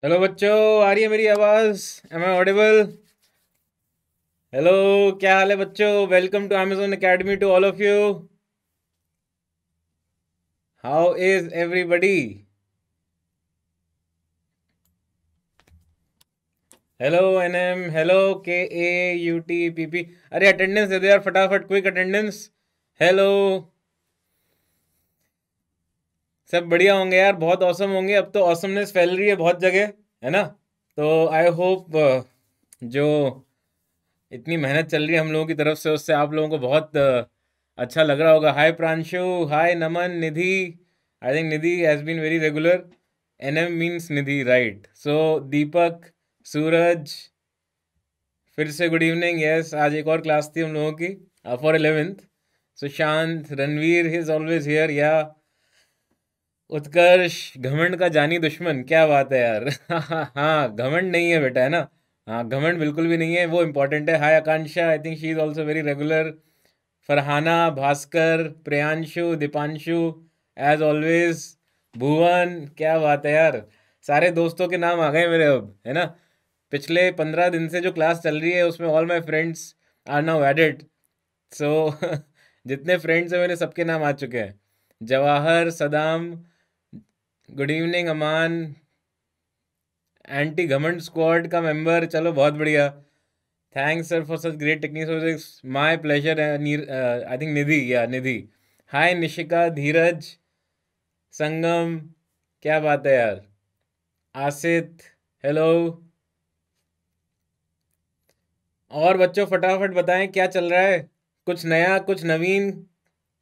Hello बच्चों, आ रही है मेरी आवाज? M I audible? हेलो, क्या हाल है बच्चों? Welcome to Amazon academy to all of you. How is everybody? Hello NM, hello K A U T P P. अरे अटेंडेंस दे दो यार, फटाफट क्विक अटेंडेंस। हेलो। सब बढ़िया होंगे यार, बहुत औसम होंगे। अब तो ऑसमनेस फैल रही है बहुत जगह, है ना? तो आई होप जो इतनी मेहनत चल रही है हम लोगों की तरफ से, उससे आप लोगों को बहुत अच्छा लग रहा होगा। Hi Pranshu, hi Naman, Nidhi. I think Nidhi has been very regular. NM means Nidhi, right? So Deepak, Suraj, फिर से गुड इवनिंग। यस, आज एक और क्लास थी हम लोगों की for 11th। Sushant, Ranveer is always here. या उत्कर्ष, घमंड का जानी दुश्मन, क्या बात है यार। हाँ, घमंड नहीं है बेटा, है ना? हाँ, घमंड बिल्कुल भी नहीं है, वो इम्पोर्टेंट है। Hi Akanksha, I think she is also very regular. Farhana, Bhaskar, Priyanshu, Deepanshu, as always. Bhuvan, क्या बात है यार। सारे दोस्तों के नाम आ गए मेरे अब, है ना? पिछले 15 दिन से जो क्लास चल रही है उसमें all my friends are now added. So जितने फ्रेंड्स हैं मेरे, सबके नाम आ चुके हैं। Jawahar, Saddam, good evening Aman, anti ghamand squad का मेंबर, चलो बहुत बढ़िया। Thanks sir for such great techniques, my pleasure. I think Nidhi, या निधि। हाय निशिका, धीरज, संगम, क्या बात है यार। आसित, हेलो। और बच्चों फटाफट बताएं क्या चल रहा है, कुछ नया, कुछ नवीन।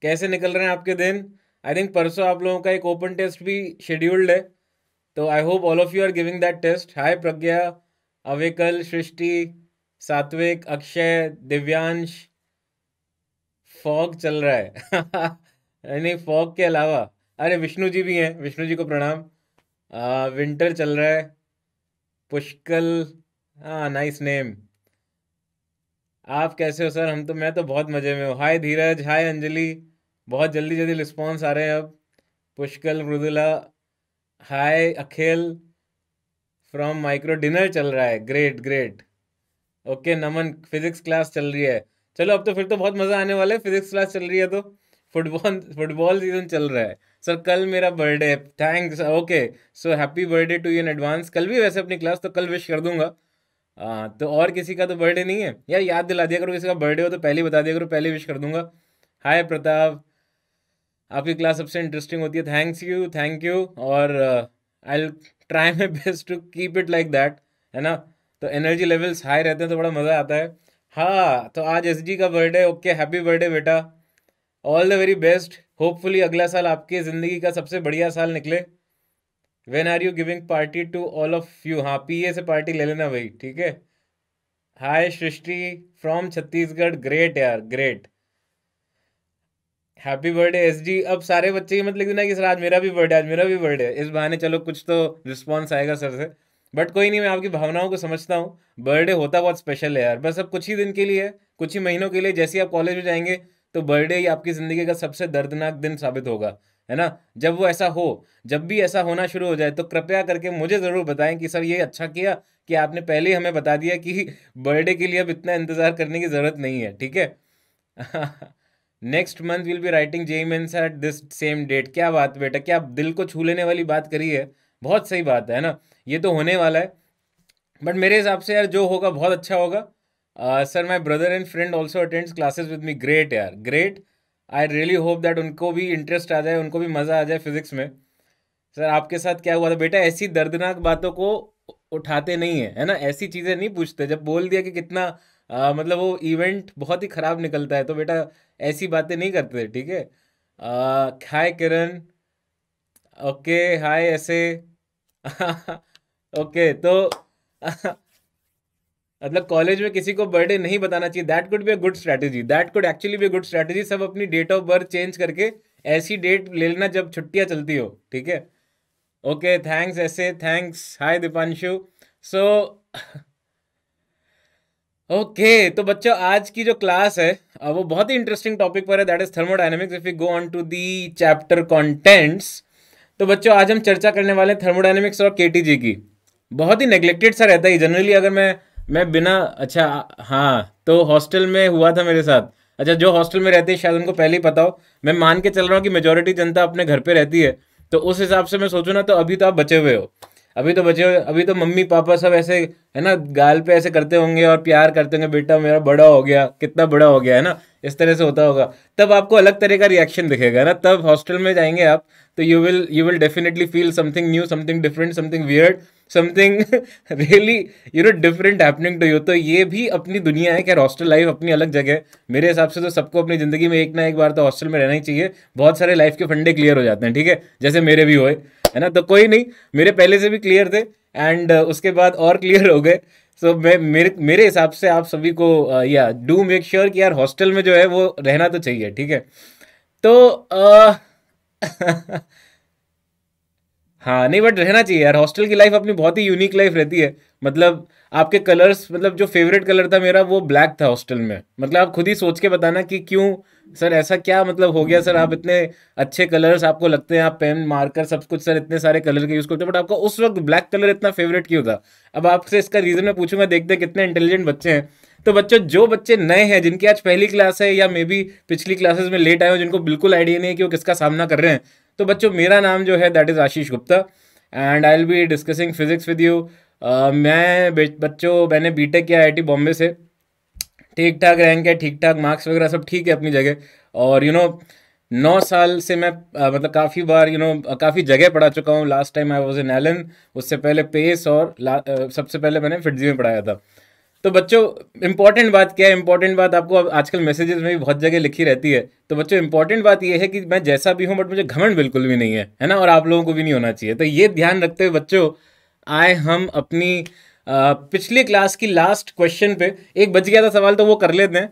कैसे निकल रहे हैं आपके दिन? आई थिंक परसों आप लोगों का एक ओपन टेस्ट भी शेड्यूल्ड है, तो I hope all of you are giving that test. Hi Pragya, Avikal, Srishti, Satvik, Akshay, Divyansh. Fog चल रहा है। नहीं, फॉग के अलावा अरे विष्णु जी भी हैं, विष्णु जी को प्रणाम। विंटर चल रहा है। पुष्कल, हाँ नाइस नेम। आप कैसे हो सर? मैं तो बहुत मजे में हूँ। हाय धीरज, हाय अंजलि। बहुत जल्दी जल्दी रिस्पॉन्स आ रहे हैं अब। पुष्कल, मृदुला, हाय अखिल फ्रॉम माइक्रो। डिनर चल रहा है, ग्रेट ग्रेट। ओके नमन, फिजिक्स क्लास चल रही है। चलो अब तो फिर तो बहुत मजा आने वाला है, फिजिक्स क्लास चल रही है तो। फुटबॉल फुटबॉल सीजन चल रहा है। सर कल मेरा बर्थडे है, thanks. Okay, so happy birthday to you in advance. कल भी वैसे अपनी क्लास, तो कल विश कर दूंगा। तो और किसी का तो बर्थडे नहीं है यार, याद दिला दिया करो, किसी का बर्थडे हो तो पहले ही बता दिया करो, पहले विश कर दूंगा। हाय प्रताप, आपकी क्लास सबसे इंटरेस्टिंग होती है, थैंक्स यू, थैंक यू। और I try my best to keep it like that, है ना? तो एनर्जी लेवल्स हाई रहते हैं तो बड़ा मज़ा आता है। हाँ, तो आज एस जी का बर्थडे। ओके, हैप्पी बर्थडे बेटा। All the very best. Hopefully अगला साल आपकी ज़िंदगी का सबसे बढ़िया साल निकले। When are you giving party to all of you? हाँ, पीए से पार्टी ले लेना भाई, ठीक है? Hi Srishti from Chhattisgarh, great यार, great. Happy birthday S G. अब सारे बच्चे ही मत लिख देना कि सर आज मेरा भी बर्थडे, आज मेरा भी बर्थडे। इस बहाने चलो कुछ तो रिस्पॉन्स आएगा सर से। बट कोई नहीं, मैं आपकी भावनाओं को समझता हूँ। बर्थडे होता बहुत स्पेशल है यार, बस अब कुछ ही दिन के लिए है, कुछ ही महीनों के लिए। जैसे ही आप कॉलेज में जाएंगे तो बर्थडे ही आपकी ज़िंदगी का सबसे दर्दनाक दिन साबित होगा, है ना? जब वो ऐसा हो, जब भी ऐसा होना शुरू हो जाए, तो कृपया करके मुझे ज़रूर बताएं कि सर ये अच्छा किया कि आपने पहले ही हमें बता दिया कि बर्थडे के लिए अब इतना इंतज़ार करने की ज़रूरत नहीं है, ठीक है? Next month will be writing JEE mains at this same date. क्या बात बेटा, क्या दिल को छू लेने वाली बात करी है। बहुत सही बात है ना? ये तो होने वाला है। बट मेरे हिसाब से यार जो होगा बहुत अच्छा होगा। Sir my brother and friend also attends classes with me, great यार, great. I really hope that उनको भी इंटरेस्ट आ जाए, उनको भी मज़ा आ जाए फिजिक्स में। सर आपके साथ क्या हुआ था बेटा? ऐसी दर्दनाक बातों को उठाते नहीं है, है ना? ऐसी चीजें नहीं पूछते। जब बोल दिया कि कितना मतलब वो इवेंट बहुत ही खराब निकलता है, तो बेटा ऐसी बातें नहीं करते, ठीक है? हाय किरण, ओके, हाय ऐसे। ओके, तो मतलब कॉलेज में किसी को बर्थडे नहीं बताना चाहिए, that could be a good strategy, that could actually be a good strategy. सब अपनी डेट ऑफ बर्थ चेंज करके ऐसी डेट ले लेना जब छुट्टियां चलती हो, ठीक है? ओके थैंक्स ऐसे, थैंक्स। हाय दीपांशु। सो ओके, तो बच्चों आज की जो क्लास है वो बहुत ही इंटरेस्टिंग टॉपिक पर है, that is thermodynamics. If we go on to the chapter contents, तो बच्चों आज हम चर्चा करने वाले हैं थर्मोडायनेमिक्स और केटीजी की। बहुत ही नेग्लेक्टेड सा रहता है जनरली। अगर मैं बिना, अच्छा, हाँ, तो हॉस्टल में हुआ था मेरे साथ। अच्छा, जो हॉस्टल में रहते हैं शायद उनको पहले ही पता हो। मैं मान के चल रहा हूँ कि मेजोरिटी जनता अपने घर पे रहती है, तो उस हिसाब से मैं सोचूं ना, तो अभी तो आप बचे हुए हो। अभी तो बचे हुए, अभी तो मम्मी पापा सब ऐसे, है ना, गाल पे ऐसे करते होंगे और प्यार करते होंगे, बेटा मेरा बड़ा हो गया, कितना बड़ा हो गया, है ना, इस तरह से होता होगा। तब आपको अलग तरह का रिएक्शन दिखेगा ना, तब हॉस्टल में जाएंगे आप, तो you will definitely feel something new, something different, something weird, something really different happening to you. तो ये भी अपनी दुनिया है। खैर, हॉस्टल लाइफ अपनी अलग जगह है। मेरे हिसाब से तो सबको अपनी जिंदगी में एक ना एक बार तो हॉस्टल में रहना ही चाहिए। बहुत सारे लाइफ के फंडे क्लियर हो जाते हैं, ठीक है, जैसे मेरे भी हुए, है ना। तो कोई नहीं, मेरे पहले से भी क्लियर थे, एंड उसके बाद और क्लियर हो गए। सो मैं मेरे हिसाब से आप सभी को या डू मेक श्योर कि यार हॉस्टल में जो है वो रहना तो चाहिए, ठीक है। तो हाँ, नहीं, बट रहना चाहिए यार। हॉस्टल की लाइफ अपनी बहुत ही यूनिक लाइफ रहती है। मतलब आपके कलर्स, मतलब जो फेवरेट कलर था मेरा वो ब्लैक था हॉस्टल में। मतलब आप खुद ही सोच के बताना कि क्यों सर, ऐसा क्या मतलब हो गया सर, आप इतने अच्छे कलर्स आपको लगते हैं, आप पेन मार्कर सब कुछ सर इतने सारे कलर के यूज करते हो, बट आपका उस वक्त ब्लैक कलर इतना फेवरेट क्यों था? अब आपसे इसका रीजन मैं पूछूंगा, देखते हैं कितने इंटेलिजेंट बच्चे हैं। तो बच्चों, जो बच्चे नए हैं, जिनकी आज पहली क्लास है या मे बी पिछली क्लासेस में लेट आए हो, जिनको बिल्कुल आइडिया नहीं है कि वो किसका सामना कर रहे हैं, तो बच्चों, मेरा नाम जो है that is Ashish Gupta, and I will be discussing physics with you. बच्चों, मैंने बीटेक किया आईआईटी बॉम्बे से। ठीक ठाक रैंक है, ठीक ठाक मार्क्स वगैरह सब ठीक है अपनी जगह। और 9 साल से मैं मतलब काफ़ी बार काफ़ी जगह पढ़ा चुका हूँ। Last time I was in Allen, उससे पहले पेस, और सबसे पहले मैंने फिटजी में पढ़ाया था। तो बच्चों, इंपॉर्टेंट बात क्या है? इंपॉर्टेंट बात आपको आजकल मैसेजेस में भी बहुत जगह लिखी रहती है। तो बच्चों, इंपॉर्टेंट बात ये है कि मैं जैसा भी हूँ, बट मुझे घमंड बिल्कुल भी नहीं है ना, और आप लोगों को भी नहीं होना चाहिए। तो ये ध्यान रखते हुए बच्चों, आए हम अपनी पिछली क्लास की लास्ट क्वेश्चन पे। एक बच गया था सवाल, तो वो कर लेते हैं।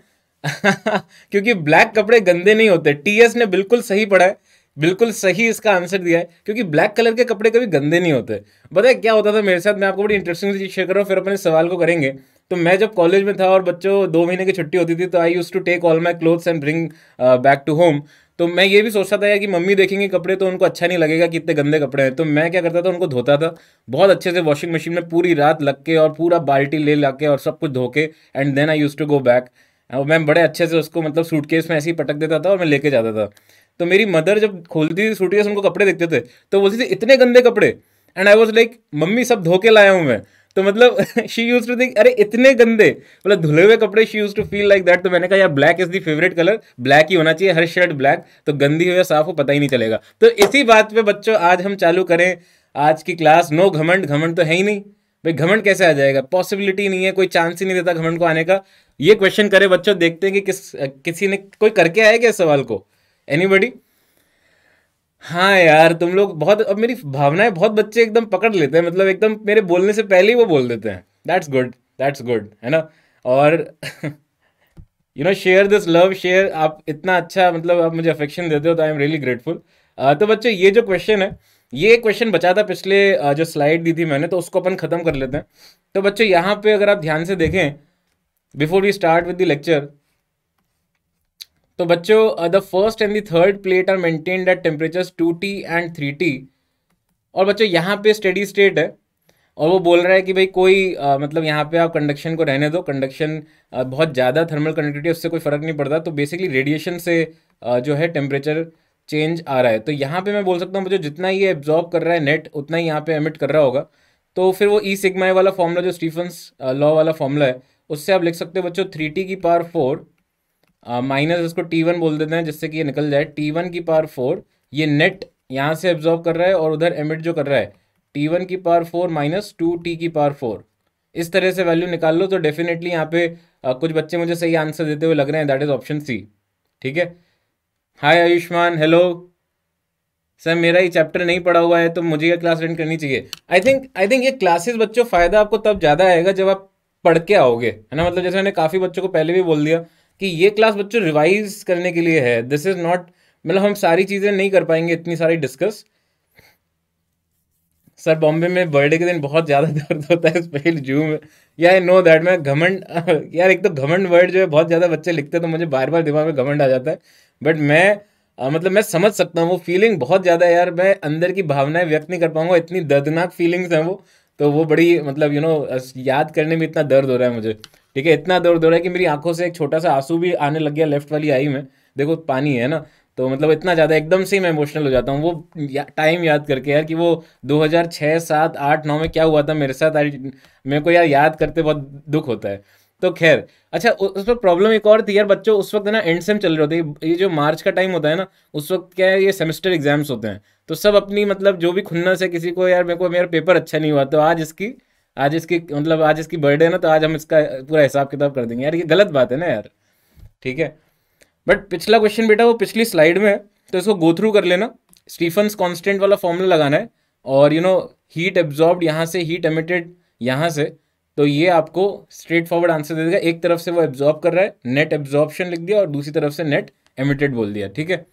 क्योंकि ब्लैक कपड़े गंदे नहीं होते। टीएस ने बिल्कुल सही पढ़ा है, बिल्कुल सही इसका आंसर दिया है, क्योंकि ब्लैक कलर के कपड़े कभी गंदे नहीं होते। पता है क्या होता था मेरे साथ? मैं आपको बड़ी इंटरेस्टिंग चीज शेयर कर रहा हूँ, फिर अपने सवाल को करेंगे। तो मैं जब कॉलेज में था और बच्चों 2 महीने की छुट्टी होती थी, तो I use to take all my clothes and bring back to home. तो मैं ये भी सोचता था यार कि मम्मी देखेंगे कपड़े तो उनको अच्छा नहीं लगेगा कि इतने गंदे कपड़े हैं। तो मैं क्या करता था, उनको धोता था बहुत अच्छे से वॉशिंग मशीन में, पूरी रात लग के, और पूरा बाल्टी ले ला के और सब कुछ धो के, and then I use to go back. और मैं बड़े अच्छे से उसको, मतलब सूटकेस में ऐसे ही पटक देता था और मैं लेके जाता था। तो मेरी मदर जब खोलती थी सूटकेस, उनको कपड़े देखते थे, तो बोलती थी इतने गंदे कपड़े। And I was like, mummy सब धो के लाया हूँ मैं। तो मतलब शी यूज टू थिंक, अरे इतने गंदे, मतलब धुले हुए कपड़े, she used to feel like that. तो मैंने कहा यार, black is the favourite colour, black ही होना चाहिए, हर शर्ट ब्लैक, तो गंदी हो या साफ हो पता ही नहीं चलेगा। तो इसी बात पे बच्चों आज हम चालू करें आज की क्लास। नो घमंड, घमंड तो है ही नहीं भाई। घमंड कैसे आ जाएगा? पॉसिबिलिटी नहीं है, कोई चांस ही नहीं देता घमंड को आने का। ये क्वेश्चन करे बच्चों, देखते हैं कि किसी ने कोई करके आया क्या इस सवाल को? एनीबडी? हाँ यार, तुम लोग बहुत, अब मेरी भावनाएं बहुत बच्चे एकदम पकड़ लेते हैं, मतलब एकदम मेरे बोलने से पहले ही वो बोल देते हैं। दैट्स गुड, दैट्स गुड, है ना। और शेयर दिस लव, शेयर, आप इतना अच्छा, मतलब आप मुझे अफेक्शन देते हो, तो आई एम रियली ग्रेटफुल। तो बच्चों, ये जो क्वेश्चन है, ये क्वेश्चन बचा था पिछले जो स्लाइड दी थी मैंने, तो उसको अपन खत्म कर लेते हैं। तो बच्चों, यहाँ पे अगर आप ध्यान से देखें, before we start with the lecture, तो बच्चों, the first and the third plate are maintained at temperatures 2T and 3T। और बच्चों, यहाँ पे स्टेडी स्टेट है, और वो बोल रहा है कि भाई कोई मतलब यहाँ पे आप कंडक्शन को रहने दो। कंडक्शन बहुत ज़्यादा थर्मल कंडक्टिविटी, उससे कोई फर्क नहीं पड़ता। तो बेसिकली रेडिएशन से जो है टेम्परेचर चेंज आ रहा है। तो यहाँ पे मैं बोल सकता हूँ बच्चों, जितना ये एब्जॉर्ब कर रहा है नेट, उतना ही यहाँ पे एमिट कर रहा होगा। तो फिर वो ई सिग्मा वाला फॉर्मूला, जो स्टीफन्स लॉ वाला फॉर्मूला है, उससे आप लिख सकते हो बच्चों 3T⁴ माइनस इसको T1 बोल देते हैं, जिससे कि ये निकल जाए T1⁴। ये नेट यहाँ से एब्जॉर्ब कर रहा है, और उधर एमिट जो कर रहा है T1⁴ माइनस 2T⁴। इस तरह से वैल्यू निकाल लो। तो डेफिनेटली यहाँ पे कुछ बच्चे मुझे सही आंसर देते हुए लग रहे हैं, दैट इज ऑप्शन सी। ठीक है। हाय आयुष्मान, हेलो। सर, मेरा ही चैप्टर नहीं पढ़ा हुआ है, तो मुझे ये क्लास अटेंड करनी चाहिए। आई थिंक ये क्लासेस बच्चों, फायदा आपको तब ज़्यादा आएगा जब आप पढ़ के आओगे, है ना। मतलब जैसे मैंने काफ़ी बच्चों को पहले भी बोल दिया कि ये क्लास बच्चों रिवाइज करने के लिए है। दिस इज नॉट, मतलब हम सारी चीज़ें नहीं कर पाएंगे इतनी सारी डिस्कस। सर, बॉम्बे में बर्थडे के दिन बहुत ज़्यादा दर्द होता है, स्पेशली जू में। या आई नो दैट। मैं घमंड यार, एक तो घमंड वर्ड जो है बहुत ज़्यादा बच्चे लिखते हैं, तो मुझे बार बार दिमाग में घमंड आ जाता है। बट मैं मतलब मैं समझ सकता हूँ, वो फीलिंग बहुत ज़्यादा है यार। मैं अंदर की भावनाएं व्यक्त नहीं कर पाऊंगा, इतनी दर्दनाक फीलिंग्स हैं वो। तो वो बड़ी मतलब याद करने में इतना दर्द हो रहा है मुझे, ठीक है, इतना दर्द हो रहा है कि मेरी आंखों से एक छोटा सा आंसू भी आने लग गया लेफ्ट वाली आई में। देखो पानी है ना, तो मतलब इतना ज़्यादा एकदम से ही मैं इमोशनल हो जाता हूँ वो टाइम याद करके यार, कि वो 2006 7 8 9 में क्या हुआ था मेरे साथ। मेरे को यार याद करते बहुत दुख होता है। तो खैर, अच्छा उस पर प्रॉब्लम एक और थी यार बच्चों, उस वक्त है ना एंड सेम चल रहे होते, ये जो मार्च का टाइम होता है ना, उस वक्त क्या है, ये सेमेस्टर एग्जाम्स होते हैं। तो सब अपनी मतलब जो भी खुन्नस है, किसी को यार मेरे को मेरा पेपर अच्छा नहीं हुआ तो आज इसकी मतलब आज इसकी बर्थडे है ना, तो आज हम इसका पूरा हिसाब किताब कर देंगे यार, ये गलत बात है ना यार, ठीक है। बट पिछला क्वेश्चन बेटा वो पिछली स्लाइड में है, तो इसको गो थ्रू कर लेना। स्टीफन्स कांस्टेंट वाला फॉर्मूला लगाना है, और हीट एब्जॉर्ब्ड यहाँ से, हीट एमिटेड यहाँ से, तो ये आपको स्ट्रेट फॉरवर्ड आंसर दे देगा। एक तरफ से वो एब्जॉर्ब कर रहा है, नेट एब्जॉर्प्शन लिख दिया, और दूसरी तरफ से नेट एमिटेड बोल दिया, ठीक है।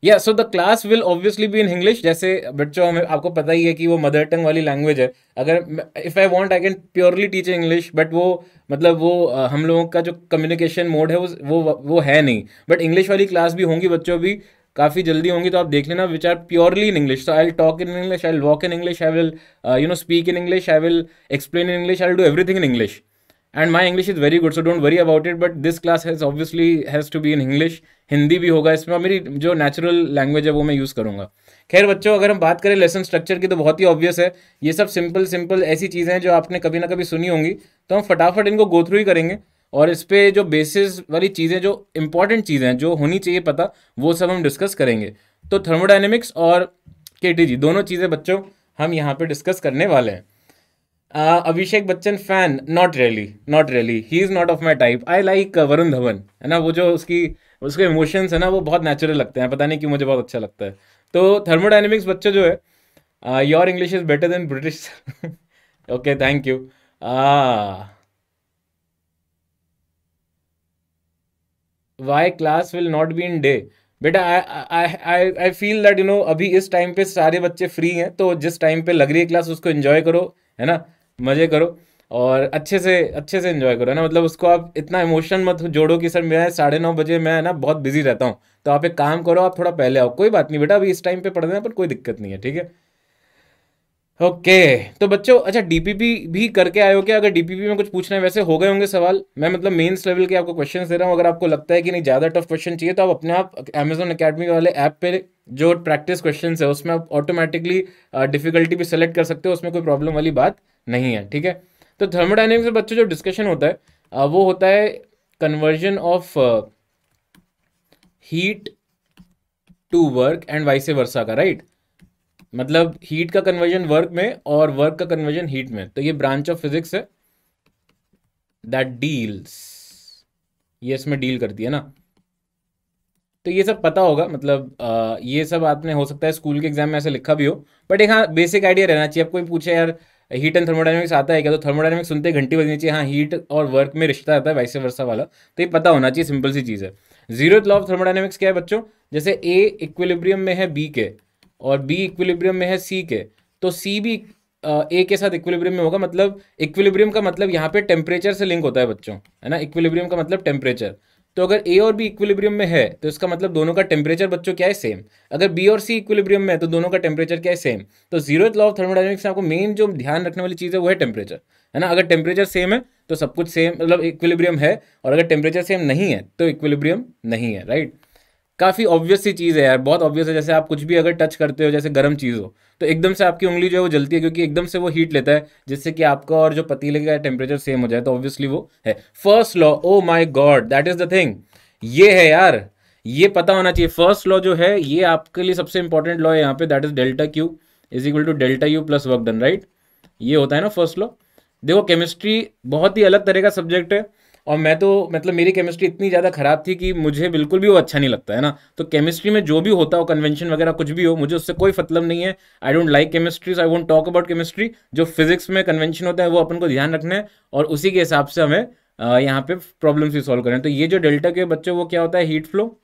या so the class will obviously B in English. जैसे बच्चों हमें आपको पता ही है कि वो मदर टंग वाली लैंग्वेज है। अगर if I want I can purely teach English, but वो मतलब वो हम लोगों का जो कम्युनिकेशन मोड है वो है नहीं। बट इंग्लिश वाली क्लास भी होंगी बच्चों, भी काफ़ी जल्दी होंगी, तो आप देख लेना which are purely in English. So I will talk in English, I will walk in English, I will speak in English, I will explain in English, I will do everything in English. And my English is very good, so don't worry about it, but this class has obviously has to be in English. Hindi भी होगा इसमें, और मेरी जो natural language है वो मैं use करूँगा। खैर बच्चों, अगर हम बात करें लेसन स्ट्रक्चर की, तो बहुत ही ऑब्वियस है। ये सब सिंपल सिंपल ऐसी चीज़ें हैं जो आपने कभी ना कभी सुनी होंगी, तो हम फटाफट इनको गो थ्रू ही करेंगे। और इस पे जो बेसिस वाली चीज़ें, जो इंपॉर्टेंट चीज़ें हैं, जो होनी चाहिए पता, वो सब हम डिस्कस करेंगे। तो थर्मोडाइनमिक्स और केटीजी दोनों चीज़ें बच्चों हम यहाँ पे डिस्कस करने वाले हैं। Abhishek Bachchan fan, not really, not really, he is not of my type. I like Varun Dhawan, है ना, वो जो उसके इमोशंस है ना, वो बहुत नेचुरल लगते हैं, पता नहीं क्यों मुझे बहुत अच्छा लगता है। तो थर्मोडाइनमिक्स बच्चों जो है, your English is better than British. Okay, thank you. Why class will not be in day. बेटा आई फील दैट अभी इस टाइम पे सारे बच्चे फ्री हैं, तो जिस टाइम पे लग रही है क्लास उसको एंजॉय करो, है ना, मज़े करो, और अच्छे से एंजॉय करो, है ना। मतलब उसको आप इतना इमोशन मत जोड़ो कि सर मैं 9:30 बजे मैं ना बहुत बिजी रहता हूँ, तो आप एक काम करो, आप थोड़ा पहले आओ, कोई बात नहीं बेटा, अभी इस टाइम पे पढ़ देना, पर कोई दिक्कत नहीं है, ठीक है। ओके, तो बच्चों अच्छा डीपीपी भी करके आए हो क्या? अगर डीपीपी में कुछ पूछना है, वैसे हो गए होंगे सवाल, मैं मतलब मेंस लेवल के आपको क्वेश्चन दे रहा हूँ। अगर आपको लगता है कि नहीं ज़्यादा टफ क्वेश्चन चाहिए, तो आप अपने आप अमेजोन अकेडमी वाले ऐप पे जो प्रैक्टिस क्वेश्चन है उसमें आप ऑटोमेटिकली डिफिकल्टी भी सेलेक्ट कर सकते हो, उसमें कोई प्रॉब्लम वाली बात नहीं है, ठीक है। तो थर्मोडाइनमिक्स में बच्चों जो डिस्कशन होता है वो होता है conversion of heat to work and vice versa का, राइट। मतलब हीट का कन्वर्जन वर्क में और वर्क का कन्वर्जन हीट में, तो ये ब्रांच ऑफ फिजिक्स है दैट डील्स, ये इसमें डील करती है ना। तो ये सब पता होगा, मतलब ये सब आपने हो सकता है स्कूल के एग्जाम में ऐसे लिखा भी हो, बट एक हाँ बेसिक आइडिया रहना चाहिए। अब कोई पूछे यार हीट एंड थर्मोडाइनमिक्स आता है क्या, तो थर्मोडाइनमिक्स सुनते ही घंटी बजनी चाहिए, हाँ हीट और वर्क में रिश्ता आता है वाइस वर्सा वाला, तो ये पता होना चाहिए, सिंपल सी चीज़ है। जीरोथ लॉ ऑफ थर्मोडाइनमिक्स क्या है बच्चों? जैसे ए इक्विलिब्रियम में है बी के, और बी इक्विलिब्रियम में है सी के, तो सी भी ए के साथ इक्विलिब्रियम में होगा। मतलब इक्विलिब्रियम का मतलब यहाँ पे टेम्परेचर से लिंक होता है बच्चों, है ना, इक्विलिब्रियम का मतलब टेम्परेचर। तो अगर ए और बी इक्विलिब्रियम में है, तो इसका मतलब दोनों का टेम्परेचर बच्चों क्या है, सेम। अगर बी और सी इक्विलिब्रियम में है, तो दोनों का टेम्परेचर क्या है, सेम। तो जीरोथ लॉ ऑफ थर्मोडायनेमिक्स में आपको मेन जो ध्यान रखने वाली चीज़ है वो है टेम्परेचर, है ना। अगर टेम्परेचर सेम है तो सब कुछ सेम, मतलब इक्विलिब्रियम है, और अगर टेम्परेचर सेम नहीं है तो इक्विलिब्रियम नहीं है, राइट। काफ़ी ऑब्वियस सी चीज़ है यार, बहुत ऑब्वियस है। जैसे आप कुछ भी अगर टच करते हो, जैसे गर्म चीज़ हो, तो एकदम से आपकी उंगली जो है वो जलती है, क्योंकि एकदम से वो हीट लेता है, जिससे कि आपका और जो पतीले का टेम्परेचर सेम हो जाए, तो ऑब्वियसली वो है first law. Oh my God, that is the thing, ये है यार, ये पता होना चाहिए। फर्स्ट लॉ जो है ये आपके लिए सबसे इंपॉर्टेंट लॉ है यहाँ पे, that is delta Q is equal to delta U plus work done, right. ये होता है ना फर्स्ट लॉ। देखो केमिस्ट्री बहुत ही अलग तरह का सब्जेक्ट है, और मैं तो मतलब मेरी केमिस्ट्री इतनी ज़्यादा ख़राब थी कि मुझे बिल्कुल भी वो अच्छा नहीं लगता है ना। तो केमिस्ट्री में जो भी होता हो, कन्वेंशन वगैरह कुछ भी हो, मुझे उससे कोई मतलब नहीं है। I don't like chemistry, so I won't talk about chemistry. जो फिजिक्स में कन्वेंशन होता है वो अपन को ध्यान रखना है, और उसी के हिसाब से हमें यहाँ पे प्रॉब्लम्स भी सॉल्व करें। तो ये जो डेल्टा के बच्चों वो क्या होता है, हीट फ्लो,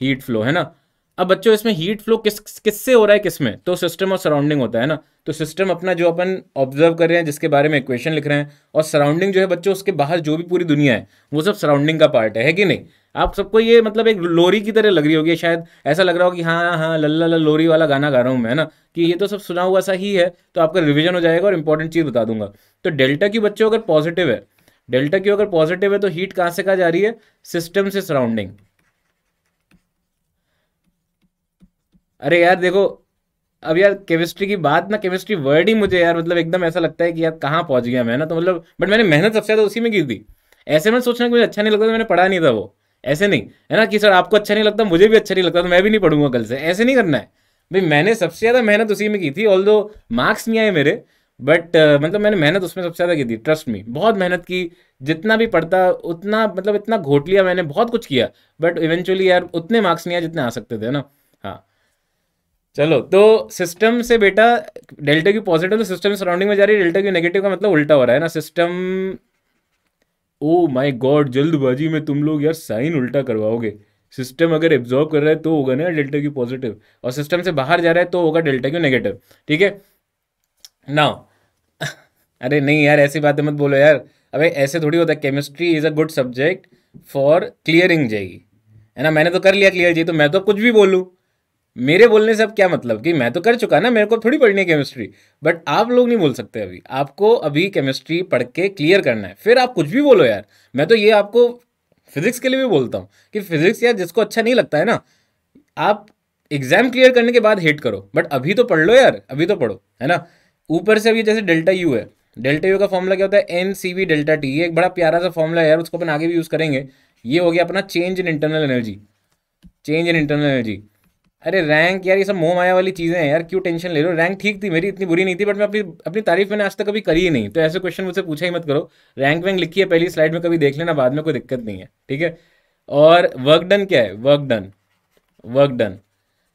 हीट फ्लो, है ना। अब बच्चों इसमें हीट फ्लो किससे हो रहा है, किसमें, तो सिस्टम और सराउंडिंग होता है ना। तो सिस्टम अपना जो अपन ऑब्जर्व कर रहे हैं, जिसके बारे में इक्वेशन लिख रहे हैं, और सराउंडिंग जो है बच्चों उसके बाहर जो भी पूरी दुनिया है, वो सब सराउंडिंग का पार्ट है कि नहीं। आप सबको ये मतलब एक लोरी की तरह लग रही होगी शायद, ऐसा लग रहा हो कि हाँ हाँ लल्ला ला लोरी वाला गाना गा रहा हूँ मैं, है ना, कि ये तो सब सुना हुआ सा ही है। तो आपका रिवीजन हो जाएगा और इंपॉर्टेंट चीज़ बता दूंगा। तो डेल्टा की बच्चों अगर पॉजिटिव है, डेल्टा की अगर पॉजिटिव है तो हीट कहाँ से कहाँ जा रही है, सिस्टम से सराउंडिंग। अरे यार देखो, अब यार केमिस्ट्री की बात ना, केमिस्ट्री वर्ड ही मुझे यार मतलब एकदम ऐसा लगता है कि यार कहाँ पहुंच गया मैं ना, तो मतलब बट मैंने मेहनत सबसे ज्यादा उसी में की थी। ऐसे में सोचना कि मुझे अच्छा नहीं लगता तो मैंने पढ़ा नहीं था वो, ऐसे नहीं है ना कि सर आपको अच्छा नहीं लगता मुझे भी अच्छा नहीं लगता तो मैं भी नहीं पढ़ूंगा कल से, ऐसे नहीं करना है। भाई मैंने सबसे ज्यादा मेहनत उसी में की थी, ऑल दो मार्क्स नहीं आए मेरे, बट मतलब मैंने मेहनत उसमें सबसे ज्यादा की थी, ट्रस्ट मी, बहुत मेहनत की। जितना भी पढ़ता उतना मतलब इतना घोट लिया मैंने, बहुत कुछ किया, बट इवेंचुअली यार उतने मार्क्स नहीं आए जितने आ सकते थे ना। हाँ चलो, तो सिस्टम से बेटा डेल्टा की पॉजिटिव तो सिस्टम सराउंडिंग में जा रही है, डेल्टा की नेगेटिव का मतलब उल्टा हो रहा है ना सिस्टम। ओ माय गॉड, जल्दबाजी में तुम लोग यार साइन उल्टा करवाओगे। सिस्टम अगर एब्जॉर्ब कर रहा है तो होगा ना डेल्टा की पॉजिटिव, और सिस्टम से बाहर जा रहा है तो होगा डेल्टा की नेगेटिव। ठीक है नाउ अरे नहीं यार ऐसी बातें मत बोलो यार। अबे ऐसे थोड़ी होता है, chemistry is a good subject for clearing JEE, है ना। मैंने तो कर लिया क्लियर जी, तो मैं तो कुछ भी बोलूँ, मेरे बोलने से अब क्या मतलब कि मैं तो कर चुका ना, मेरे को थोड़ी पढ़नी है केमिस्ट्री। बट आप लोग नहीं बोल सकते, अभी आपको अभी केमिस्ट्री पढ़ के क्लियर करना है, फिर आप कुछ भी बोलो यार। मैं तो ये आपको फिजिक्स के लिए भी बोलता हूँ कि फिजिक्स यार जिसको अच्छा नहीं लगता है ना, आप एग्जाम क्लियर करने के बाद हेट करो, बट अभी तो पढ़ लो यार, अभी तो पढ़ो, है ना। ऊपर से अभी जैसे डेल्टा यू है, डेल्टा यू का फॉर्मूला क्या होता है, N C V delta T, ये एक बड़ा प्यारा सा फॉर्मूला है यार, उसको अपन आगे भी यूज करेंगे। ये हो गया अपना change in internal energy, change in internal energy. अरे रैंक यार ये सब मोह माया वाली चीज़ें हैं यार, क्यों टेंशन ले रहे हो। रैंक ठीक थी मेरी, इतनी बुरी नहीं थी, बट मैं अपनी अपनी तारीफ मैंने आज तक कभी करी ही नहीं, तो ऐसे क्वेश्चन मुझसे पूछा ही मत करो। रैंक वैंक लिखी है पहली स्लाइड में, कभी देख लेना बाद में, कोई दिक्कत नहीं है, ठीक है। और वर्क डन क्या है, वर्क डन, वर्क डन,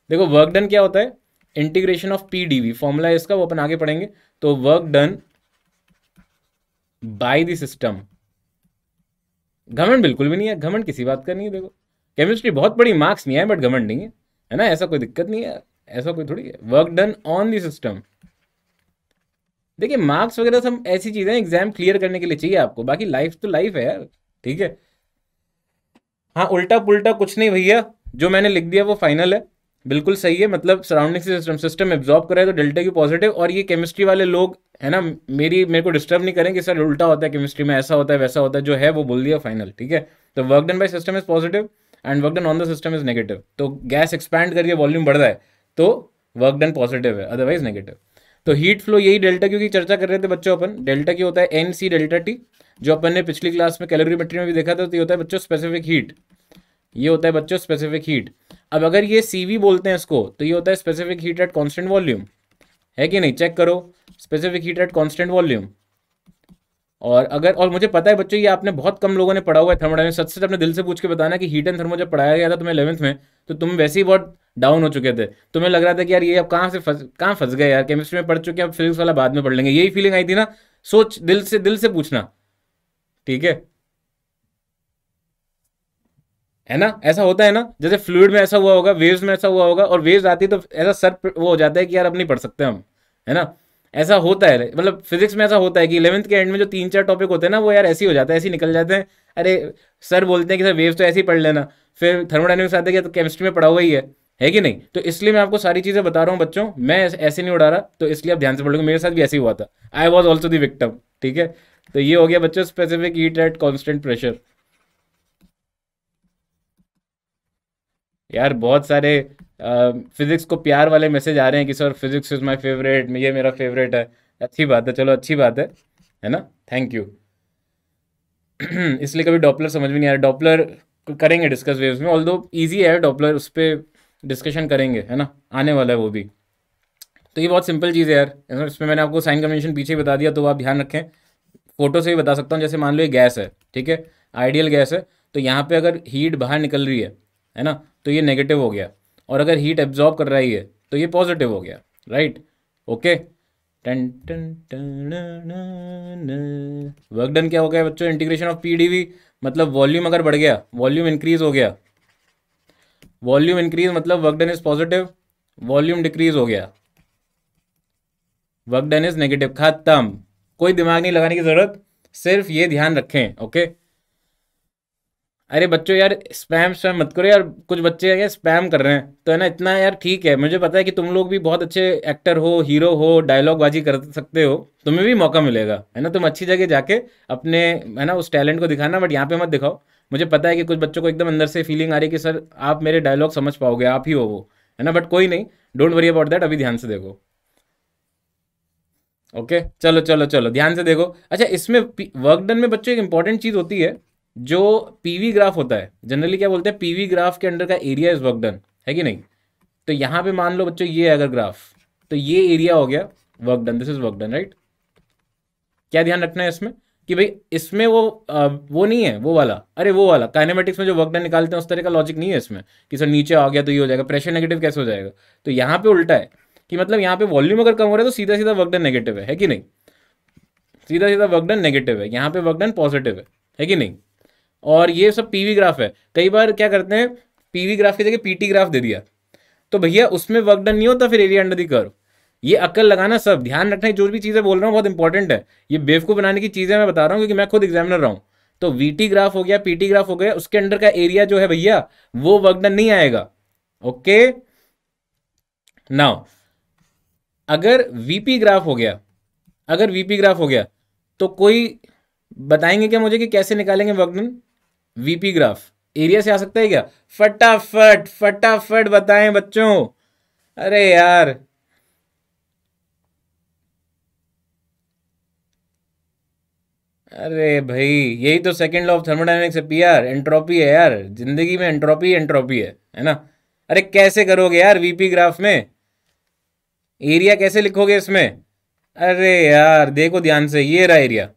देखो वर्क डन क्या होता है, integration of P D V, formula है इसका, वो अपन आगे पढ़ेंगे। तो work done by the system, घमंड बिल्कुल भी नहीं है, घमंड किसी बात का नहीं है। देखो केमिस्ट्री बहुत बड़ी, मार्क्स नहीं है बट घमंड नहीं है ना, ऐसा कोई दिक्कत नहीं है, ऐसा कोई थोड़ी है। Work done on the system, देखिए मार्क्स वगैरह सब ऐसी चीजें एग्जाम क्लियर करने के लिए चाहिए आपको, बाकी लाइफ तो लाइफ है यार, ठीक है। हाँ उल्टा पुल्टा कुछ नहीं भैया, जो मैंने लिख दिया वो फाइनल है, बिल्कुल सही है। मतलब सराउंडिंग से सिस्टम सिस्टम एब्जॉर्ब कर रहा है तो डेल्टा की पॉजिटिव, और ये केमिस्ट्री वाले लोग है ना, मेरे को डिस्टर्ब नहीं करें कि सर उल्टा होता है केमिस्ट्री में, ऐसा होता है वैसा होता है, जो है वो बोल दिया फाइनल, ठीक है। तो work done by system is positive and work done on the system is negative, तो गैस एक्सपैंड करके वॉल्यूम बढ़ रहा है तो वर्क डन पॉजिटिव है, अदरवाइज नेगेटिव। तो हीट फ्लो, यही डेल्टा क्यू की चर्चा कर रहे थे बच्चों अपन, डेल्टा क्यू होता है एन सी डेल्टा टी, जो अपन ने पिछली क्लास में कैलोरीमेट्री में भी देखा था, तो ये होता है बच्चों स्पेसिफिक हीट, ये होता है बच्चों स्पेसिफिक हीट। अब अगर ये सीवी बोलते हैं इसको, तो ये होता है specific heat at constant volume, है कि नहीं, चेक करो, specific heat at constant volume. और अगर, और मुझे पता है बच्चों ये आपने बहुत कम लोगों ने पढ़ा हुआ है थर्मोडायनामिक्स, सच से अपने दिल से पूछ के बताना कि हीट एंड थर्मो जब पढ़ाया गया था तुम्हें 11th में, तो तुम वैसे ही बहुत डाउन हो चुके थे, तुम्हें लग रहा था कि यार ये अब कहाँ फंस गए यार, केमिस्ट्री में पढ़ चुके हैं अब फिजिक्स वाला बाद में पढ़ लेंगे, यही फीलिंग आई थी ना। सोच, दिल से पूछना, ठीक है। है ना, ऐसा होता है ना, जैसे फ्लूइड में ऐसा हुआ होगा, वेव्स में ऐसा हुआ होगा, और वेव्स आती है तो ऐसा वो हो जाता है कि यार अब नहीं पढ़ सकते हम, है ना। ऐसा होता है, मतलब फिजिक्स में ऐसा होता है कि 11th के एंड में जो 3-4 टॉपिक होते हैं ना, वो यार ऐसे ही हो जाता है, ऐसे ही निकल जाते हैं। अरे सर बोलते हैं कि सर वेव्स तो ऐसे ही पढ़ लेना, फिर थर्मोडायनेमिक्स आते हैं कि तो केमिस्ट्री में पढ़ा हुआ ही है कि नहीं। तो इसलिए मैं आपको सारी चीज़ें बता रहा हूँ बच्चों, मैं ऐसे नहीं उड़ा रहा, तो इसलिए आप ध्यान से पढ़ लो, मेरे साथ भी ऐसे ही हुआ था, I was also the victim, ठीक है। तो ये हो गया बच्चों specific heat at constant pressure. यार बहुत सारे फिजिक्स को प्यार वाले मैसेज आ रहे हैं कि sir physics is my favourite, ये मेरा फेवरेट है। अच्छी बात है, चलो अच्छी बात है ना, थैंक यू। इसलिए कभी डॉपलर समझ में नहीं आ रहा, डॉपलर करेंगे डिस्कस वेव्स में, ऑल दो ईजी है डॉपलर, उस पर डिस्कशन करेंगे, है ना, आने वाला है वो भी। तो ये बहुत सिंपल चीज़ है यार, इसमें मैंने आपको साइन कन्वेंशन पीछे ही बता दिया, तो आप ध्यान रखें। फोटो से भी बता सकता हूँ, जैसे मान लो ये गैस है, ठीक है, आइडियल गैस है, तो यहाँ पे अगर हीट बाहर निकल रही है ना, तो ये नेगेटिव हो गया, और अगर हीट एब्जॉर्ब कर रही है तो ये पॉजिटिव हो गया, राइट, ओके। टन टन वर्क डन क्या हो गया बच्चों, integration of P D V, मतलब वॉल्यूम अगर बढ़ गया, वॉल्यूम इंक्रीज हो गया, वॉल्यूम इंक्रीज मतलब work done is positive, volume decrease हो गया, वर्क डन इज नेगेटिव, खत्म। कोई दिमाग नहीं लगाने की जरूरत, सिर्फ ये ध्यान रखें, ओके। अरे बच्चों यार, स्पैम स्पैम मत करो यार। कुछ बच्चे क्या स्पैम कर रहे हैं, तो है ना, इतना यार ठीक है, मुझे पता है कि तुम लोग भी बहुत अच्छे एक्टर हो, हीरो हो, डायलॉग बाजी कर सकते हो, तुम्हें भी मौका मिलेगा, है ना, तुम अच्छी जगह जाके अपने, है ना, उस टैलेंट को दिखाना, बट यहाँ पे मत दिखाओ। मुझे पता है कि कुछ बच्चों को एकदम अंदर से फीलिंग आ रही है कि सर आप मेरे डायलॉग समझ पाओगे, आप ही हो वो, है ना, बट कोई नहीं, डोंट वरी अबाउट दैट, अभी ध्यान से देखो। ओके, चलो चलो चलो, ध्यान से देखो। अच्छा, इसमें वर्क डन में बच्चों एक इंपॉर्टेंट चीज होती है, जो पीवी ग्राफ होता है, जनरली क्या बोलते हैं, पीवी ग्राफ के अंडर का एरिया इज वर्क डन, है कि नहीं। तो यहां पे मान लो बच्चों, ये है अगर ग्राफ, तो ये एरिया हो गया work done, this is work done, right. क्या ध्यान रखना है इसमें, कि भाई इसमें वो नहीं है वो वाला, अरे वो वाला काइनेमेटिक्स में जो वर्क डन निकालते हैं उस तरह का लॉजिक नहीं है इसमें, कि सर नीचे आ गया तो ये हो जाएगा, प्रेशर नेगेटिव कैसे हो जाएगा। तो यहाँ पे उल्टा है, कि मतलब यहाँ पे वॉल्यूम अगर कम हो रहा है तो सीधा सीधा वर्क डन नेगेटिव है कि नहीं, सीधा सीधा वर्क डन नेगेटिव है, यहाँ पे वर्क डन पॉजिटिव है कि नहीं। और ये सब पीवी ग्राफ है, कई बार क्या करते हैं, पीवी ग्राफ की जगह पीटी ग्राफ दे दिया, तो भैया उसमें वर्क डन नहीं होता फिर एरिया अंडर द कर्व। ये अक्ल लगाना, सब ध्यान रखना है, जो भी चीज़ें बोल रहा हूँ बहुत इंपॉर्टेंट है, ये बेवकूफ़ बनाने की चीज़ें मैं बता रहा हूँ क्योंकि मैं खुद एग्जामिनर रहा हूँ। तो वीटी ग्राफ हो गया, पीटी ग्राफ हो गया, उसके अंडर का एरिया जो है भैया, वो वर्क डन नहीं आएगा। ओके, नाउ अगर वीपी ग्राफ हो गया, अगर वीपी ग्राफ हो गया, तो कोई बताएंगे क्या मुझे कि कैसे निकालेंगे work done. VP graph area से आ सकता है क्या, फटाफट फटाफट बताएं बच्चों। अरे यार, अरे भाई, यही तो सेकंड लॉ ऑफ थर्मोडायनेमिक्स है पीआर, एंट्रोपी है यार, जिंदगी में एंट्रोपी एंट्रोपी है ना। अरे कैसे करोगे यार वीपी ग्राफ में, एरिया कैसे लिखोगे इसमें। अरे यार देखो ध्यान से, ये रहा एरिया,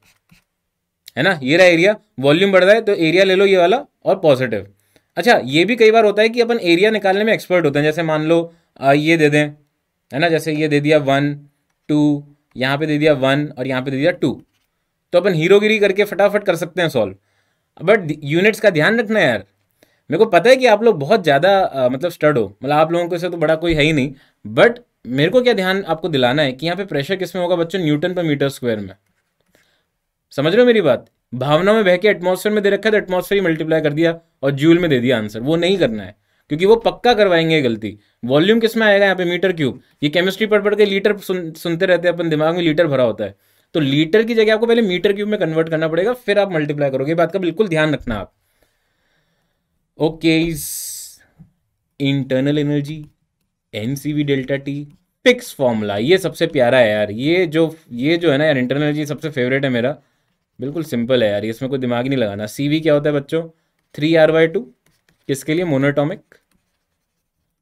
है ना, ये रहा एरिया, वॉल्यूम बढ़ रहा है तो एरिया ले लो ये वाला और पॉजिटिव। अच्छा, ये भी कई बार होता है कि अपन एरिया निकालने में एक्सपर्ट होते हैं, जैसे मान लो ये दे दें, है ना, जैसे ये दे दिया 1 2, यहाँ पे दे दिया 1 और यहाँ पे दे दिया 2, तो अपन हीरोगिरी करके फटाफट कर सकते हैं सॉल्व। बट यूनिट्स का ध्यान रखना है यार। मेरे को पता है कि आप लोग बहुत ज़्यादा मतलब स्टड हो, मतलब आप लोगों को से तो बड़ा कोई है ही नहीं, बट मेरे को क्या ध्यान आपको दिलाना है कि यहाँ पे प्रेशर किस में होगा बच्चों, न्यूटन पर मीटर स्क्वायर में। समझ रहे हो मेरी बात, भावना में बह के एटमॉस्फेयर में दे रखा है तो एटमॉस्फेयर ही मल्टीप्लाई कर दिया और जूल में दे दिया आंसर, वो नहीं करना है, क्योंकि वो पक्का करवाएंगे ये गलती। वॉल्यूम किस में आएगा यहाँ पे, मीटर क्यूब। ये केमिस्ट्री पढ़ के लीटर सुनते रहते हैं अपन, दिमाग में लीटर भरा होता है, तो लीटर की जगह आपको पहले मीटर क्यूब में कन्वर्ट करना पड़ेगा, फिर आप मल्टीप्लाई करोगे, ये बात का बिल्कुल ध्यान रखना आप। Okay, internal energy NCV delta T, fix formula, ये सबसे प्यारा है यार, ये जो है ना यार, इंटरनल एनर्जी सबसे फेवरेट है मेरा, बिल्कुल सिंपल है यार, इसमें कोई दिमाग ही नहीं लगाना। सीवी क्या होता है बच्चों, 3R/2, किसके लिए, मोनोटॉमिक।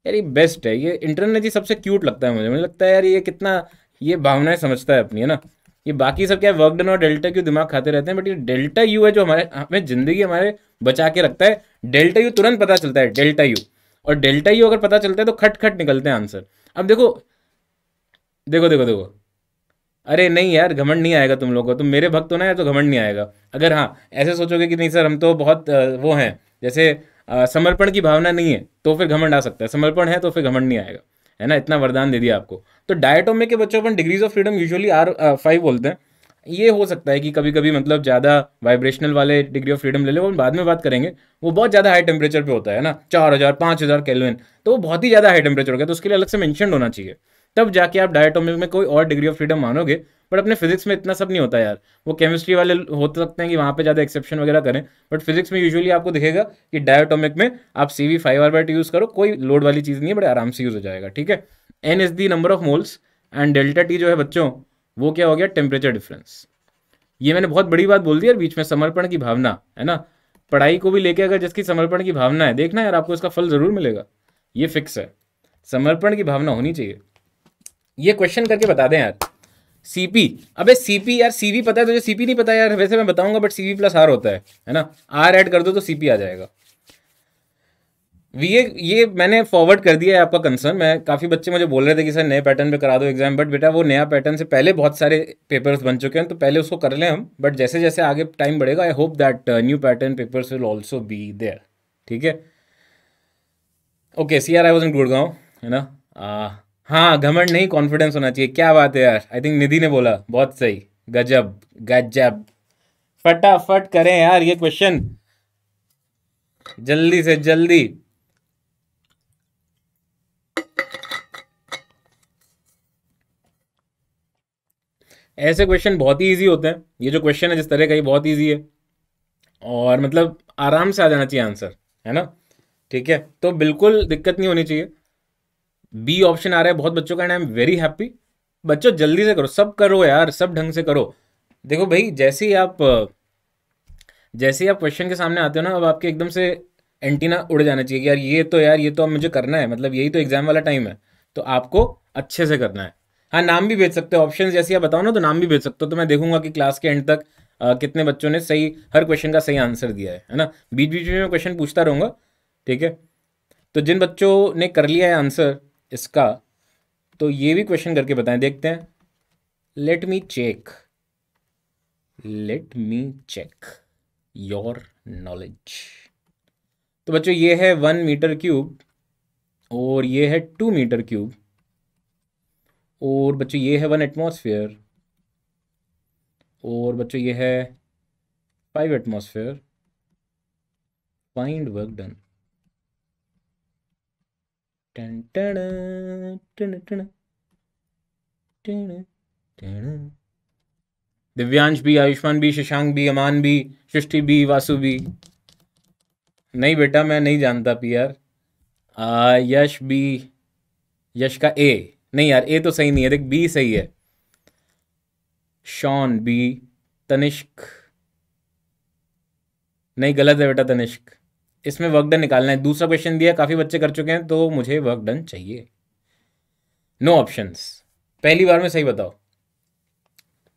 यार ये बेस्ट है, ये इंटरनल एनर्जी सबसे क्यूट लगता है मुझे लगता है यार, ये कितना, ये भावनाएं समझता है अपनी, है ना। ये बाकी सब क्या है, वर्क डन और डेल्टा क्यू दिमाग खाते रहते हैं, बट ये डेल्टा यू है जो हमारे हमें जिंदगी हमारे बचा के रखता है। डेल्टा यू तुरंत पता चलता है, डेल्टा यू, और डेल्टा यू अगर पता चलता है तो खट खट निकलते हैं आंसर। अब देखो देखो देखो देखो, अरे नहीं यार, घमंड नहीं आएगा तुम लोग को, तुम मेरे भक्त हो ना यार, तो घमंड नहीं आएगा। अगर हाँ ऐसे सोचोगे कि नहीं सर हम तो बहुत वो हैं, जैसे समर्पण की भावना नहीं है, तो फिर घमंड आ सकता है, समर्पण है तो फिर घमंड नहीं आएगा, है ना, इतना वरदान दे दिया आपको। तो डायटोमिक के बच्चों अपन degrees of freedom usually R5 बोलते हैं। ये हो सकता है कि कभी कभी मतलब ज़्यादा वाइब्रेशनल वाले डिग्री ऑफ फ्रीडम ले लो, वो बाद में बात करेंगे, वो बहुत ज़्यादा हाई टेम्परेचर पे होता है ना, 4000 5000 केल्विन, तो वो बहुत ही ज़्यादा हाई टेम्परेचर हो गया, तो उसके लिए अलग से मेंशन होना चाहिए, तब जाके आप डायटोमिक में कोई और डिग्री ऑफ फ्रीडम मानोगे। बट अपने फिजिक्स में इतना सब नहीं होता यार, वो केमिस्ट्री वाले हो सकते हैं कि वहाँ पे ज़्यादा एक्सेप्शन वगैरह करें, बट फिजिक्स में यूजुअली आपको दिखेगा कि डायटोमिक में आप CV5R/2 यूज़ करो, कोई लोड वाली चीज़ नहीं है, बड़े आराम से यूज़ हो जाएगा, ठीक है। N is the number of moles and delta T जो है बच्चों, वो क्या हो गया, टेम्परेचर डिफरेंस। ये मैंने बहुत बड़ी बात बोल दी यार बीच में, समर्पण की भावना, है ना, पढ़ाई को भी लेके अगर जिसकी समर्पण की भावना है, देखना यार आपको इसका फल जरूर मिलेगा, ये फिक्स है, समर्पण की भावना होनी चाहिए। ये क्वेश्चन करके बता दें यार। सीपी, अबे सीपी यार, सीवी पता है तुझे, सीपी नहीं पता यार, वैसे मैं बताऊंगा, बट CV+R होता है ना, R ऐड कर दो तो सीपी आ जाएगा। ये मैंने फॉरवर्ड कर दिया है आपका कंसर्न, मैं काफ़ी बच्चे मुझे बोल रहे थे कि सर नए पैटर्न पे करा दो एग्जाम, बट बेटा वो नया पैटर्न से पहले बहुत सारे पेपर्स बन चुके हैं, तो पहले उसको कर लें हम, बट जैसे जैसे आगे टाइम बढ़ेगा I hope that new pattern papers will also be there, ठीक है। Okay, CRI was in Gurgaon, है ना। हाँ, घमंड नहीं, कॉन्फिडेंस होना चाहिए, क्या बात है यार, आई थिंक निधि ने बोला, बहुत सही, गजब गजब, फटाफट करें यार ये क्वेश्चन। जल्दी से जल्दी। ऐसे क्वेश्चन बहुत ही इजी होते हैं, ये जो क्वेश्चन है जिस तरह का, ये बहुत इजी है और मतलब आराम से आ जाना चाहिए आंसर, है ना। ठीक है, तो बिल्कुल दिक्कत नहीं होनी चाहिए। बी ऑप्शन आ रहा है बहुत बच्चों का, and I am very happy. बच्चों जल्दी से करो, सब करो यार, सब ढंग से करो। देखो भाई, जैसे ही आप क्वेश्चन के सामने आते हो ना, अब आपके एकदम से एंटीना उड़ जाना चाहिए कि यार ये तो अब मुझे करना है, मतलब यही तो एग्जाम वाला टाइम है, तो आपको अच्छे से करना है। हाँ, नाम भी भेज सकते हो, ऑप्शन जैसे आप बताओ ना तो नाम भी भेज सकते हो, तो मैं देखूंगा कि क्लास के एंड तक कितने बच्चों ने सही, हर क्वेश्चन का सही आंसर दिया है ना। बीच बीच में मैं क्वेश्चन पूछता रहूंगा, ठीक है। तो जिन बच्चों ने कर लिया है आंसर इसका, तो ये भी क्वेश्चन करके बताएं, देखते हैं। Let me check, let me check your knowledge. तो बच्चों ये है 1 मीटर क्यूब, और ये है 2 मीटर क्यूब, और बच्चों ये है 1 एटमॉस्फेयर, और बच्चों ये है 5 एटमॉस्फेयर। Find work done. टन टन टन टन टन टन। दिव्यांश भी, आयुष्मान भी, शशांक भी, अमान भी, सृष्टि भी, वासु भी। नहीं बेटा, मैं नहीं जानता पीआर। यश भी, यश का ए, नहीं यार ए तो सही नहीं है, देख बी सही है। शॉन बी, तनिष्क, नहीं गलत है बेटा तनिष्क। इसमें वर्क डन निकालना है, दूसरा क्वेश्चन दिया, काफ़ी बच्चे कर चुके हैं, तो मुझे वर्क डन चाहिए। नो ऑप्शंस, पहली बार में सही बताओ।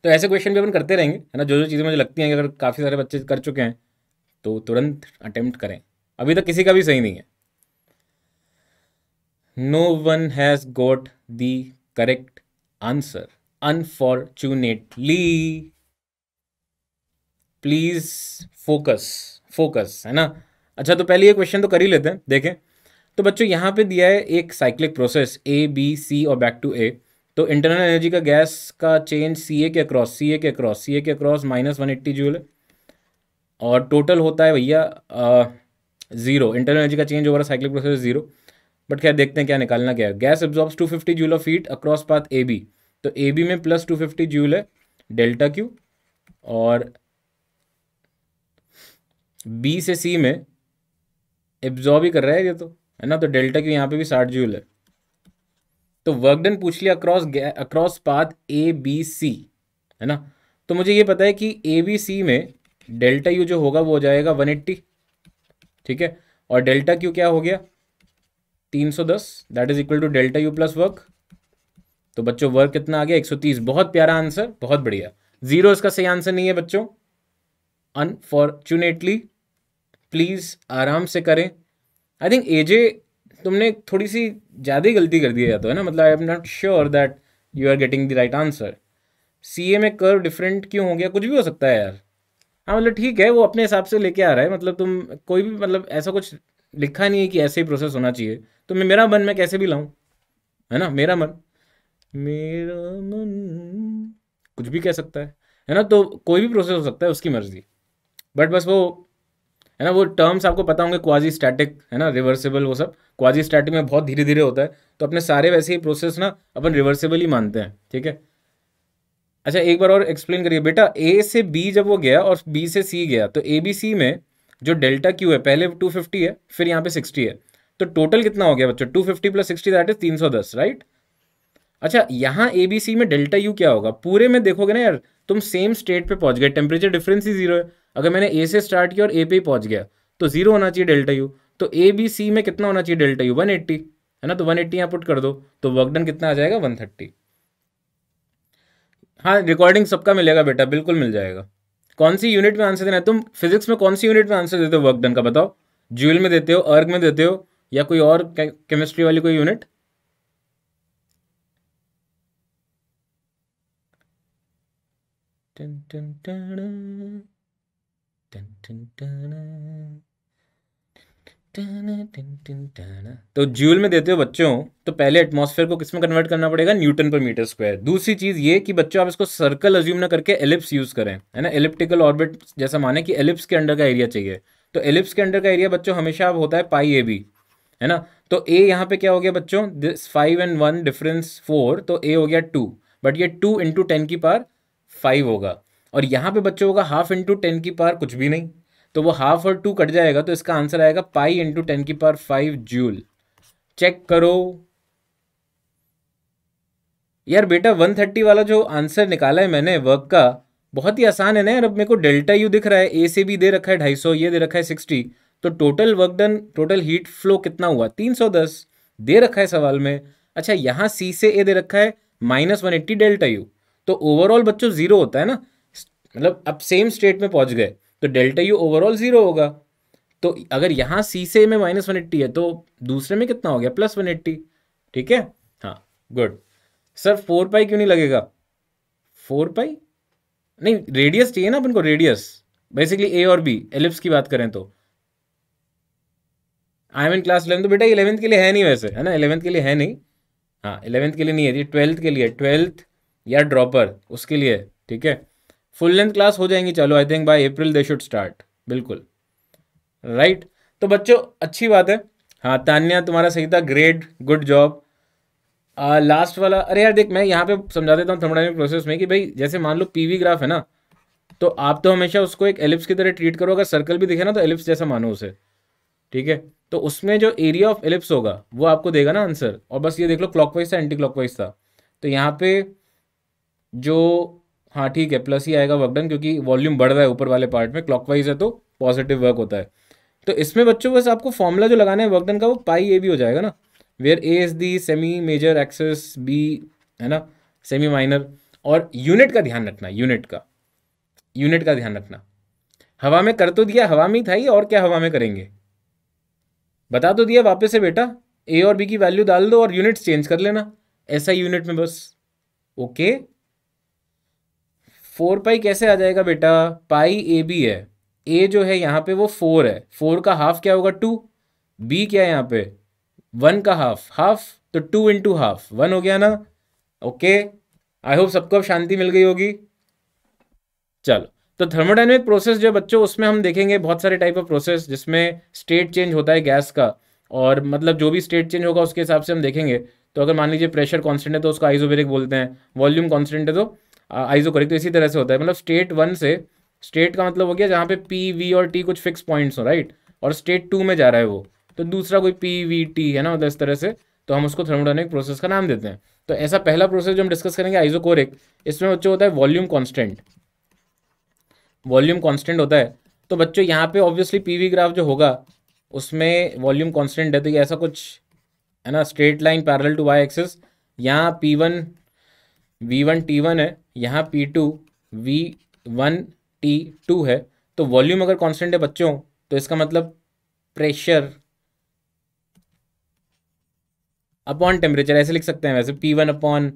तो ऐसे क्वेश्चन भी अपन करते रहेंगे, है ना। जो जो चीज़ें मुझे लगती हैं कि अगर काफ़ी सारे बच्चे कर चुके हैं तो तुरंत अटेम्प्ट करें। अभी तक किसी का भी सही नहीं है। No one has got the correct answer unfortunately. Please focus, focus, है ना। अच्छा, तो पहले ये क्वेश्चन तो कर ही लेते हैं, देखें। तो बच्चों यहाँ पे दिया है एक cyclic process A B C और बैक टू ए। तो इंटरनल एनर्जी का गैस का चेंज सी ए के अक्रॉस, सी ए के अक्रॉस -180 जूल है, और टोटल होता है भैया 0। इंटरनल एनर्जी का change over cyclic process 0। But खैर देखते हैं क्या निकालना क्या है। Gas absorbs 250 joule of heat across path A B. तो ए बी में +250 जूल है डेल्टा क्यू, और बी से सी में एब्जॉर्ब ही कर रहा है ये तो, है ना। तो डेल्टा क्यू यहाँ पे भी 60 जूल है। तो वर्क डन पूछ लिया across path A B C, है ना। तो मुझे ये पता है कि ए बी सी में डेल्टा यू जो होगा वो हो जाएगा 180, ठीक है। और डेल्टा क्यू क्या हो गया 310, that is equal to delta U plus work. तो बच्चों वर्क कितना आ गया 130। बहुत प्यारा आंसर, बहुत बढ़िया। 0 इसका सही आंसर नहीं है बच्चों, अनफॉर्चुनेटली। प्लीज़ आराम से करें। आई थिंक एजे तुमने थोड़ी सी ज़्यादा ही गलती कर दी है, तो है ना, मतलब I am not sure that you are getting the right answer. C A में कर्व डिफरेंट क्यों हो गया, कुछ भी हो सकता है यार। हाँ मतलब ठीक है, वो अपने हिसाब से लेके आ रहा है, मतलब तुम कोई भी, मतलब ऐसा कुछ लिखा नहीं है कि ऐसे ही प्रोसेस होना चाहिए। तो मेरा मन मैं कैसे भी लाऊं, है ना। मेरा मन कुछ भी कह सकता है ना। तो कोई भी प्रोसेस हो सकता है, उसकी मर्जी। बट बस वो, है ना, वो टर्म्स आपको पता होंगे, क्वाजी स्टैटिक, है ना, रिवर्सिबल, वो सब क्वाजी स्टैटिक में बहुत धीरे धीरे होता है। तो अपने सारे वैसे ही प्रोसेस ना अपन रिवर्सिबल ही मानते हैं, ठीक है। अच्छा, एक बार और एक्सप्लेन करिए बेटा। ए से बी जब वो गया और बी से सी गया, तो ए बी सी में जो डेल्टा क्यू है, पहले 250 है, फिर यहाँ पे 60 है। तो टोटल कितना हो गया बच्चों, 250 + 60 दैट इज 310, राइट। अच्छा, यहाँ ए बी सी में डेल्टा यू क्या होगा, पूरे में देखोगे ना यार, तुम सेम स्टेट पे पहुंच गए, टेम्परेचर डिफरेंस ही 0 है। अगर मैंने ए से स्टार्ट किया और ए पे ही पहुंच गया, तो 0 होना चाहिए डेल्टा यू। तो ए बी सी में कितना होना चाहिए डेल्टा यू, 180, है ना। तो 180 यहाँ पुट कर दो, तो वर्क डन कितना आ जाएगा 130। हाँ, रिकॉर्डिंग सबका मिलेगा बेटा, बिल्कुल मिल जाएगा। कौन सी यूनिट में आंसर देना है, तुम फिजिक्स में कौन सी यूनिट में आंसर देते हो वर्क डन का, बताओ। जूल में देते हो, अर्ग में देते हो, या कोई और केमिस्ट्री वाली कोई यूनिट। टन टन टन टन टन टन तो जूल में देते हो बच्चों, तो पहले एटमॉस्फेयर को किस में कन्वर्ट करना पड़ेगा, न्यूटन पर मीटर स्क्वायर। दूसरी चीज ये कि बच्चों आप इसको सर्कल अज्यूम ना करके एलिप्स यूज करें, है ना। एलिप्टिकल ऑर्बिट जैसा माने कि एलिप्स के अंडर का एरिया चाहिए। तो एलिप्स के अंडर का एरिया बच्चों हमेशा अब होता है पाई ए बी, है ना। तो ए यहाँ पे क्या हो गया बच्चों, दिस 5 and 1 डिफरेंस 4, तो ए हो गया 2, बट ये 2 इंटू 10 की पावर 5 होगा। और यहाँ पे बच्चों होगा हाफ इंटू 10 की पावर कुछ भी नहीं, तो वो हाफ और 2 कट जाएगा, तो इसका आंसर आएगा पाई इंटू 10 की पावर 5 जूल। चेक करो यार बेटा, 130 वाला जो आंसर निकाला है मैंने वर्क का, बहुत ही आसान है ना यार। अब मेरे को डेल्टा यू दिख रहा है, ए से भी दे रखा है 250, ये दे रखा है 60, तो total work done, total heat flow कितना हुआ, 310 दे रखा है सवाल में। अच्छा, यहाँ सी से ए दे रखा है -180 डेल्टा यू, तो ओवरऑल बच्चों जीरो होता है ना, मतलब अब सेम स्टेट में पहुंच गए, तो डेल्टा यू ओवरऑल जीरो होगा। तो अगर यहाँ सी से में -180 है, तो दूसरे में कितना हो गया, +180। ठीक है, हाँ गुड। सर 4 पाई क्यों नहीं लगेगा, 4 पाई नहीं, रेडियस चाहिए ना अपन को, रेडियस बेसिकली ए और बी, एलिप्स की बात करें तो। आई एम इन क्लास 11, तो बेटा 11th के लिए है नहीं वैसे, है ना, 11th के लिए है नहीं, हाँ 11th के लिए नहीं है, ये 12th के लिए, 12th या ड्रॉपर उसके लिए है। ठीक है, फुल लेंथ क्लास हो जाएंगी, चलो I think by April they should start, बिल्कुल राइट। तो बच्चों अच्छी बात है, हाँ तान्या तुम्हारा सही था, ग्रेट, गुड जॉब। लास्ट वाला, अरे यार देख मैं यहाँ पे समझा देता हूँ थर्मोडायनेमिक प्रोसेस में कि भाई जैसे मान लो पीवी ग्राफ है ना, तो आप तो हमेशा उसको एक एलिप्स की तरह ट्रीट करो, अगर सर्कल भी दिखे ना तो एलिप्स जैसा मानो उसे। ठीक है, तो उसमें जो एरिया ऑफ एलिप्स होगा वो आपको देगा ना आंसर, और बस ये देख लो क्लॉकवाइज था एंटी क्लॉकवाइज था, तो यहाँ पे जो, हाँ ठीक है प्लस ही आएगा वर्क डन, क्योंकि वॉल्यूम बढ़ रहा है ऊपर वाले पार्ट में, क्लॉकवाइज है तो पॉजिटिव वर्क होता है। तो इसमें बच्चों बस आपको फॉर्मूला जो लगाना है वर्क डन का, वो पाई ए बी हो जाएगा ना, where A is the semi major axes, B है ना सेमी माइनर। और यूनिट का ध्यान रखना, यूनिट का ध्यान रखना। हवा में कर तो दिया, हवा में ही था ये, और क्या हवा में करेंगे, बता तो दिया वापस से बेटा, ए और बी की वैल्यू डाल दो और यूनिट्स चेंज कर लेना, ऐसा यूनिट में बस। ओके, 4 पाई कैसे आ जाएगा बेटा, पाई ए बी है, ए जो है यहाँ पे वो 4 है, 4 का हाफ क्या होगा 2, बी क्या है यहाँ पे 1 का हाफ, तो 2 इंटू हाफ 1 हो गया ना। ओके, आई होप सबको अब शांति मिल गई होगी। चलो, तो थर्मोडायनेमिक प्रोसेस जो बच्चों, उसमें हम देखेंगे बहुत सारे टाइप ऑफ प्रोसेस जिसमें स्टेट चेंज होता है गैस का, और मतलब जो भी स्टेट चेंज होगा उसके हिसाब से हम देखेंगे। तो अगर मान लीजिए प्रेशर कांस्टेंट है तो उसको आइसोबैरिक बोलते हैं, वॉल्यूम कांस्टेंट है तो आइसोकोरिक, तो इसी तरह से होता है। मतलब स्टेट 1 से, स्टेट का मतलब हो गया जहाँ पे पी वी और टी कुछ फिक्स पॉइंट्स हो, राइट, और स्टेट 2 में जा रहा है वो, तो दूसरा कोई पी वी टी है ना, मतलब इस तरह से, तो हम उसको थर्मोडायनेमिक प्रोसेस का नाम देते हैं। तो ऐसा पहला प्रोसेस जो हम डिस्कस करेंगे आइसोकोरिक, इसमें बच्चों होता है वॉल्यूम कॉन्स्टेंट, वॉल्यूम कांस्टेंट होता है। तो बच्चों यहाँ पे ऑब्वियसली पीवी ग्राफ जो होगा उसमें वॉल्यूम कांस्टेंट है, तो ये ऐसा कुछ है ना, straight line parallel to Y axis, यहाँ P1 V1 T1 है, यहाँ P2 V1 T2 है। तो वॉल्यूम अगर कांस्टेंट है बच्चों, तो इसका मतलब प्रेशर अपॉन टेम्परेचर, ऐसे लिख सकते हैं वैसे, P1 upon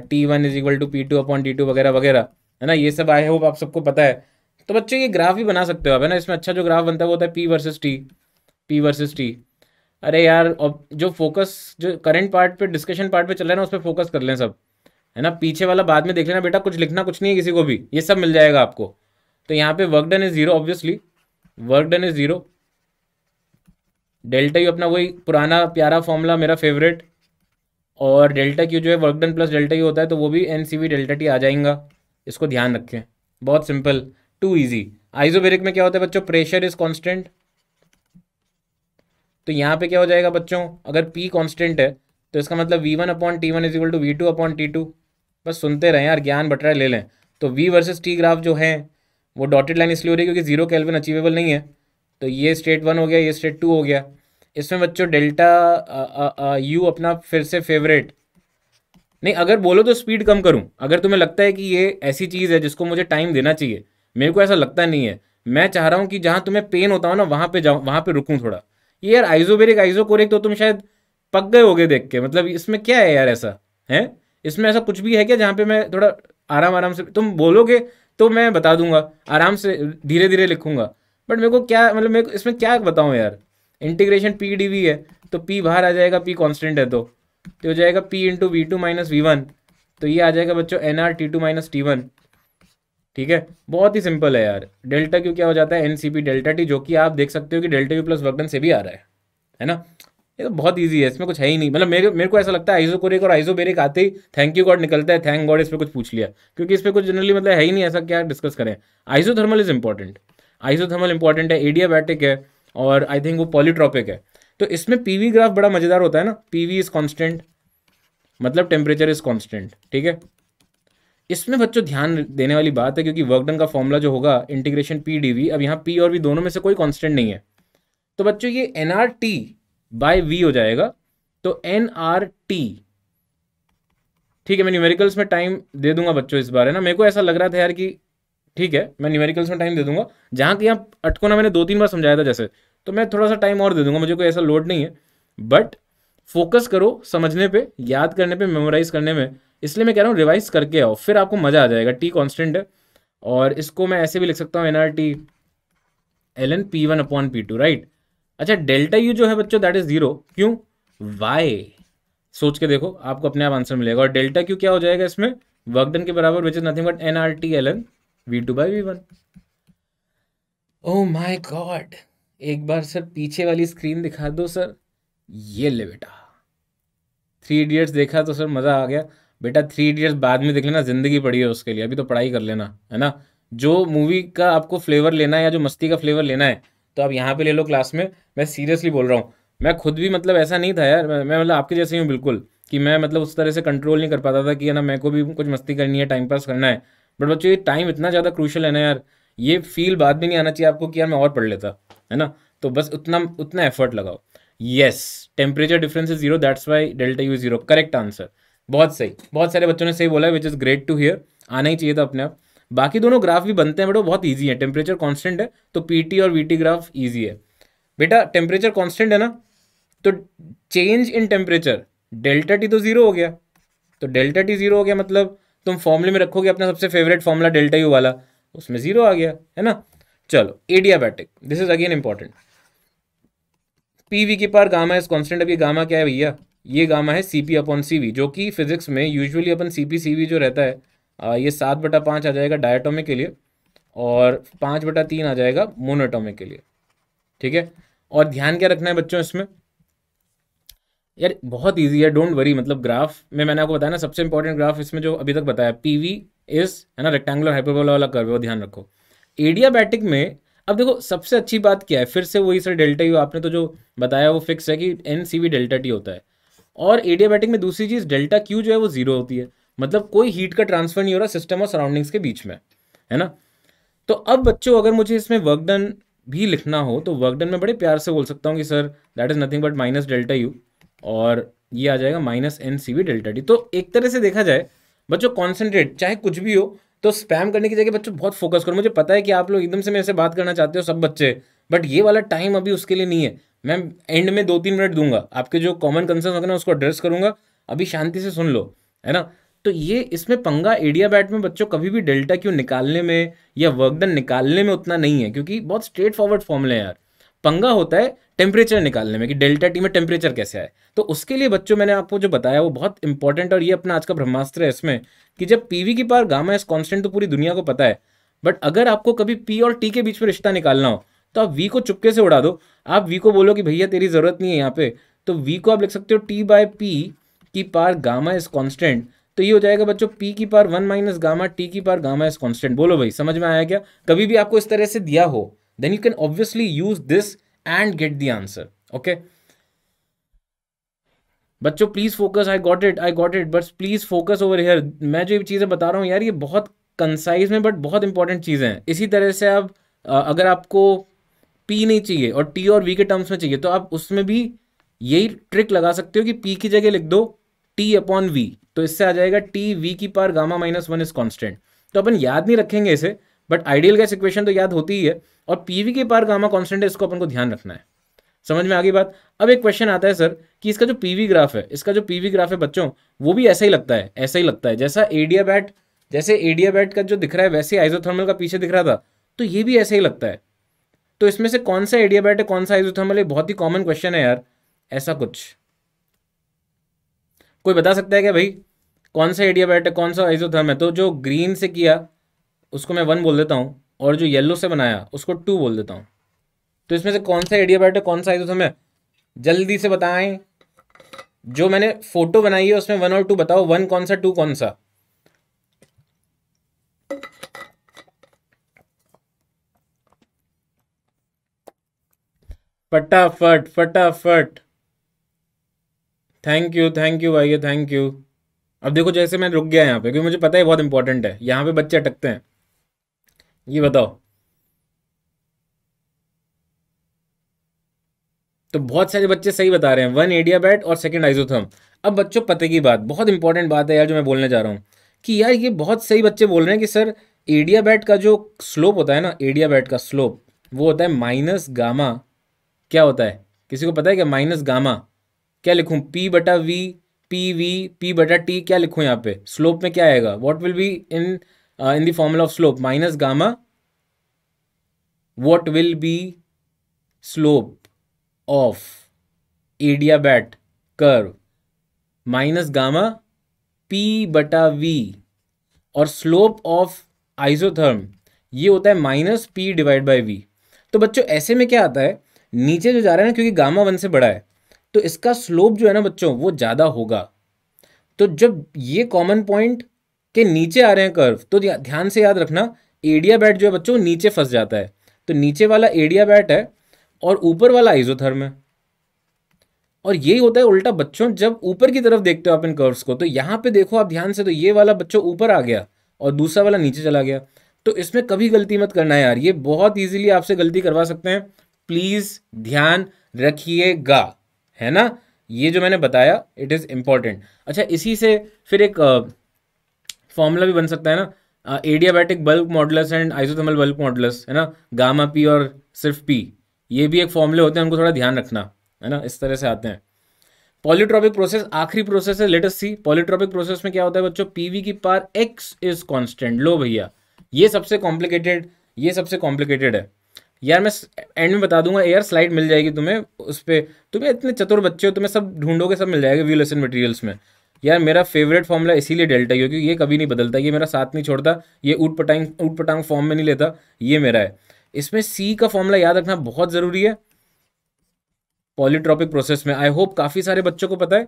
T1 is equal to P2 upon T2 वगैरह वगैरह, है ना, ये सब आई होप आप सबको पता है। तो बच्चों ये ग्राफ भी बना सकते हो आप, है ना, इसमें अच्छा जो ग्राफ बनता है वो होता है P versus T, P versus T। अरे यार, अब जो फोकस, जो करंट पार्ट पे, डिस्कशन पार्ट पे चल रहा है ना, उस पर फोकस कर लें सब, है ना, पीछे वाला बाद में देख लेना बेटा, कुछ लिखना कुछ नहीं है किसी को भी, ये सब मिल जाएगा आपको। तो यहाँ पे work done is zero, obviously work done is zero, delta U अपना वही पुराना प्यारा फॉर्मूला मेरा फेवरेट, और डेल्टा क्यू जो है work done plus delta U होता है, तो वो भी N C V delta T आ जाएगा, इसको ध्यान रखें, बहुत सिंपल, टू इजी। आइसोबैरिक में क्या होता है बच्चों, प्रेशर इज कांस्टेंट, तो यहाँ पे क्या हो जाएगा बच्चों, अगर P कांस्टेंट है तो इसका मतलब V1 upon T1 is equal to V2 upon T2, बस सुनते रहें यार, ज्ञान बट रहा है, ले लें। तो V वर्सेस T ग्राफ जो है वो डॉटेड लाइन इसलिए हो रही है क्योंकि 0 केल्विन अचीवेबल नहीं है, तो ये स्टेट 1 हो गया, ये स्टेट 2 हो गया। इसमें बच्चों डेल्टा यू अपना फिर से फेवरेट, नहीं अगर बोलो तो स्पीड कम करूं, अगर तुम्हें लगता है कि ये ऐसी चीज़ है जिसको मुझे टाइम देना चाहिए, मेरे को ऐसा लगता नहीं है, मैं चाह रहा हूँ कि जहाँ तुम्हें पेन होता हो ना वहाँ पे जाऊँ, वहाँ पे रुकूँ थोड़ा। ये यार आइसोबैरिक आइसोकोरिक तो तुम शायद पक गए होगे देख के, मतलब इसमें क्या है यार, ऐसा है, इसमें ऐसा कुछ भी है क्या जहाँ पे मैं थोड़ा आराम आराम से, तुम बोलोगे तो मैं बता दूंगा, आराम से धीरे धीरे लिखूंगा, बट मेरे को क्या मतलब, मेरे को इसमें क्या बताऊँ यार। इंटीग्रेशन पी डी वी है, तो पी बाहर आ जाएगा, पी कॉन्स्टेंट है तो हो जाएगा P into V two minus V one, तो ये आ जाएगा बच्चों N R T2 minus T1, ठीक है, बहुत ही सिंपल है यार। डेल्टा क्यू क्या हो जाता है, एनसीपी डेल्टा टी, जो कि आप देख सकते हो कि delta U plus work done से भी आ रहा है ना। ये तो बहुत ईजी है, इसमें कुछ है ही नहीं। मतलब मेरे मेरे को ऐसा लगता है आइसोकोरिक और आइसोबेरिक आते ही थैंक यू गॉड निकलता है, थैंक गॉड इस पर कुछ पूछ लिया, क्योंकि इस पर कुछ जनरली मतलब है ही नहीं, ऐसा क्या डिस्कस करें। Isothermal is important, isothermal important है, एडियाबैटिक है, और आई थिंक वो पॉलीट्रॉपिक है। तो इसमें पीवी ग्राफ बड़ा मजेदार होता है ना, पीवी इज कॉन्स्टेंट मतलब टेम्परेचर इज कॉन्स्टेंट, ठीक है। इसमें बच्चों ध्यान देने वाली बात है, क्योंकि वर्क डन का फॉर्मूला जो होगा इंटीग्रेशन पी डीवी, अब यहाँ पी और वी दोनों में से कोई कांस्टेंट नहीं है, तो बच्चों ये N R T by V हो जाएगा। तो एन आर टी, ठीक है, मैं न्यूमेरिकल्स में टाइम दे दूंगा बच्चों इस बार, है ना। मेरे को ऐसा लग रहा था यार कि ठीक है मैं न्यूमेरिकल्स में टाइम दे दूंगा, जहाँ कि यहाँ अटको ना मैंने 2-3 बार समझाया था जैसे, तो मैं थोड़ा सा टाइम और दे दूंगा, मुझे कोई ऐसा लोड नहीं है। बट फोकस करो समझने पे, याद करने पे, मेमोराइज करने में, इसलिए मैं कह रहा हूँ रिवाइज करके आओ, फिर आपको मजा आ जाएगा। टी कांस्टेंट है, और इसको मैं ऐसे भी लिख सकता हूँ N R T L N P one upon P two, right. अच्छा डेल्टा यू जो है बच्चों दैट इज जीरो, क्यों, वाई, सोच के देखो आपको अपने आप आंसर मिलेगा। और डेल्टा क्यू क्या हो जाएगा इसमें, वर्क डन के बराबर, which is nothing but N R T L N V two by V one. Oh my God, एक बार सर पीछे वाली स्क्रीन दिखा दो सर, ये ले बेटा, थ्री इडियट्स देखा तो सर मज़ा आ गया। बेटा थ्री इडियट्स बाद में देख लेना, ज़िंदगी पड़ी है उसके लिए, अभी तो पढ़ाई कर लेना, है ना। जो मूवी का आपको फ्लेवर लेना है या जो मस्ती का फ्लेवर लेना है, तो आप यहाँ पे ले लो क्लास में। मैं सीरियसली बोल रहा हूँ, मैं खुद भी मतलब ऐसा नहीं था यार, मैं मतलब आपके जैसे ही हूँ बिल्कुल, कि मैं मतलब उस तरह से कंट्रोल नहीं कर पाता था कि है ना, मेरे को भी कुछ मस्ती करनी है, टाइम पास करना है। बट बच्चों ये टाइम इतना ज़्यादा क्रूशल है ना यार, ये फील बाद में नहीं आना चाहिए आपको कि यार मैं और पढ़ लेता, है ना। तो बस उतना उतना एफर्ट लगाओ। Yes, temperature difference is zero, that's why delta U zero, correct answer. बहुत सही, बहुत सारे बच्चों ने सही बोला है, which is great to hear, आना ही चाहिए था अपने आप। बाकी दोनों ग्राफ भी बनते हैं बट वो बहुत ईजी है, टेम्परेचर कांस्टेंट है तो पीटी और वीटी ग्राफ ईजी है। बेटा टेम्परेचर कांस्टेंट है ना, तो change in temperature delta T तो जीरो हो गया, तो डेल्टा टी जीरो हो गया मतलब तुम फॉर्मूले में रखोगे अपना सबसे फेवरेट फॉर्मूला डेल्टा यू वाला, उसमें जीरो आ गया, है ना। चलो adiabatic, this is again important. PV की पार गामा इज कांस्टेंट। अब ये गामा क्या है भैया, ये गामा है सीपी अपॉन सीवी, जो कि फिजिक्स में यूजुअली अपन सीपी सीवी जो रहता है, ये 7/5 आ जाएगा डायटोमिक के लिए, और 5/3 आ जाएगा मोनोटोमिक के लिए, ठीक है। और ध्यान क्या रखना है बच्चों इसमें, यार बहुत इजी है, डोंट वरी। मतलब ग्राफ में मैंने आपको बताया ना, सबसे इंपॉर्टेंट ग्राफ इसमें जो अभी तक बताया, पीवी इज, है ना, रेक्टेंगुलर हाइपरबोला वाला कर्व है, वो ध्यान रखो। एडियाबैटिक में अब देखो सबसे अच्छी बात क्या है, फिर से वही सर डेल्टा यू आपने तो जो बताया वो फिक्स है कि N C V delta T होता है। और एडियाबैटिक में दूसरी चीज डेल्टा क्यू जो है वो जीरो होती है, मतलब कोई हीट का ट्रांसफर नहीं हो रहा सिस्टम और सराउंडिंग्स के बीच में, है ना। तो अब बच्चों अगर मुझे इसमें वर्क डन भी लिखना हो, तो वर्क डन में बड़े प्यार से बोल सकता हूँ कि sir that is nothing but minus delta U, और ये आ जाएगा minus N C V delta T. तो एक तरह से देखा जाए बच्चों, कॉन्सेंट्रेट चाहे कुछ भी हो, तो स्पैम करने की जगह बच्चों बहुत फोकस करो। मुझे पता है कि आप लोग एकदम से मेरे से बात करना चाहते हो सब बच्चे, बट ये वाला टाइम अभी उसके लिए नहीं है। मैं एंड में 2-3 मिनट दूंगा, आपके जो कॉमन कंसर्न होगा ना उसको एड्रेस करूंगा, अभी शांति से सुन लो, है ना। तो ये इसमें पंगा एडियाबैट में बच्चों कभी भी डेल्टा क्यू निकालने में या वर्क डन निकालने में उतना नहीं है, क्योंकि बहुत स्ट्रेट फॉरवर्ड फॉर्मूले हैं यार। पंगा होता है टेम्परेचर निकालने में कि डेल्टा टी में टेम्परेचर कैसे आए। तो उसके लिए बच्चों मैंने आपको जो बताया वो बहुत इंपॉर्टेंट, और ये अपना आज का ब्रह्मास्त्र है इसमें, कि जब पीवी की पावर गामा इज कांस्टेंट तो पूरी दुनिया को पता है, बट अगर आपको कभी पी और टी के बीच में रिश्ता निकालना हो, तो आप वी को चुपके से उड़ा दो। आप वी को बोलो कि भैया तेरी जरूरत नहीं है यहाँ पे, तो वी को आप लिख सकते हो टी बाय पी की पावर गामा इज कांस्टेंट। तो ये हो जाएगा बच्चों पी की पावर 1 माइनस गामा, टी की पावर गामा इज कांस्टेंट। बोलो भाई समझ में आया क्या। कभी भी आपको इस तरह से दिया हो, then you can obviously use this and get the answer. Okay बच्चों please focus, I got it, I got it, but please focus over here. मैं जो ये चीज़ें बता रहा हूँ यार, ये बहुत कंसाइज में बट बहुत इंपॉर्टेंट चीज़ें हैं। इसी तरह से आप अगर आपको पी नहीं चाहिए और टी और वी के टर्म्स में चाहिए, तो आप उसमें भी यही ट्रिक लगा सकते हो कि पी की जगह लिख दो टी अपॉन वी, तो इससे आ जाएगा टी वी की power gamma minus one is constant. तो अपन याद नहीं रखेंगे इसे, बट आइडियल गैस इक्वेशन तो याद होती ही है, और पीवी की पावर गामा कॉन्स्टेंट है, इसको अपन को ध्यान रखना है। समझ में आ गई बात। अब एक क्वेश्चन आता है सर कि इसका जो पीवी ग्राफ है, इसका जो पीवी ग्राफ है बच्चों, वो भी ऐसा ही लगता है, ऐसा ही लगता है जैसा एडियाबैट, जैसे एडियाबैट का जो दिख रहा है वैसे आइसोथर्मल का पीछे दिख रहा था, तो ये भी ऐसा ही लगता है। तो इसमें से कौन सा एडियाबैट है कौन सा आइसोथर्मल है, बहुत ही कॉमन क्वेश्चन है यार। ऐसा कुछ कोई बता सकता है क्या भाई, कौन सा एडियाबैट है कौन सा आइसोथर्म है। तो जो ग्रीन से किया उसको मैं 1 बोल देता हूँ, और जो येलो से बनाया उसको 2 बोल देता हूँ। तो इसमें से कौन सा एडियाबैट है, कौन सा आइसोथर्म है, जल्दी से बताएं। जो मैंने फोटो बनाई है उसमें 1 और 2 बताओ, 1 कौन सा, 2 कौन सा। फटाफट फटाफट। थैंक यू भाई, थैंक यू। अब देखो जैसे मैं रुक गया यहाँ पे, क्योंकि मुझे पता है बहुत इंपॉर्टेंट है, यहाँ पे बच्चे अटकते हैं। ये बताओ। तो बहुत सारे बच्चे सही बता रहे हैं, 1 एडियाबैट और सेकंड आइसोथर्म। अब बच्चों पते की बात, बहुत इंपॉर्टेंट बात है यार जो मैं बोलने जा रहा हूँ, कि यार ये बहुत सही बच्चे बोल रहे हैं कि सर एडियाबैट का जो स्लोप होता है ना, एडियाबैट का स्लोप वो होता है माइनस गामा। क्या होता है, किसी को पता है क्या, माइनस गामा। क्या लिखूं, पी बटा वी, पी वी, पी बटा टी, क्या लिखूं यहाँ पे, स्लोप में क्या आएगा, what will be in in the formula of slope, minus gamma, what will be slope of adiabat curve, minus gamma P बटा वी, और स्लोप ऑफ आइसोथर्म ये होता है minus P divide by V. तो बच्चों ऐसे में क्या आता है, नीचे जो जा रहा है ना, क्योंकि गामा 1 से बड़ा है, तो इसका स्लोप जो है ना बच्चों वो ज़्यादा होगा। तो जब ये कॉमन पॉइंट के नीचे आ रहे हैं कर्व, तो ध्यान से याद रखना, एडियाबैट जो है बच्चों नीचे फंस जाता है। तो नीचे वाला एडियाबैट है और ऊपर वाला आइसोथर्म है। और यही होता है उल्टा बच्चों, जब ऊपर की तरफ देखते हो आप इन कर्व्स को, तो यहाँ पे देखो आप ध्यान से, तो ये वाला बच्चों ऊपर आ गया और दूसरा वाला नीचे चला गया। तो इसमें कभी गलती मत करना यार, ये बहुत इजीली आपसे गलती करवा सकते हैं। प्लीज ध्यान रखिएगा, है ना, ये जो मैंने बताया इट इज इंपॉर्टेंट। अच्छा, इसी से फिर एक फॉर्मूला भी बन सकता है ना, adiabatic bulk modulus and isothermal bulk modulus, है ना, गामा पी और सिर्फ पी, ये भी एक फॉर्मूले होते हैं, उनको थोड़ा ध्यान रखना, है ना, इस तरह से आते हैं। पॉलीट्रॉपिक प्रोसेस आखिरी प्रोसेस है, लेट अस सी। पॉलीट्रॉपिक प्रोसेस में क्या होता है बच्चों, पीवी की पावर एक्स इज कांस्टेंट। लो भैया, ये सबसे कॉम्प्लिकेटेड, ये सबसे कॉम्प्लिकेटेड है यार। मैं एंड में बता दूंगा यार, स्लाइड मिल जाएगी तुम्हें उस पर, तुम्हें इतने चतुर बच्चे हो, तुम्हें सब ढूंढोगे सब मिल जाएगा व्यू लेसन मटेरियल्स में। यार मेरा फेवरेट फॉर्मूला इसीलिए डेल्टा ही हो, क्योंकि ये कभी नहीं बदलता, ये मेरा साथ नहीं छोड़ता, ये ऊट पटांग फॉर्म में नहीं लेता, ये मेरा है। इसमें सी का फॉर्मूला याद रखना बहुत ज़रूरी है पॉलीट्रॉपिक प्रोसेस में। आई होप काफ़ी सारे बच्चों को पता है।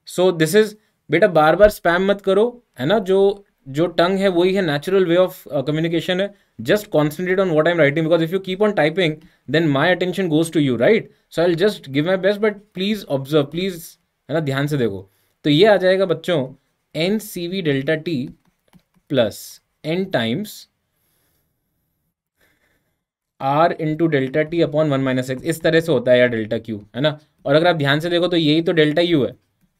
सो दिस इज, बेटा बार बार स्पैम मत करो, है ना, जो जो टंग है वही है, नेचुरल वे ऑफ कम्युनिकेशन है। Just concentrate on what I am writing, because if you keep on typing then my attention goes to you, right. So I will just give my best, but please observe, please, है ना, ध्यान से देखो। तो ये आ जाएगा बच्चों N C V delta T plus N times R into delta T upon 1 - x, इस तरह से होता है यार डेल्टा क्यू, है ना। और अगर आप ध्यान से देखो तो यही तो डेल्टा यू है,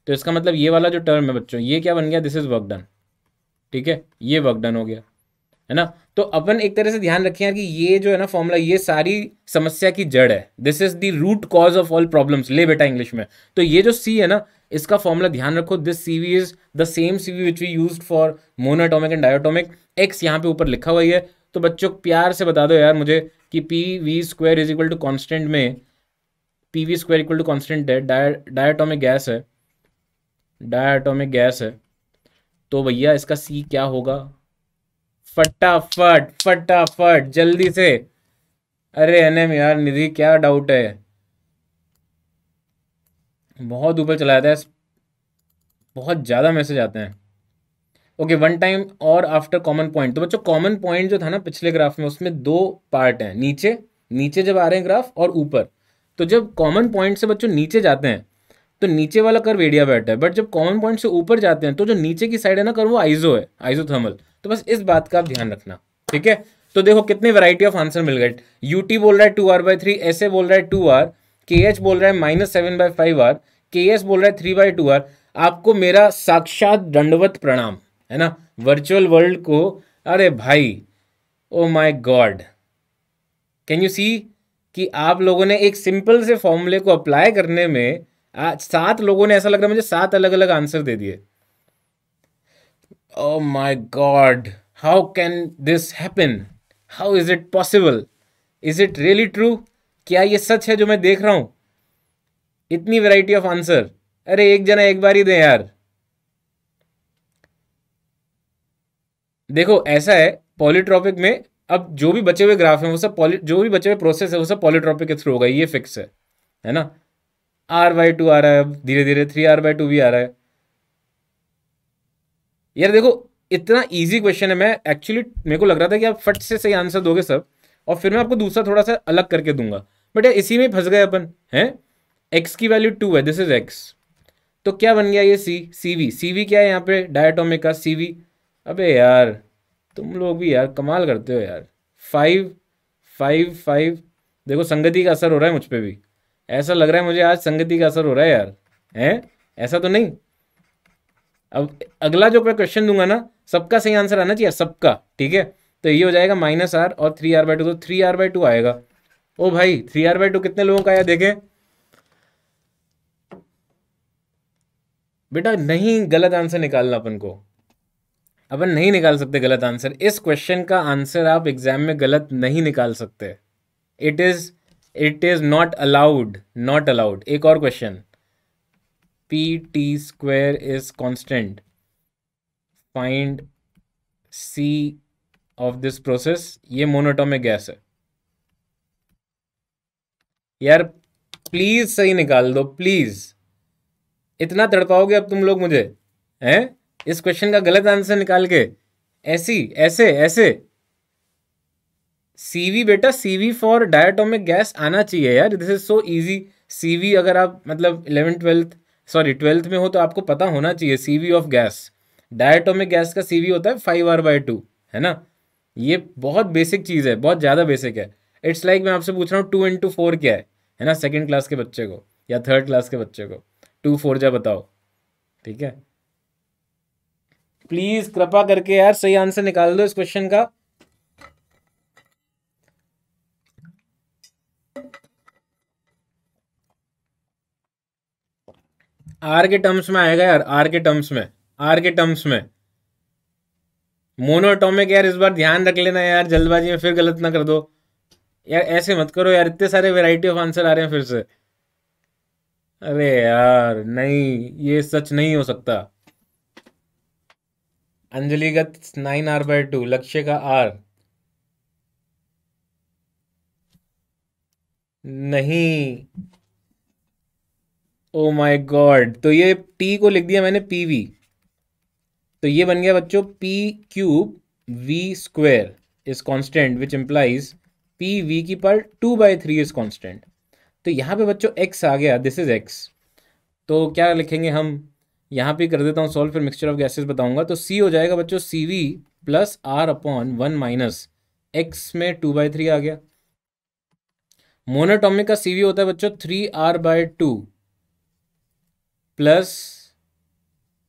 तो इसका मतलब ये वाला जो टर्म है बच्चों, ये क्या बन गया, दिस इज वर्क डन। ठीक है, ये वर्क डन हो गया, है ना। तो अपन एक तरह से ध्यान रखें यार कि ये जो है ना फॉर्मूला, ये सारी समस्या की जड़ है, this is the root cause of all problems. ले बेटा इंग्लिश में, तो ये जो सी है ना, इसका फॉर्मूला ध्यान रखो, this C V is the same C V which we use for monoatomic and diatomic. X यहाँ पे ऊपर लिखा हुआ ही है। तो बच्चों प्यार से बता दो यार मुझे कि P V square is equal to constant में, P V square equal to constant है, डायटोमिक गैस है, डायटोमिक गैस है, तो भैया इसका सी क्या होगा, फटाफट फटाफट जल्दी से। अरे एनएम यार, निधि क्या डाउट है, बहुत ऊपर चला जाता है, बहुत ज़्यादा मैसेज आते हैं। ओके, 1 टाइम और आफ्टर कॉमन पॉइंट। तो बच्चों कॉमन पॉइंट जो था ना पिछले ग्राफ में, उसमें 2 पार्ट हैं, नीचे, नीचे जब आ रहे हैं ग्राफ, और ऊपर। तो जब कॉमन पॉइंट से बच्चों नीचे जाते हैं तो नीचे वाला कर्व एडियाबैट है, बट जब कॉमन पॉइंट से ऊपर जाते हैं तो जो नीचे की साइड है ना कर्व, वो आइजो है, आइजोथर्मल। तो बस इस बात का आप ध्यान रखना, ठीक है। तो देखो कितने वैरायटी ऑफ आंसर मिल गए। यूटी बोल रहा है 2r/3, ऐसे बोल रहा है 2r, के एच बोल रहा है -7/5r, के एस बोल रहा है 3/2r। आपको मेरा साक्षात दंडवत प्रणाम, है ना, वर्चुअल वर्ल्ड को। अरे भाई, oh my God, can you see कि आप लोगों ने एक सिंपल से फॉर्मूले को अप्लाई करने में आज 7 लोगों ने, ऐसा लग रहा है मुझे, 7 अलग अलग आंसर दे दिए। ओ my God, how can this happen, how is it possible, is it really true, क्या ये सच है जो मैं देख रहा हूं, इतनी वैरायटी ऑफ आंसर। अरे एक जना एक बार ही दे यार। देखो ऐसा है पॉलीट्रॉपिक में अब जो भी बचे हुए ग्राफ हैं वो सब जो भी बचे हुए प्रोसेस है वो सब पॉलीट्रॉपिक के थ्रू होगा, ये फिक्स है ना। R/2 आ रहा है, अब धीरे धीरे 3R/2 भी आ रहा है। यार देखो इतना इजी क्वेश्चन है, मैं एक्चुअली मेरे को लग रहा था कि आप फट से सही आंसर दोगे सब, और फिर मैं आपको दूसरा थोड़ा सा अलग करके दूंगा, बट यार इसी में फंस गए अपन हैं। एक्स की वैल्यू 2 है, दिस इज एक्स, तो क्या बन गया ये सीवी क्या है यहाँ पे, डायटोमिक का सीवी। अबे यार तुम लोग भी यार कमाल करते हो यार। 5 5 5, देखो संगति का असर हो रहा है मुझ पे भी, ऐसा लग रहा है मुझे आज संगति का असर हो रहा है यार, हैं ऐसा तो नहीं। अब अगला जो मैं क्वेश्चन दूंगा ना, सबका सही आंसर आना चाहिए, सबका, ठीक है। तो ये हो जाएगा -r और 3R/2, तो 3R/2 आएगा। ओ भाई 3R/2 कितने लोगों का आया देखें बेटा। नहीं, गलत आंसर निकालना अपन को, अपन नहीं निकाल सकते गलत आंसर। इस क्वेश्चन का आंसर आप एग्जाम में गलत नहीं निकाल सकते। It is not allowed, not allowed. एक और question, P(t)² is constant, find C of this process. ये मोनोटोमिक गैस है यार, प्लीज सही निकाल दो प्लीज। इतना तड़पाओगे अब तुम लोग मुझे, हैं इस क्वेश्चन का गलत आंसर निकाल के, ऐसी ऐसे ऐसे। सीवी बेटा, सीवी फॉर डायटोमिक गैस आना चाहिए यार, this is so easy. CV अगर आप मतलब 11th 12th, सॉरी 12th में हो तो आपको पता होना चाहिए CV of gas. Diatomic gas का सीवी होता है 5R/2, है ना। ये बहुत बेसिक चीज़ है, बहुत ज़्यादा बेसिक है। इट्स लाइक मैं आपसे पूछ रहा हूँ 2 × 4 क्या है ना, सेकेंड क्लास के बच्चे को या थर्ड क्लास के बच्चे को 2 4 जा बताओ, ठीक है। प्लीज कृपा करके यार सही आंसर निकाल दो इस क्वेश्चन का। आर के टर्म्स में आएगा यार, आर के टर्म्स में, आर के टर्म्स में। मोनोटोमिक यार इस बार ध्यान रख लेना यार, जल्दबाजी में फिर गलत ना कर दो यार, ऐसे मत करो यार, इतने सारे वैरायटी ऑफ आंसर आ रहे हैं फिर से। अरे यार नहीं, ये सच नहीं हो सकता। अंजलि का 9R/2, लक्ष्य का R। नहीं, ओ माय गॉड, तो ये T को लिख दिया मैंने PV, तो ये बन गया बच्चों P³ V² is constant which implies PV² 2/3 is constant. तो यहाँ पे बच्चों x आ गया, दिस इज x। तो क्या लिखेंगे हम, यहाँ पे कर देता हूँ सॉल्व, फिर मिक्सचर ऑफ गैसेस बताऊंगा। तो C हो जाएगा बच्चों CV + R/1 - x में 2/3 आ गया। मोनोटोमिक का CV होता है बच्चों 3R/2 +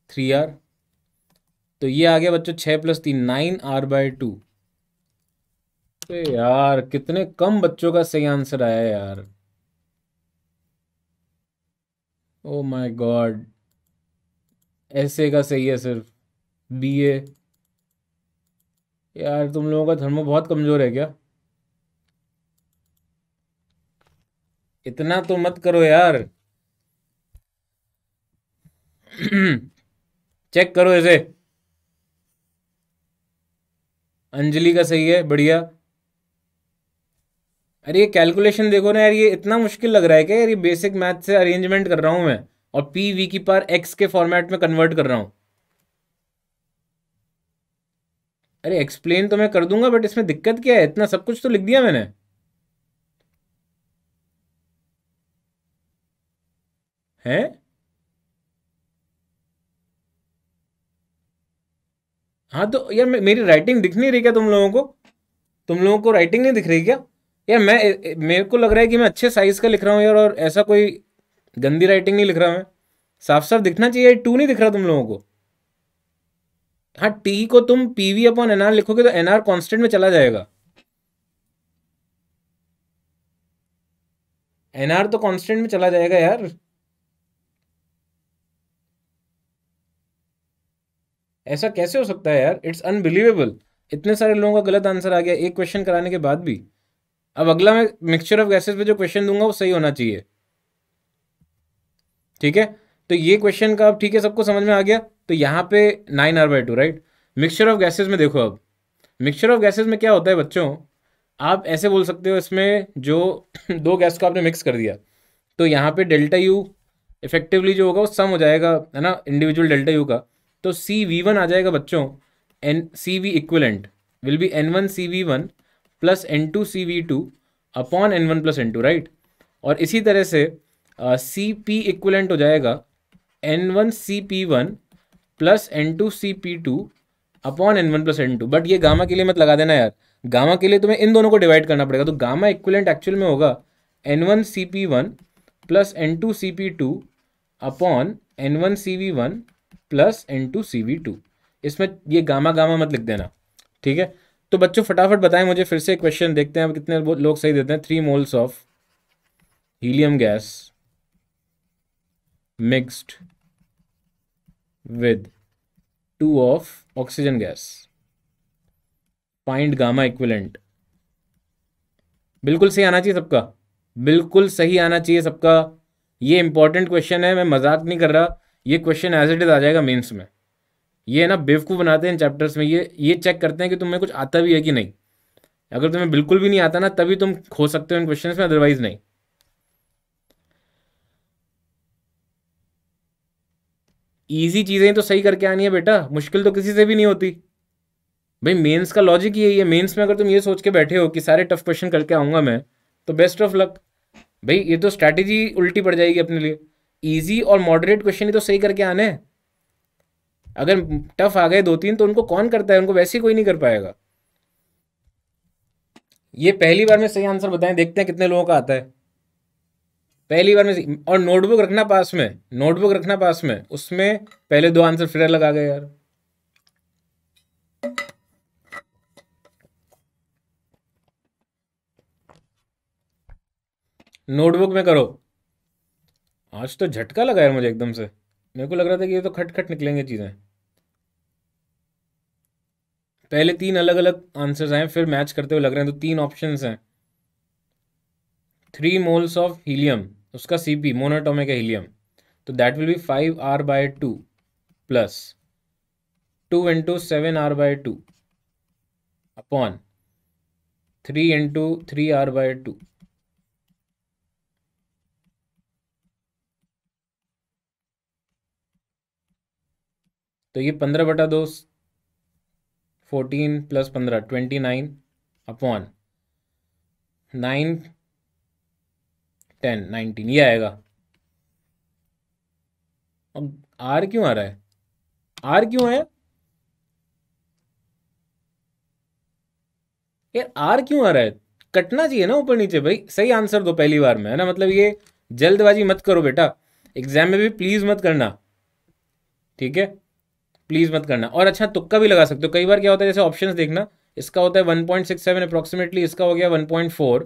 3R, तो ये आ गया बच्चों 6 + 3 9R/2। तो यार कितने कम बच्चों का सही आंसर आया यार, ओ माय गॉड। ऐसे का सही है सिर्फ, BA। यार तुम लोगों का थर्मो बहुत कमजोर है क्या, इतना तो मत करो यार। चेक करो इसे, अंजलि का सही है, बढ़िया। अरे ये कैलकुलेशन देखो ना यार, ये इतना मुश्किल लग रहा है क्या यार, ये बेसिक मैथ से अरेंजमेंट कर रहा हूं मैं, और PV² X के फॉर्मेट में कन्वर्ट कर रहा हूं। अरे एक्सप्लेन तो मैं कर दूंगा, बट इसमें दिक्कत क्या है, इतना सब कुछ तो लिख दिया मैंने। हैं हाँ तो यार मेरी राइटिंग दिख नहीं रही क्या तुम लोगों को, तुम लोगों को राइटिंग नहीं दिख रही क्या यार। मेरे को लग रहा है कि मैं अच्छे साइज का लिख रहा हूँ यार, और ऐसा कोई गंदी राइटिंग नहीं लिख रहा मैं, साफ साफ दिखना चाहिए। 2 नहीं दिख रहा तुम लोगों को। हाँ, T को तुम PV/NR लिखोगे तो NR कांस्टेंट में चला जाएगा, NR तो कांस्टेंट में चला जाएगा यार। ऐसा कैसे हो सकता है यार, इट्स अनबिलीवेबल। इतने सारे लोगों का गलत आंसर आ गया एक क्वेश्चन कराने के बाद भी। अब अगला मैं मिक्सचर ऑफ गैसेस पे जो क्वेश्चन दूंगा वो सही होना चाहिए, ठीक है। तो ये क्वेश्चन का अब ठीक है, सबको समझ में आ गया। तो यहाँ पे 9R/2 right, mixture of gases में देखो अब, मिक्सचर ऑफ गैसेस में क्या होता है बच्चों, आप ऐसे बोल सकते हो, इसमें जो दो गैस को आपने मिक्स कर दिया, तो यहाँ पे डेल्टा यू इफेक्टिवली जो होगा वो सम हो जाएगा, है ना, इंडिविजुअल डेल्टा यू का। तो सी वी वन आ जाएगा बच्चों, N C V equivalent will be N one C V one plus N two C V two upon N one plus N two, right. और इसी तरह से सी पी इक्वलेंट हो जाएगा N one C P one plus N two C P two upon N one plus N two. But ये gamma के लिए मत लगा देना यार, गामा के लिए तुम्हें इन दोनों को डिवाइड करना पड़ेगा। तो गामा इक्विवेलेंट एक्चुअल में होगा N one C P one plus N two C P two upon N one C V one plus N two C V two. इसमें ये गामा गामा मत लिख देना, ठीक है। तो बच्चों फटाफट बताएं मुझे, फिर से क्वेश्चन देखते हैं अब कितने लोग सही देते हैं। 3 moles of helium gas mixed with 2 of oxygen gas, find gamma equivalent. बिल्कुल सही आना चाहिए सबका, बिल्कुल सही आना चाहिए सबका। ये इंपॉर्टेंट क्वेश्चन है, मैं मजाक नहीं कर रहा। ये क्वेश्चन एज इट इज आ जाएगा मेंस में। ये ना बेवकूफ़ बनाते हैं इन चैप्टर्स में, ये चेक करते हैं कि तुम्हें कुछ आता भी है कि नहीं। अगर तुम्हें बिल्कुल भी नहीं आता ना, तभी तुम खो सकते हो इन क्वेश्चन में, अदरवाइज नहीं। ईजी चीज़ें तो सही करके आनी है बेटा, मुश्किल तो किसी से भी नहीं होती। भाई मेंस का लॉजिक यही है, मेंस में अगर तुम ये सोच के बैठे हो कि सारे टफ क्वेश्चन करके आऊंगा मैं, तो बेस्ट ऑफ लक। भाई ये तो स्ट्रैटेजी उल्टी पड़ जाएगी अपने लिए। इजी और मॉडरेट क्वेश्चन ही तो सही करके आने हैं। अगर टफ आ गए 2-3 तो उनको कौन करता है, उनको वैसे ही कोई नहीं कर पाएगा। ये पहली बार में सही आंसर बताएं, देखते हैं कितने लोगों का आता है पहली बार में। और नोटबुक रखना पास में, नोटबुक रखना पास में, उसमें पहले 2 आंसर फिर लगा गए यार। नोटबुक में करो। आज तो झटका लगा यार मुझे एकदम से, मेरे को लग रहा था कि ये तो खट खट निकलेंगे चीज़ें। पहले 3 अलग अलग आंसर्स आए, फिर मैच करते हुए लग रहे हैं, तो 3 ऑप्शंस हैं। 3 मोल्स ऑफ हीलियम, उसका सीपी मोनोटोमिक है हीलियम, तो that will be 5r/2 plus 2 into 7r/2 upon 3 into 3r/2। तो ये 15/2, 14 प्लस 15 29 अपॉन 9 10 19, ये आएगा। अब आर क्यों आ रहा है, आर क्यों है यार, आर क्यों आ रहा है? कटना चाहिए ना ऊपर नीचे। भाई सही आंसर दो पहली बार में, है ना, मतलब ये जल्दबाजी मत करो बेटा, एग्जाम में भी प्लीज मत करना, ठीक है, प्लीज मत करना। और अच्छा तुक्का भी लगा सकते हो, कई बार क्या होता है, जैसे ऑप्शंस देखना, इसका होता है 1.67 अप्रॉक्सीमेटली, इसका हो गया 1.4,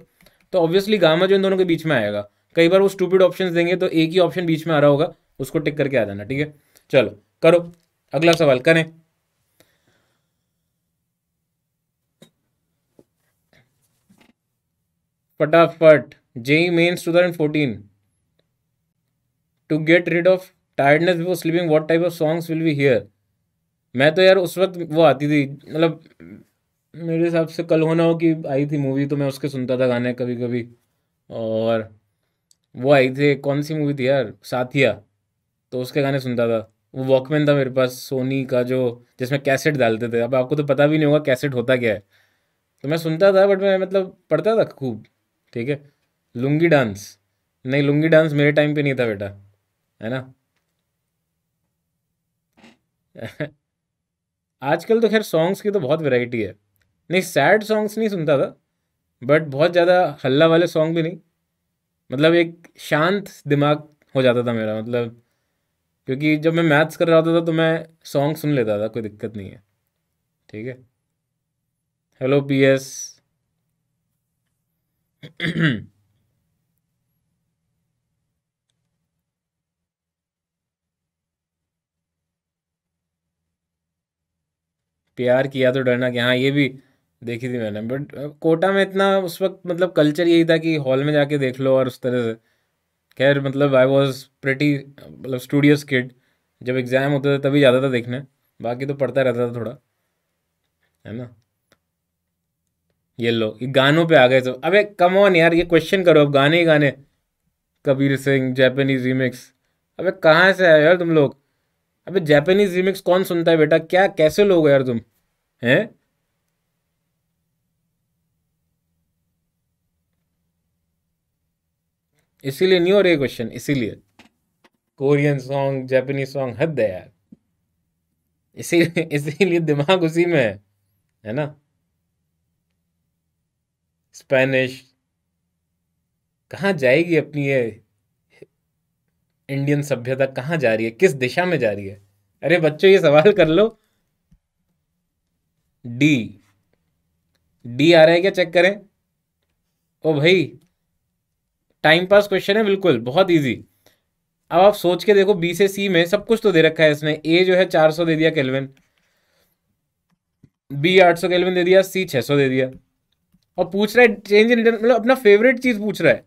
तो ऑब्वियसली गामा जो इन दोनों के बीच में आएगा। कई बार वो स्टूपिड ऑप्शंस देंगे तो एक ही ऑप्शन बीच में आ रहा होगा, उसको टिक करके आ जाना, ठीक है। चलो करो, अगला सवाल करें। फटाफट, JEE Mains 2014, to get rid of tiredness before sleeping what type of songs will be here. मैं तो यार उस वक्त वो आती थी, मतलब मेरे हिसाब से कल हो ना हो कि आई थी मूवी, तो मैं उसके सुनता था गाने कभी कभी। और वो आई थी, कौन सी मूवी थी यार, साथिया, तो उसके गाने सुनता था। वो वॉकमैन था मेरे पास सोनी का, जो जिसमें कैसेट डालते थे। अब आपको तो पता भी नहीं होगा कैसेट होता क्या है, तो मैं सुनता था, बट मैं मतलब पढ़ता था खूब, ठीक है। लुंगी डांस, नहीं लुंगी डांस मेरे टाइम पे नहीं था बेटा, है ना। आजकल तो खैर सॉन्ग्स की तो बहुत वैरायटी है। नहीं सैड सॉन्ग्स नहीं सुनता था, बट बहुत ज़्यादा हल्ला वाले सॉन्ग भी नहीं, मतलब एक शांत दिमाग हो जाता था मेरा, मतलब क्योंकि जब मैं मैथ्स कर रहा होता था तो मैं सॉन्ग सुन लेता था, कोई दिक्कत नहीं है, ठीक है। Hello PS. प्यार किया तो डरना क्या, हाँ ये भी देखी थी मैंने, बट कोटा में इतना उस वक्त मतलब कल्चर यही था कि हॉल में जाके देख लो और उस तरह से। खैर मतलब आई वॉज प्रेटी मतलब स्टूडियस किड, जब एग्ज़ाम होते थे तभी जाता था देखने, बाकी तो पढ़ता रहता था थोड़ा, है ना। ये लो, ये गानों पे आ गए तो। अबे कम ऑन यार, ये क्वेश्चन करो अब, गाने ही गाने। Kabir Singh Japanese remix. अबे कहाँ से आए यार तुम लोग? अबे जापानीज रिमिक्स कौन सुनता है बेटा? क्या कैसे लोग हो यार तुम? हैं? इसीलिए नहीं हो रहे क्वेश्चन, इसीलिए। कोरियन सॉन्ग, जापानीज सॉन्ग, हद है यार। इसीलिए इसीलिए दिमाग उसी में है ना? स्पेनिश। कहाँ जाएगी अपनी ये इंडियन सभ्यता? कहाँ जा रही है, किस दिशा में जा रही है? अरे बच्चों, ये सवाल कर लो। डी। डी आ रहा है क्या? चेक करें। ओ भाई, टाइम पास क्वेश्चन है बिल्कुल, बहुत इजी। अब आप सोच के देखो, बी से सी में सब कुछ तो दे रखा है इसने। ए जो है 400 दे दिया केल्विन, बी 800 केल्विन दे दिया, सी 600 दे दिया। और पूछ रहा है चेंज इन, मतलब अपना फेवरेट चीज पूछ रहा है।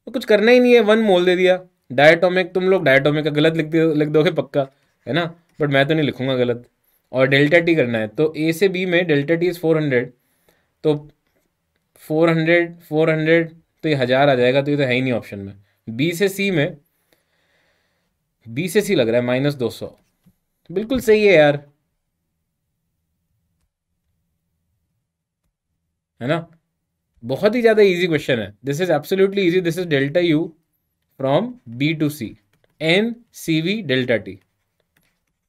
तो कुछ करना ही नहीं है, 1 मोल दे दिया। डायटोमिक, तुम लोग डायटोमिक का गलत लिख दोगे पक्का, है ना? बट मैं तो नहीं लिखूंगा गलत। और डेल्टा टी करना है, तो ए से बी में डेल्टा टी इज 400। तो 400 तो ये 1000 आ जाएगा, तो ये तो है ही नहीं ऑप्शन में। बी से सी में, बी से सी लग रहा है -200। बिल्कुल सही है यार, है ना? बहुत ही ज़्यादा इजी क्वेश्चन है। This is absolutely easy. This is delta U from B to C, N C V delta T.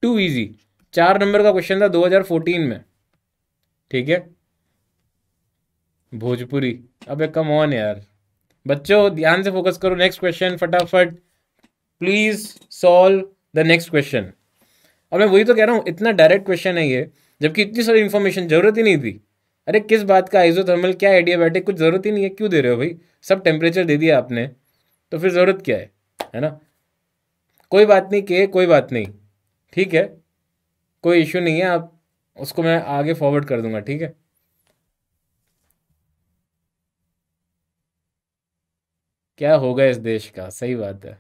Too easy. 4 number का क्वेश्चन था 2014 में। ठीक है। भोजपुरी। अबे कम ऑन यार। बच्चों ध्यान से फोकस करो, नेक्स्ट क्वेश्चन फटाफट। Please solve the next question. अब मैं वही तो कह रहा हूँ, इतना डायरेक्ट क्वेश्चन है ये, जबकि इतनी सारी इन्फॉर्मेशन जरूरत ही नहीं थी। अरे किस बात का आइसोथर्मल, क्या एडियाबैटिक, कुछ जरूरत ही नहीं है, क्यों दे रहे हो भाई? सब टेम्परेचर दे दिया आपने, तो फिर जरूरत क्या है ना? कोई बात नहीं, के कोई बात नहीं, ठीक है। कोई इश्यू नहीं है, आप उसको मैं आगे फॉरवर्ड कर दूंगा, ठीक है। क्या होगा इस देश का, सही बात है।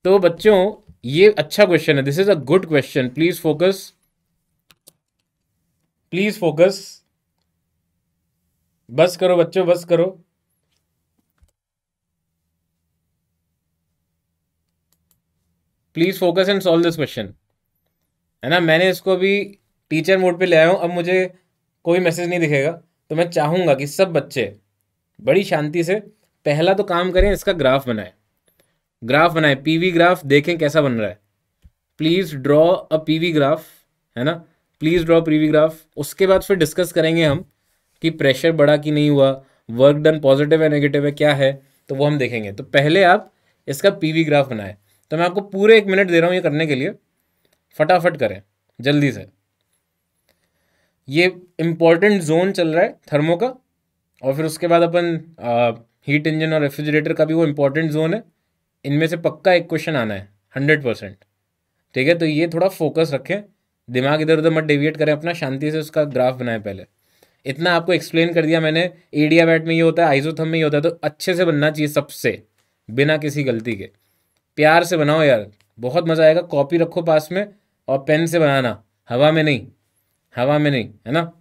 तो बच्चों, ये अच्छा क्वेश्चन है, this is a good question. Please focus, please focus. बस करो बच्चों, बस करो। Please focus and solve this question, है ना? मैंने इसको भी टीचर मोड पे ले आया हूँ, अब मुझे कोई मैसेज नहीं दिखेगा। तो मैं चाहूंगा कि सब बच्चे बड़ी शांति से पहला तो काम करें, इसका ग्राफ बनाएं। ग्राफ बनाएं, पीवी ग्राफ देखें कैसा बन रहा है। Please draw a PV graph, है ना? Please draw PV graph. उसके बाद फिर डिस्कस करेंगे हम कि प्रेशर बढ़ा कि नहीं हुआ, वर्क डन पॉजिटिव है नेगेटिव है क्या है, तो वो हम देखेंगे। तो पहले आप इसका पीवी ग्राफ बनाएं। तो मैं आपको पूरे 1 मिनट दे रहा हूँ ये करने के लिए। फटाफट करें, जल्दी से। ये इंपॉर्टेंट जोन चल रहा है थर्मो का, और फिर उसके बाद अपन हीट इंजन और रेफ्रिजरेटर का भी वो इंपॉर्टेंट जोन है। इनमें से पक्का एक क्वेश्चन आना है, 100%। ठीक है, तो ये थोड़ा फोकस रखें, दिमाग इधर उधर मत डेविएट करें अपना, शांति से उसका ग्राफ बनाएं पहले। इतना आपको एक्सप्लेन कर दिया मैंने। एडियाबैट में ये होता है, आइसोथर्म में ये होता है, तो अच्छे से बनना चाहिए सबसे, बिना किसी गलती के। प्यार से बनाओ यार, बहुत मज़ा आएगा। कॉपी रखो पास में, और पेन से बनाना, हवा में नहीं, हवा में नहीं, है ना?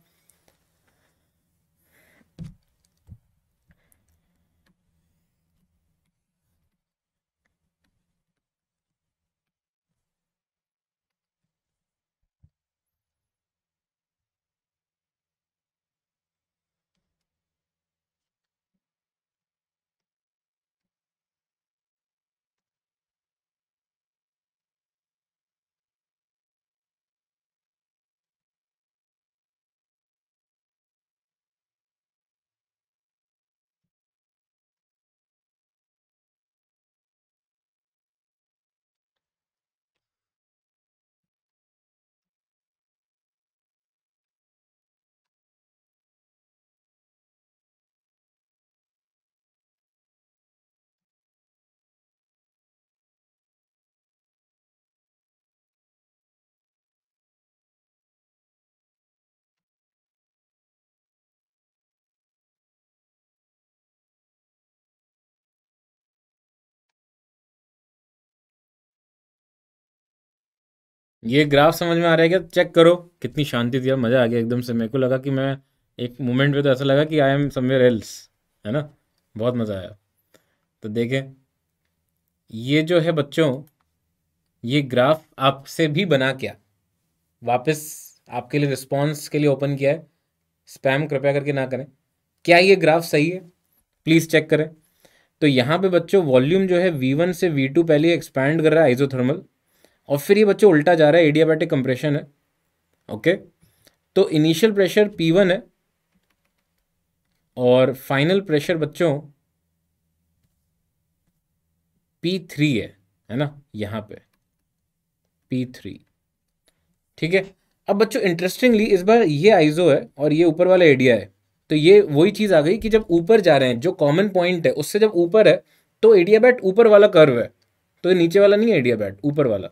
ये ग्राफ समझ में आ रहा है क्या? चेक करो, कितनी शांति थी, अब मज़ा आ गया एकदम से। मेरे को लगा कि मैं एक मोमेंट पे तो ऐसा लगा कि आई एम समवेयर एल्स, है ना। बहुत मज़ा आया। तो देखें, ये जो है बच्चों, ये ग्राफ आपसे भी बना क्या, वापस आपके लिए रिस्पॉन्स के लिए ओपन किया है। स्पैम कृपया करके ना करें। क्या ये ग्राफ सही है, प्लीज़ चेक करें। तो यहाँ पे बच्चों वॉल्यूम जो है V1 से V2 पहले एक्सपैंड कर रहा है आइसोथर्मल, और फिर ये बच्चों उल्टा जा रहा है, एडियाबैटिक कंप्रेशन है। ओके, तो इनिशियल प्रेशर P1 है और फाइनल प्रेशर बच्चों P3 है ना, यहाँ पे P3। ठीक है। अब बच्चों इंटरेस्टिंगली इस बार ये आइजो है और ये ऊपर वाला एडिया है, तो ये वही चीज़ आ गई कि जब ऊपर जा रहे हैं, जो कॉमन पॉइंट है उससे जब ऊपर है, तो एडियाबैट ऊपर वाला कर्व है, तो ये नीचे वाला नहीं है एडियाबैट, ऊपर वाला।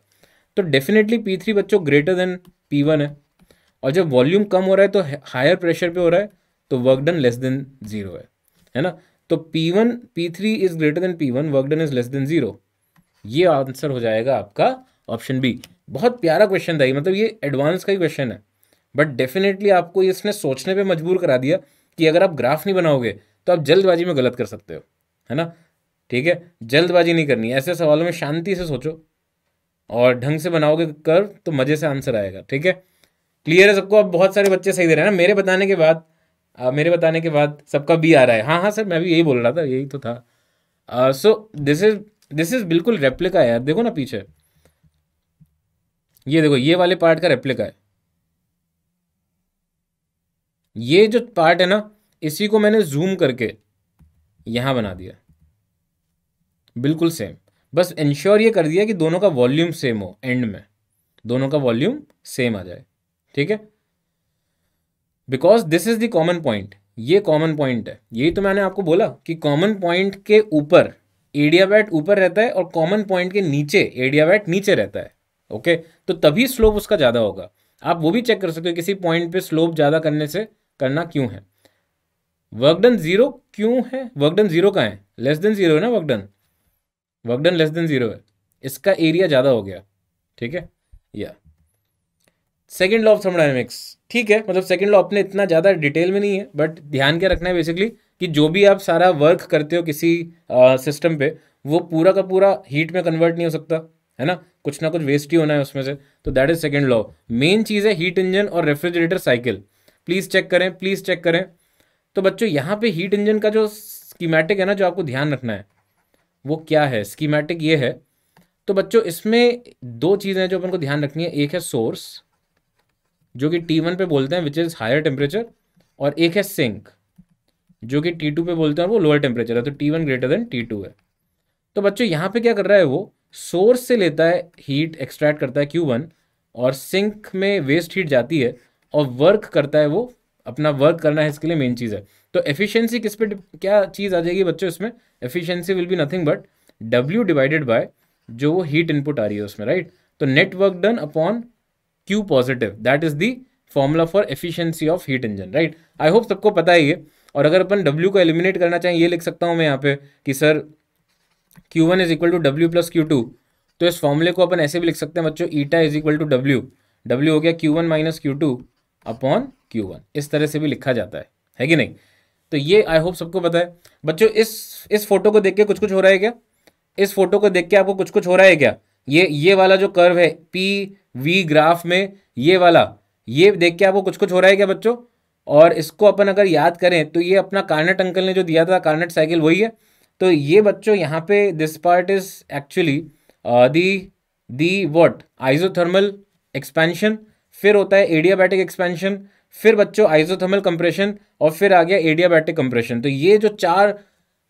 तो डेफिनेटली P3 बच्चों ग्रेटर देन P1 है। और जब वॉल्यूम कम हो रहा है तो हायर प्रेशर पे हो रहा है, तो work done less than zero है ना। तो P3 is greater than P1, work done is less than zero. ये आंसर हो जाएगा आपका ऑप्शन बी। बहुत प्यारा क्वेश्चन था ये, मतलब ये एडवांस का ही क्वेश्चन है, बट डेफिनेटली आपको इसने सोचने पे मजबूर करा दिया कि अगर आप ग्राफ नहीं बनाओगे तो आप जल्दबाजी में गलत कर सकते हो, है ना। ठीक है, जल्दबाजी नहीं करनी, ऐसे सवालों में शांति से सोचो और ढंग से बनाओगे कर्व तो मज़े से आंसर आएगा। ठीक है, क्लियर है सबको। अब बहुत सारे बच्चे सही दे रहे हैं ना मेरे बताने के बाद, सबका बी आ रहा है। हाँ हाँ सर, मैं भी यही बोल रहा था, यही तो था। सो दिस इज बिल्कुल रेप्लिका है यार, देखो ना पीछे, ये देखो, ये वाले पार्ट का रेप्लिका है। ये जो पार्ट है ना, इसी को मैंने जूम करके यहां बना दिया, बिल्कुल सेम। बस इंश्योर ये कर दिया कि दोनों का वॉल्यूम सेम हो, एंड में दोनों का वॉल्यूम सेम आ जाए। ठीक है, because this is the common point, ये कॉमन पॉइंट है। यही तो मैंने आपको बोला कि कॉमन पॉइंट के ऊपर एडियाबैट ऊपर रहता है और कॉमन पॉइंट के नीचे एडियाबैट नीचे रहता है। ओके, तो तभी स्लोप उसका ज़्यादा होगा। आप वो भी चेक कर सकते हो किसी पॉइंट पे स्लोप ज़्यादा करने से करना क्यों है। वर्क डन जीरो क्यों है, वर्क डन जीरो का है, लेस देन जीरो है ना, work done less than zero है, इसका एरिया ज़्यादा हो गया। ठीक है, या सेकेंड लॉ ऑफ थर्मोडायनेमिक्स। ठीक है, मतलब सेकेंड लॉ अपने इतना ज़्यादा डिटेल में नहीं है, बट ध्यान क्या रखना है बेसिकली कि जो भी आप सारा वर्क करते हो किसी सिस्टम पे, वो पूरा का पूरा हीट में कन्वर्ट नहीं हो सकता, है ना, कुछ ना कुछ वेस्ट ही होना है उसमें से। तो that is second law. Main चीज़ है हीट इंजन और रेफ्रिजरेटर साइकिल। प्लीज़ चेक करें, प्लीज़ चेक करें। तो बच्चों यहाँ पे हीट इंजन का जो स्कीमेटिक है ना, जो आपको ध्यान रखना है वो क्या है, स्कीमेटिक ये है। तो बच्चों इसमें दो चीज़ें हैं जो अपन को ध्यान रखनी है, एक है सोर्स जो कि T1 पे बोलते हैं विच इज़ हायर टेम्परेचर, और एक है सिंक जो कि T2 पे बोलते हैं और वो लोअर टेम्परेचर है। तो T1 ग्रेटर देन T2 है। तो बच्चों यहाँ पे क्या कर रहा है, वो सोर्स से लेता है हीट, एक्सट्रैक्ट करता है Q1, और सिंक में वेस्ट हीट जाती है और वर्क करता है, वो अपना वर्क करना है, इसके लिए मेन चीज़ है। तो एफिशिएंसी किस पे क्या चीज़ आ जाएगी बच्चों इसमें, efficiency will be nothing but W divided by जो वो हीट इनपुट आ रही है उसमें, राइट। तो net work done upon Q positive, that is the formula for efficiency of heat engine, right. I hope सबको पता है ये। और अगर अपन W को एलिमिनेट करना चाहें, ये लिख सकता हूँ मैं यहाँ पे कि sir Q1 is equal to W plus Q2। तो इस फॉर्मूले को अपन ऐसे भी लिख सकते हैं बच्चों, eta is equal to W हो गया Q1 minus Q2 upon Q1, इस तरह से भी लिखा जाता है कि नहीं। तो ये आई होप सबको पता है बच्चों। इस फोटो को देख के कुछ कुछ हो रहा है क्या, इस फोटो को देख के आपको कुछ कुछ हो रहा है क्या। ये वाला जो कर्व है PV ग्राफ में, ये वाला, ये देख के आपको कुछ कुछ हो रहा है क्या बच्चों। और इसको अपन अगर याद करें तो ये अपना कार्नेट अंकल ने जो दिया था, कार्नेट साइकिल वही है। तो ये बच्चों यहाँ पे this part is actually the what, isothermal expansion, फिर होता है एडियाबैटिक एक्सपेंशन, फिर बच्चों आइसोथर्मल कंप्रेशन, और फिर आ गया एडियाबैटिक कंप्रेशन। तो ये जो चार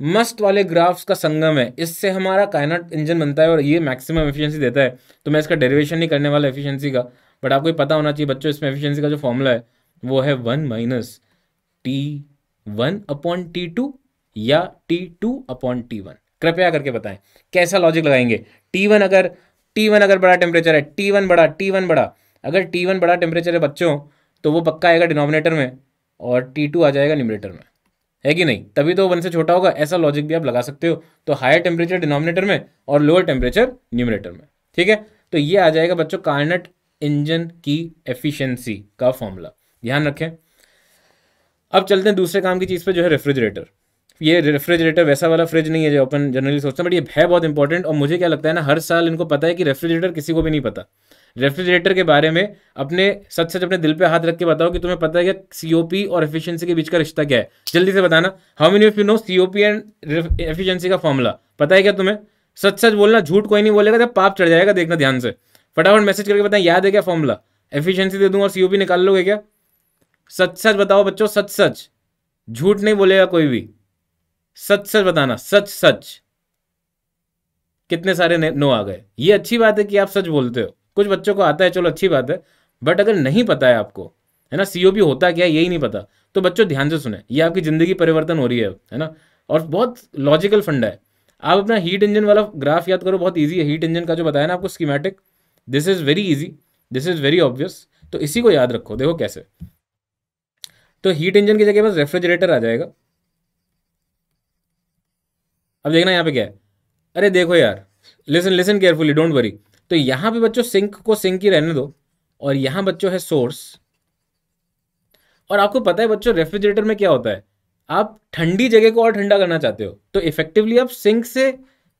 मस्त वाले ग्राफ्स का संगम है, इससे हमारा काइनेट इंजन बनता है और ये मैक्सिमम एफिशिएंसी देता है। तो मैं इसका डेरिवेशन नहीं करने वाला एफिशिएंसी का, बट आपको ये पता होना चाहिए बच्चों, इसमें एफिशिएंसी का जो फॉर्मूला है वो है 1 माइनस T1 अपॉन T2 या T2 अपॉन T1। कृपया करके बताएं कैसा लॉजिक लगाएंगे। T1 अगर बड़ा टेम्परेचर है, T1 बड़ा, अगर T1 बड़ा टेम्परेचर है बच्चों, तो वो पक्का आएगा डिनोमिनेटर में और T2 आ जाएगा न्यूमरेटर में, है कि नहीं। तभी तो 1 से छोटा होगा, ऐसा लॉजिक भी आप लगा सकते हो। तो हायर टेम्परेचर डिनोमिनेटर में और लोअर टेम्परेचर न्यूमरेटर में, ठीक है। तो ये आ जाएगा बच्चों कार्नेट इंजन की एफिशिएंसी का फॉर्मूला, ध्यान रखें। अब चलते हैं दूसरे काम की चीज़ पे, जो है रेफ्रिजरेटर। ये रेफ्रिजरेटर वैसा वाला फ्रिज नहीं है जो अपन जनरली सोचते हैं, बट ये है बहुत इंपॉर्टेंट। और मुझे क्या लगता है ना, हर साल इनको पता है कि रेफ्रिजरेटर किसी को भी नहीं पता। रेफ्रिजरेटर के बारे में अपने सच सच अपने दिल पे हाथ रख के बताओ कि तुम्हें पता है कि सीओपी और एफिशिएंसी के बीच का रिश्ता क्या है। जल्दी से बताना, how many of you know COP and efficiency का फॉर्मूला पता है क्या तुम्हें? सच सच बोलना, झूठ कोई नहीं बोलेगा, जब पाप चढ़ जाएगा, देखना ध्यान से। फटाफट मैसेज करके बताएं, याद है क्या फॉर्मूला? एफिशिएंसी दे दूं और सीओपी निकाल लोगे क्या? सच सच बताओ बच्चों, सच सच, झूठ नहीं बोलेगा कोई भी, सच सच बताना, सच सच। कितने सारे नो आ गए। ये अच्छी बात है कि आप सच बोलते हो, कुछ बच्चों को आता है, चलो अच्छी बात है। बट अगर नहीं पता है आपको, है ना, सीओपी होता क्या है यही नहीं पता, तो बच्चों ध्यान से सुने, ये आपकी जिंदगी परिवर्तन हो रही है ना। और बहुत लॉजिकल फंडा है। आप अपना हीट इंजन वाला ग्राफ याद करो, बहुत ईजी है। हीट इंजन का जो बताया ना आपको schematic, this is very easy, this is very obvious. तो इसी को याद रखो। देखो कैसे, तो हीट इंजन की जगह बस रेफ्रिजरेटर आ जाएगा। अब देखना यहाँ पे क्या है। अरे देखो यार, listen listen carefully, don't worry. तो यहाँ पे बच्चों सिंक को सिंक ही रहने दो, और यहाँ बच्चों है सोर्स। और आपको पता है बच्चों, रेफ्रिजरेटर में क्या होता है, आप ठंडी जगह को और ठंडा करना चाहते हो, तो इफेक्टिवली आप सिंक से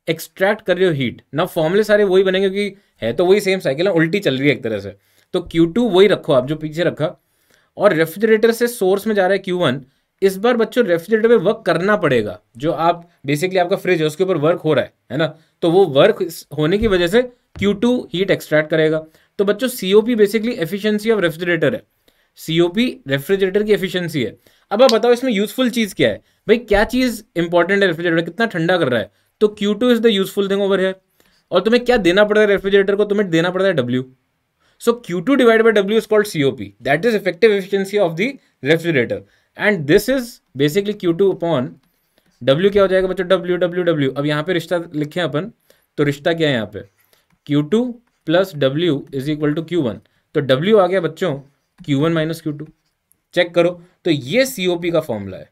एक्सट्रैक्ट कर रहे हो हीट ना। फॉर्मूले सारे वही बनेंगे, क्योंकि है तो वही सेम साइकिल है, उल्टी चल रही है एक तरह से। तो Q2 वही रखो आप जो पीछे रखा, और रेफ्रिजरेटर से सोर्स में जा रहा है Q1। इस बार बच्चों रेफ्रिजरेटर पे वर्क करना पड़ेगा, जो आप बेसिकली आपका फ्रिज है उसके ऊपर वर्क हो रहा है ना। तो वो वर्क होने की वजह से Q2 हीट एक्सट्रैक्ट करेगा। तो बच्चों COP basically efficiency of refrigerator है, सीओपी रेफ्रिजरेटर की एफिशिएंसी है। अब आप बताओ इसमें यूजफुल चीज क्या है भाई, क्या चीज इंपॉर्टेंट है रेफ्रिजरेटर, कितना ठंडा कर रहा है। तो Q2 is the useful thing over है। और तुम्हें क्या देना पड़ रहा है रेफ्रिजरेटर को, तुम्हें देना पड़ रहा है W। So Q2 divided by W is called COP. That is effective efficiency of the refrigerator. And this is basically Q2 upon W। क्या हो जाएगा बच्चों, W। अब यहाँ पे रिश्ता लिखे अपन, तो रिश्ता क्या है यहाँ पे, Q2 plus W is equal to Q1। तो W आ गया बच्चों Q1 माइनस Q2। चेक करो, तो ये COP का फॉर्मूला है।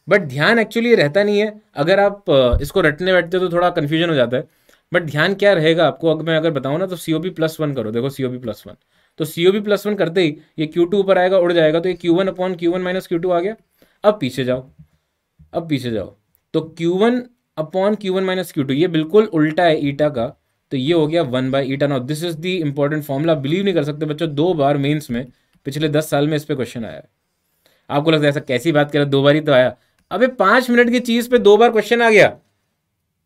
बट ध्यान एक्चुअली रहता नहीं है, अगर आप इसको रटने बैठते हो तो थोड़ा कंफ्यूजन हो जाता है। बट ध्यान क्या रहेगा आपको, अगर मैं अगर बताऊँ ना, तो COP प्लस वन करो। देखो COP प्लस वन, तो COP प्लस वन करते ही ये Q2 ऊपर आएगा, उड़ जाएगा, तो ये Q1 upon Q1 minus Q2 आ गया। अब पीछे जाओ, अब पीछे जाओ, तो Q1 upon Q1 minus Q2, ये बिल्कुल उल्टा है ईटा का, तो ये हो गया 1/eta। Now this is the important formula. Believe नहीं कर सकते बच्चों, 2 बार मेंस में पिछले 10 साल में इस पे क्वेश्चन आया है। आपको लगता है ऐसा कैसी बात कर रहे, 2 बार ही तो आया। अबे 5 मिनट की चीज पे 2 बार क्वेश्चन आ गया,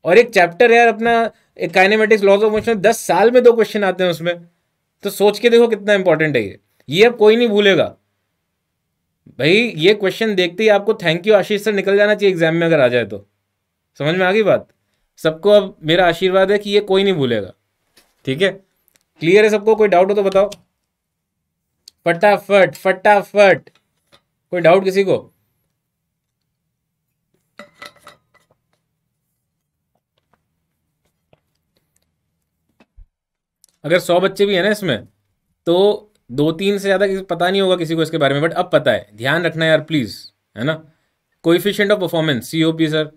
और एक चैप्टर यार अपना काइनेमेटिक्स लॉज ऑफ मोशन, 10 साल में 2 क्वेश्चन आते हैं उसमें। तो सोच के देखो कितना इंपॉर्टेंट है ये अब कोई नहीं भूलेगा भाई। ये क्वेश्चन देखते ही आपको थैंक यू आशीष सर निकल जाना चाहिए एग्जाम में, अगर आ जाए तो। समझ में आ गई बात? सबको अब मेरा आशीर्वाद है कि ये कोई नहीं भूलेगा, ठीक है? क्लियर है सबको? कोई डाउट हो तो बताओ फटाफट फटाफट। कोई डाउट किसी को? अगर 100 बच्चे भी है ना इसमें, तो 2-3 से ज़्यादा पता नहीं होगा किसी को इसके बारे में, बट अब पता है। ध्यान रखना यार प्लीज़, है ना। Coefficient of performance, COP sir,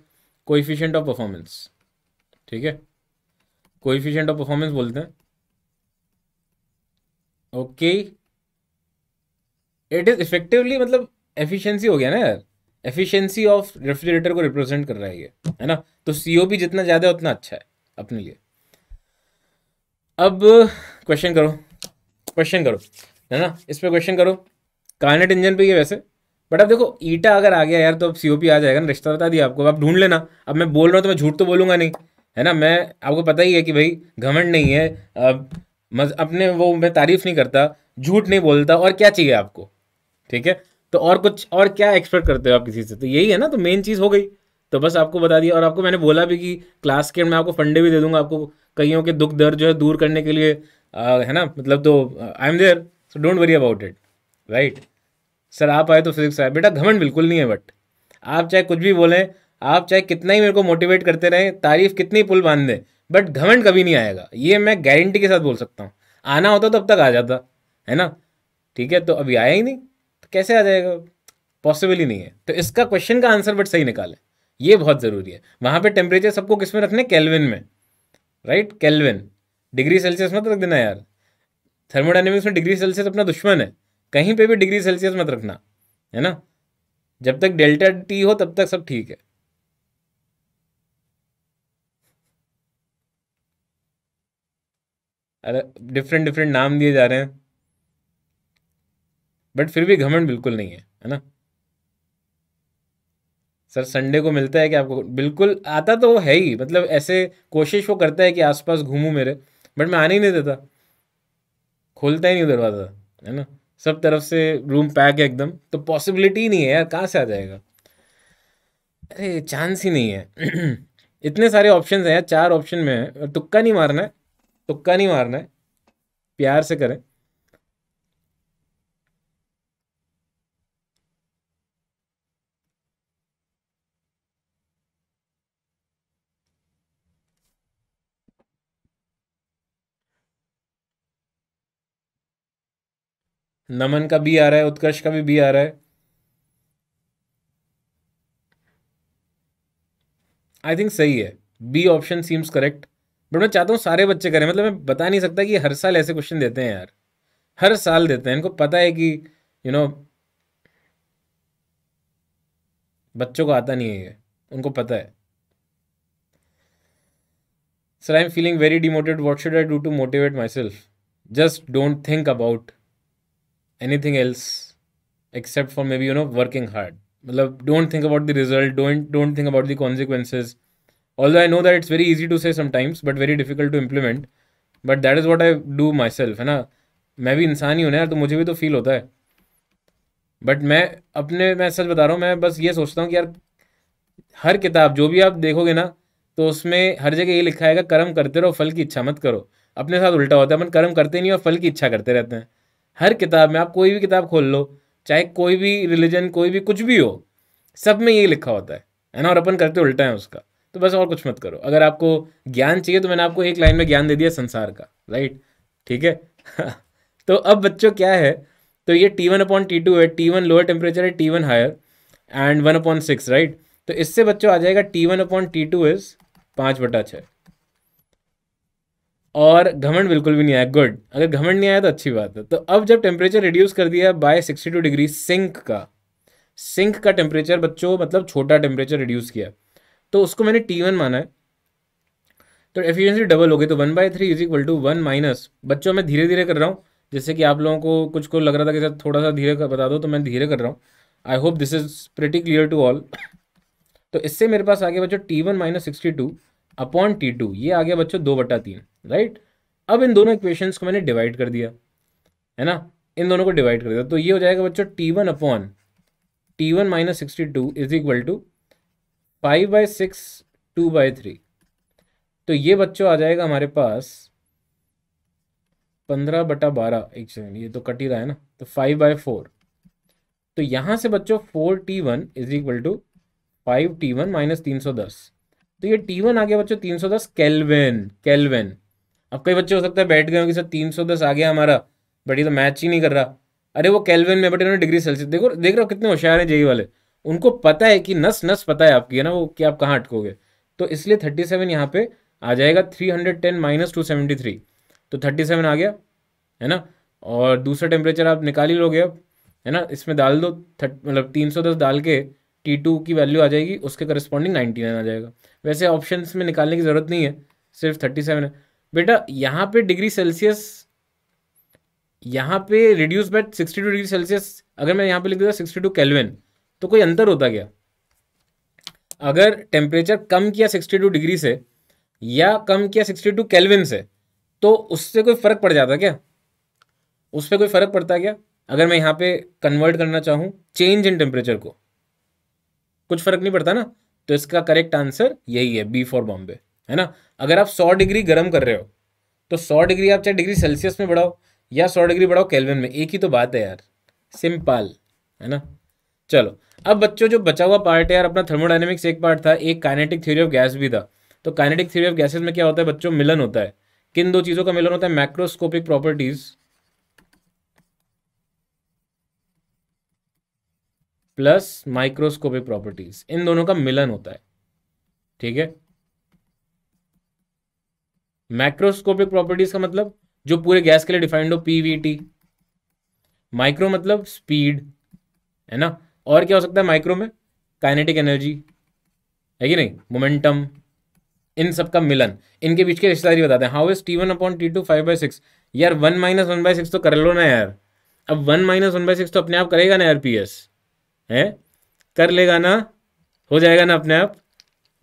coefficient of performance, ठीक है, कोइफिशिएंट ऑफ परफॉर्मेंस बोलते हैं। ओके, इट इज इफेक्टिवली, मतलब एफिशिएंसी हो गया ना यार, एफिशिएंसी ऑफ रेफ्रिजरेटर को रिप्रेजेंट कर रहा है ये, है ना। तो COP जितना ज़्यादा उतना अच्छा है अपने लिए। अब क्वेश्चन करो, क्वेश्चन करो, है ना, इस पे क्वेश्चन करो। कार्नेट इंजन पे ही है वैसे, बट अब देखो ईटा अगर आ गया यार, तो अब COP आ जाएगा ना। रिश्ता बता दिया आपको, अब ढूंढ लेना। अब मैं बोल रहा हूँ तो मैं झूठ तो बोलूंगा नहीं, है ना। मैं, आपको पता ही है कि भाई घमंड नहीं है, अब अपने वो मैं तारीफ नहीं करता, झूठ नहीं बोलता, और क्या चाहिए आपको, ठीक है। तो और कुछ, और क्या एक्सपेक्ट करते हो आप किसी से, तो यही है ना। तो मेन चीज़ हो गई, तो बस आपको बता दिया। और आपको मैंने बोला भी कि क्लास के मैं आपको फंडे भी दे दूंगा, आपको कईयों के दुख दर्द जो है दूर करने के लिए, है ना, मतलब। तो I am there, so don't worry about it, right. Sir आप आए तो फिजिक्स आए, बेटा घमंड बिल्कुल नहीं है। बट आप चाहे कुछ भी बोलें, आप चाहे कितना ही मेरे को मोटिवेट करते रहें, तारीफ कितनी पुल बांध दें, बट घमंड कभी नहीं आएगा, ये मैं गारंटी के साथ बोल सकता हूँ। आना होता तो अब तक आ जाता, है ना, ठीक है। तो अभी आया ही नहीं, तो कैसे आ जाएगा, पॉसिबल ही नहीं है। तो इसका क्वेश्चन का आंसर बट सही निकाले, ये बहुत ज़रूरी है। वहाँ पे टेम्परेचर सबको किस में रखने, केल्विन में, राइट, केल्विन। डिग्री सेल्सियस मत रख देना यार, थर्मोडाइनमिक्स में डिग्री सेल्सियस अपना दुश्मन है, कहीं पे भी डिग्री सेल्सियस मत रखना, है ना। जब तक डेल्टा टी हो तब तक सब ठीक है। अरे डिफरेंट डिफरेंट नाम दिए जा रहे हैं, बट फिर भी घमंड बिल्कुल नहीं है ना। सर संडे को मिलता है कि आपको बिल्कुल आता तो वो है ही, मतलब ऐसे कोशिश वो करता है कि आसपास घूमूं मेरे, बट मैं आने ही नहीं देता, खोलता ही नहीं दरवाज़ा, है ना। सब तरफ से रूम पैक है एकदम, तो पॉसिबिलिटी ही नहीं है यार, कहाँ से आ जाएगा। अरे चांस ही नहीं है। इतने सारे ऑप्शन हैं यार, 4 ऑप्शन में है, तुक्का नहीं मारना है, तुक्का नहीं मारना है, प्यार से करें। नमन का बी आ रहा है, उत्कर्ष का भी बी आ रहा है। आई थिंक सही है, B option seems correct. But मैं चाहता हूँ सारे बच्चे करें, मतलब मैं बता नहीं सकता कि हर साल ऐसे क्वेश्चन देते हैं यार, हर साल देते हैं, इनको पता है कि यू नो बच्चों को आता नहीं है ये, उनको पता है। Sir I am feeling very demotivated, what should I do to motivate myself? Just don't think about anything else except for maybe working hard. मतलब don't think about the result, don't think about the consequences. Although I know that it's very easy to say sometimes but very difficult to implement, but that is what I do myself, है ना। मैं भी इंसान ही हूँ ना यार, तो मुझे भी तो फील होता है। बट मैं सच बता रहा हूँ, मैं बस ये सोचता हूँ कि यार हर किताब जो भी आप देखोगे ना, तो उसमें हर जगह ये लिखा है, कर्म करते रहो फल की इच्छा मत करो। अपने साथ उल्टा होता है, अपन कर्म करते नहीं और फल की इच्छा करते रहते हैं। हर किताब में, आप कोई भी किताब खोल लो, चाहे कोई भी रिलीजन, कोई भी कुछ भी हो, सब में यही लिखा होता है ना, और अपन करते उल्टा है उसका। तो बस और कुछ मत करो। अगर आपको ज्ञान चाहिए तो मैंने आपको एक लाइन में ज्ञान दे दिया संसार का, राइट, ठीक है। तो अब बच्चों क्या है, तो ये T1/T2 है, T1 लोअर टेम्परेचर है, T1 हायर, एंड 1/6, राइट। तो इससे बच्चों आ जाएगा T1/T2 इज 5/6। और घमंड बिल्कुल भी नहीं आया, गुड। अगर घमंड नहीं आया तो अच्छी बात है। तो अब जब टेम्परेचर रिड्यूस कर दिया बाय 62 डिग्री, सिंक का टेम्परेचर बच्चों, मतलब छोटा टेम्परेचर रिड्यूस किया, तो उसको मैंने T1 माना है, तो एफिशिएंसी डबल हो गई। तो 1/3 इज इक्वल टू 1 माइनस, बच्चों मैं धीरे धीरे कर रहा हूँ, जैसे कि आप लोगों को कुछ को लग रहा था कि सर थोड़ा सा धीरे बता दो, तो मैं धीरे कर रहा हूँ। I hope this is pretty clear to all. तो इससे मेरे पास आ गया बच्चों T1 - 62/T2, ये आ गया बच्चों 2/3, राइट। अब इन दोनों इक्वेशंस को मैंने डिवाइड कर दिया, है ना, इन दोनों को डिवाइड कर दिया, तो ये हो जाएगा बच्चों T1 - 62 इज इक्वल टू 5/6 2/3। तो ये बच्चों आ जाएगा हमारे पास 15/12। एक सेकेंड, ये तो कट ही रहा है ना, तो 5/4। तो यहां से बच्चों 4T1 is equal to 5T1 - 310। तो ये T1 आ गया बच्चों 310 केल्विन, केल्विन। अब कई बच्चे हो सकता है बैठ गए हो कि सर 310 आ गया हमारा, बट ये तो मैच ही नहीं कर रहा। अरे वो केल्विन में, बट इन्होंने डिग्री सेल्सियस, देखो देख रहे हो कितने होशियार हैं जेई वाले, उनको पता है कि नस नस पता है आपकी, है ना, वो कि आप कहाँ अटकोगे। तो इसलिए 37 यहाँ पे आ जाएगा 310 - 273, तो 37 आ गया, है ना। और दूसरा टेम्परेचर आप निकाल ही लोगे अब, है ना, इसमें डाल दो, मतलब 310 डाल के T2 की वैल्यू आ जाएगी, उसके करस्पॉन्डिंग 99 आ जाएगा। वैसे ऑप्शंस में निकालने की ज़रूरत नहीं है, सिर्फ 37 है बेटा। यहाँ पे डिग्री सेल्सियस, यहाँ पे रिड्यूस बाय 62 डिग्री सेल्सियस, अगर मैं यहाँ पे लिख देता 62 केल्विन, तो कोई अंतर होता क्या? अगर टेम्परेचर कम किया 62 डिग्री से या कम किया 62 केल्विन से, तो उससे कोई फर्क पड़ जाता क्या? उस पर कोई फर्क पड़ता क्या अगर मैं यहाँ पे कन्वर्ट करना चाहूँ चेंज इन टेम्परेचर को? कुछ फर्क नहीं पड़ता ना। तो इसका करेक्ट आंसर यही है, बी फॉर बॉम्बे, है ना। अगर आप 100 डिग्री गर्म कर रहे हो, तो 100 डिग्री आप चाहे डिग्री सेल्सियस में बढ़ाओ या 100 डिग्री बढ़ाओ केल्विन में, एक ही तो बात है यार, सिंपल, है ना। चलो, अब बच्चों जो बचा हुआ पार्ट है यार, अपना थर्मोडायनेमिक्स एक पार्ट था, एक काइनेटिक थ्योरी ऑफ गैस भी था। तो काइनेटिक थ्योरी ऑफ गैसेस में क्या होता है बच्चों? मिलन होता है। किन दो चीज़ों का मिलन होता है? Macroscopic properties plus microscopic properties, इन दोनों का मिलन होता है, ठीक है। मैक्रोस्कोपिक प्रॉपर्टीज का मतलब जो पूरे गैस के लिए डिफाइंड हो, PVT। माइक्रो मतलब स्पीड, है ना। और क्या हो सकता है माइक्रो में? काइनेटिक एनर्जी है कि नहीं, मोमेंटम, इन सब का मिलन, इनके बीच की रिश्तेदारी बताते हैं। How is T1/T2 5/6? यार 1 - 1/6 तो कर लो ना यार। अब 1 - 1/6 तो अपने आप करेगा ना यार, PS है, कर लेगा ना, हो जाएगा ना अपने आप।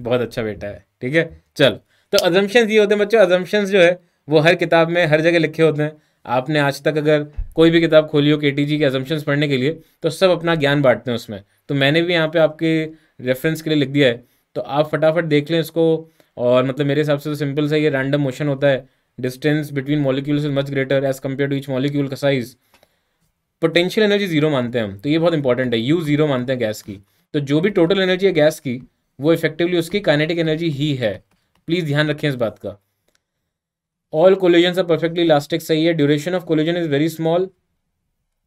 बहुत अच्छा बेटा है, ठीक है। चल, तो अजम्पशंस ये होते हैं बच्चों। अजम्पशंस जो है वो हर किताब में हर जगह लिखे होते हैं। आपने आज तक अगर कोई भी किताब खोली हो KTG के अजम्पशंस पढ़ने के लिए, तो सब अपना ज्ञान बांटते हैं उसमें। तो मैंने भी यहाँ पे आपके रेफरेंस के लिए लिख दिया है, तो आप फटाफट देख लें इसको। और मतलब मेरे हिसाब से तो सिंपल सा ये रैंडम मोशन होता है, distance between molecules is much greater as compare to each molecule का साइज। पोटेंशियल एनर्जी जीरो मानते हैं हम, तो ये बहुत इंपॉर्टेंट है। यू जीरो मानते हैं गैस की, तो जो भी टोटल एनर्जी है गैस की, वो इफेक्टिवली उसकी काइनेटिक एनर्जी ही है। प्लीज ध्यान रखें इस बात का। All collision are perfectly elastic, सही है। Duration of collision is very small,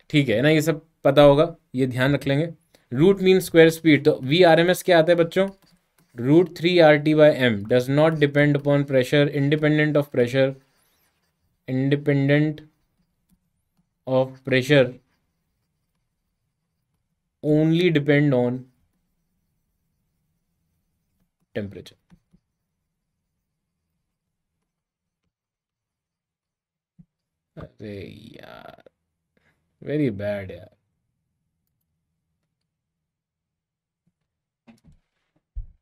ठीक है ना, ये सब पता होगा, ये ध्यान रख लेंगे। रूट मीन स्क्वायर स्पीड, तो VRMS क्या आता है बच्चों? √3 RT/m does not depend upon pressure, independent of pressure, independent of pressure, only depend on temperature. अरे यार, वेरी बैड यार,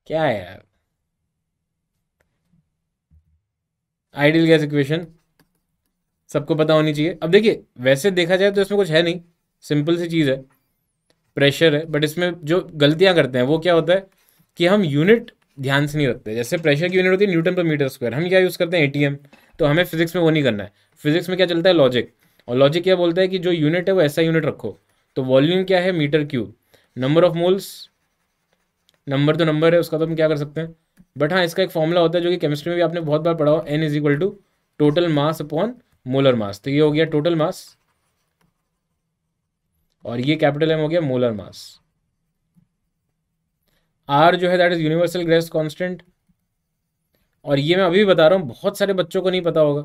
क्या है यार। आइडियल गैस इक्वेशन सबको पता होनी चाहिए। अब देखिए, वैसे देखा जाए तो इसमें कुछ है नहीं, सिंपल सी चीज़ है, प्रेशर है। बट इसमें जो गलतियां करते हैं वो क्या होता है कि हम यूनिट ध्यान से नहीं रखते। जैसे प्रेशर की यूनिट होती है N/m², हम क्या यूज़ करते हैं ATM। तो हमें फिजिक्स में वो नहीं करना है। फिजिक्स में क्या चलता है? लॉजिक। और लॉजिक क्या बोलता है कि जो यूनिट है वो ऐसा यूनिट रखो। तो वॉल्यूम क्या है? Metre cube. Number of moles, number तो नंबर है, उसका तो हम क्या कर सकते हैं। बट हाँ, इसका एक फॉर्मूला होता है जो कि केमिस्ट्री में भी आपने बहुत बार पढ़ा हो, N = total mass upon molar mass. तो ये हो गया टोटल मास, और ये कैपिटल M हो गया मोलर मास। R जो है that is universal gas constant. और ये मैं अभी भी बता रहा हूँ, बहुत सारे बच्चों को नहीं पता होगा,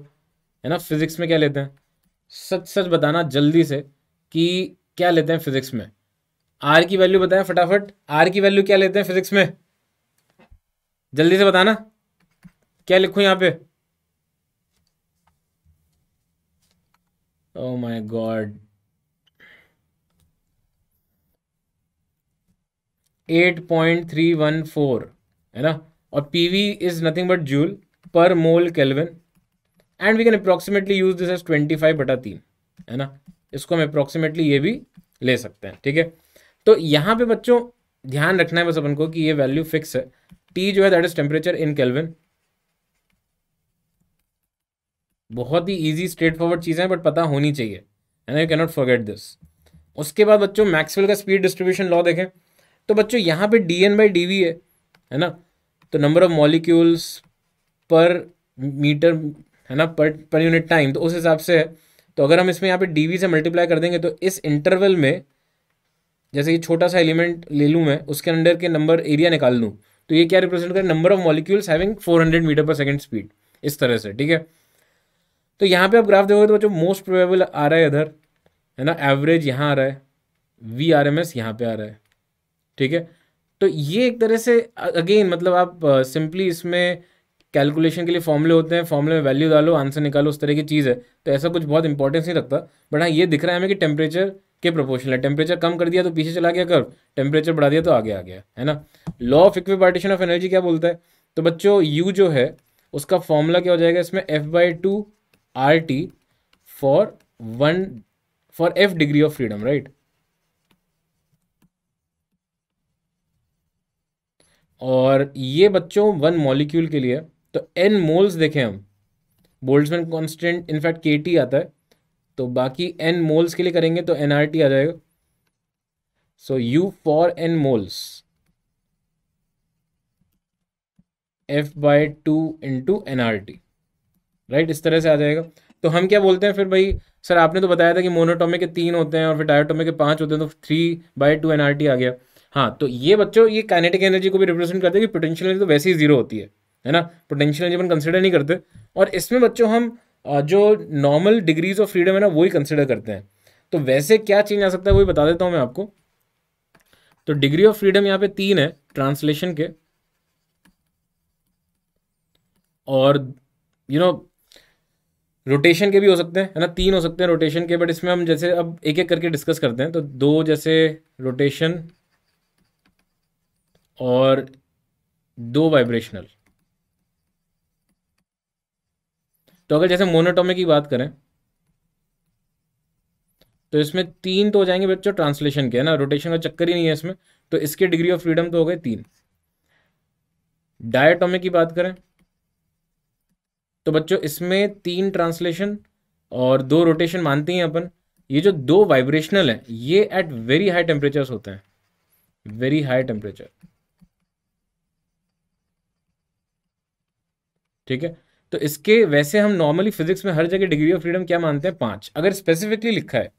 है ना। फिजिक्स में क्या लेते हैं, सच सच बताना जल्दी से कि क्या लेते हैं फिजिक्स में। आर की वैल्यू बताएं फटाफट, आर की वैल्यू क्या लेते हैं फिजिक्स में, जल्दी से बताना। क्या लिखूं यहाँ पे? ओ माय गॉड, 8.314 है ना। और PV is nothing but joule per mole kelvin, and we can approximately use this as 25/3, है ना। इसको हम अप्रोक्सीमेटली ये भी ले सकते हैं, ठीक है। तो यहाँ पे बच्चों ध्यान रखना है बस अपन को कि ये वैल्यू फिक्स है। टी जो है that is temperature in kelvin. बहुत ही इजी स्ट्रेट फॉरवर्ड चीज़ें हैं, बट पता होनी चाहिए, है ना। You cannot forget this. उसके बाद बच्चों मैक्सवेल का स्पीड डिस्ट्रीब्यूशन लॉ देखें, तो बच्चों यहाँ पे dN/dV है ना। तो नंबर ऑफ मॉलिक्यूल्स पर मीटर, है ना, पर यूनिट टाइम, तो उस हिसाब से है। तो अगर हम इसमें यहाँ पे dV से मल्टीप्लाई कर देंगे, तो इस इंटरवल में जैसे ये छोटा सा एलिमेंट ले लूँ मैं, उसके अंदर के नंबर एरिया निकाल लूँ, तो ये क्या रिप्रेजेंट करे? Number of molecules having 400 metre per second speed, इस तरह से, ठीक है। तो यहाँ पे आप ग्राफ देखोगे तो बच्चों मोस्ट प्रोबेबल आ रहा है इधर, है ना। एवरेज यहाँ आ रहा है, VRMS यहाँ पे आ रहा है, ठीक है। तो ये एक तरह से अगेन मतलब आप सिंपली इसमें कैलकुलेशन के लिए फॉर्मूले होते हैं, फॉर्मूले में वैल्यू डालो, आंसर निकालो, उस तरह की चीज़ है। तो ऐसा कुछ बहुत इंपॉर्टेंस नहीं रखता। बट हाँ, ये दिख रहा है हमें कि टेम्परेचर के प्रोपोर्शनल है। टेम्परेचर कम कर दिया तो पीछे चला गया कर्व, टेम्परेचर बढ़ा दिया तो आगे आ गया, है ना। Law of equipartition of energy क्या बोलता है? तो बच्चों यू जो है उसका फॉर्मूला क्या हो जाएगा इसमें? F/2 RT for F degree of freedom, right. और ये बच्चों 1 मॉलिक्यूल के लिए, तो N मोल्स देखें हम, बोल्ट्जमैन कांस्टेंट इनफैक्ट KT आता है, तो बाकी N मोल्स के लिए करेंगे तो nRT आ जाएगा। सो U for N moles F/2 into nRT, right, इस तरह से आ जाएगा। तो हम क्या बोलते हैं फिर भाई? सर आपने तो बताया था कि मोनोटोमिक के 3 होते हैं और फिर डायटोमिक के 5 होते हैं, तो 3/2 nRT आ गया। हाँ, तो ये बच्चों ये काइनेटिक एनर्जी को भी रिप्रेजेंट करते हैं कि पोटेंशियल एनर्जी तो वैसे ही जीरो होती है ना। पोटेंशियल एनर्जी अपन कंसिडर नहीं करते। और इसमें बच्चों हम जो नॉर्मल डिग्रीज ऑफ फ्रीडम है ना, वही कंसिडर करते हैं। तो वैसे क्या चेंज आ सकता है वही बता देता हूँ मैं आपको। तो डिग्री ऑफ फ्रीडम यहाँ पे 3 है ट्रांसलेशन के, और यू नो रोटेशन के भी हो सकते हैं, है ना, 3 हो सकते हैं रोटेशन के, बट इसमें हम जैसे अब एक एक करके डिस्कस करते हैं। तो 2 जैसे रोटेशन और 2 वाइब्रेशनल। तो अगर जैसे मोनोटोमिक की बात करें तो इसमें 3 तो हो जाएंगे बच्चों ट्रांसलेशन के, है ना, रोटेशन का चक्कर ही नहीं है इसमें। तो इसके डिग्री ऑफ फ्रीडम तो हो गए 3। डायटोमिक की बात करें तो बच्चों इसमें 3 ट्रांसलेशन और 2 रोटेशन मानते हैं अपन। ये जो 2 वाइब्रेशनल है ये एट वेरी हाई टेम्परेचर्स होते हैं, वेरी हाई टेम्परेचर, ठीक है। तो इसके वैसे हम नॉर्मली फिजिक्स में हर जगह डिग्री ऑफ फ्रीडम क्या मानते हैं, 5। अगर स्पेसिफिकली लिखा है,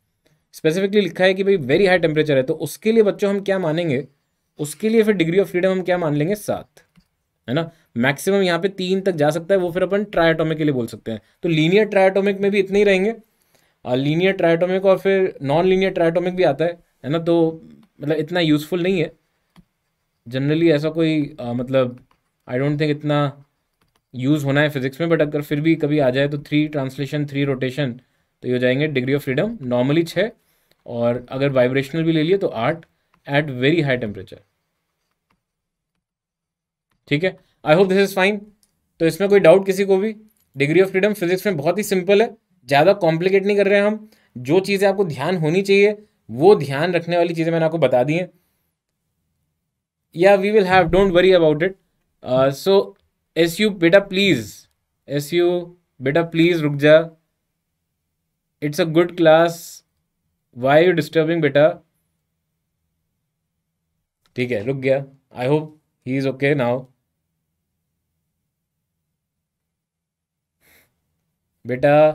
स्पेसिफिकली लिखा है कि भाई वेरी हाई टेम्परेचर है, तो उसके लिए बच्चों हम क्या मानेंगे, उसके लिए फिर डिग्री ऑफ फ्रीडम हम क्या मान लेंगे, 7, है ना। मैक्सिमम यहाँ पे 3 तक जा सकता है, वो फिर अपन ट्रायटोमिक के लिए बोल सकते हैं। तो लीनियर ट्रायटोमिक में भी इतने ही रहेंगे, लीनियर ट्रायटोमिक और फिर नॉन लीनियर ट्रायटोमिक भी आता है ना। तो मतलब इतना यूजफुल नहीं है जनरली, ऐसा कोई मतलब आई डोंट थिंक इतना यूज़ होना है फिजिक्स में, बट अगर फिर भी कभी आ जाए तो 3 ट्रांसलेशन 3 रोटेशन, तो ये हो जाएंगे डिग्री ऑफ फ्रीडम नॉर्मली 6, और अगर वाइब्रेशनल भी ले लिए तो 8 एट वेरी हाई टेम्परेचर, ठीक है। आई होप दिस इज फाइन। तो इसमें कोई डाउट किसी को भी? डिग्री ऑफ फ्रीडम फिजिक्स में बहुत ही सिंपल है, ज़्यादा कॉम्प्लिकेट नहीं कर रहे हैं हम। जो चीज़ें आपको ध्यान होनी चाहिए वो ध्यान रखने वाली चीज़ें मैंने आपको बता दी हैं। या we will have, don't worry about it. So S U बेटा प्लीज़, एस यू बेटा प्लीज़ रुक जा, it's a good class, why you disturbing बेटा। ठीक है रुक गया, I hope he is okay now. बेटा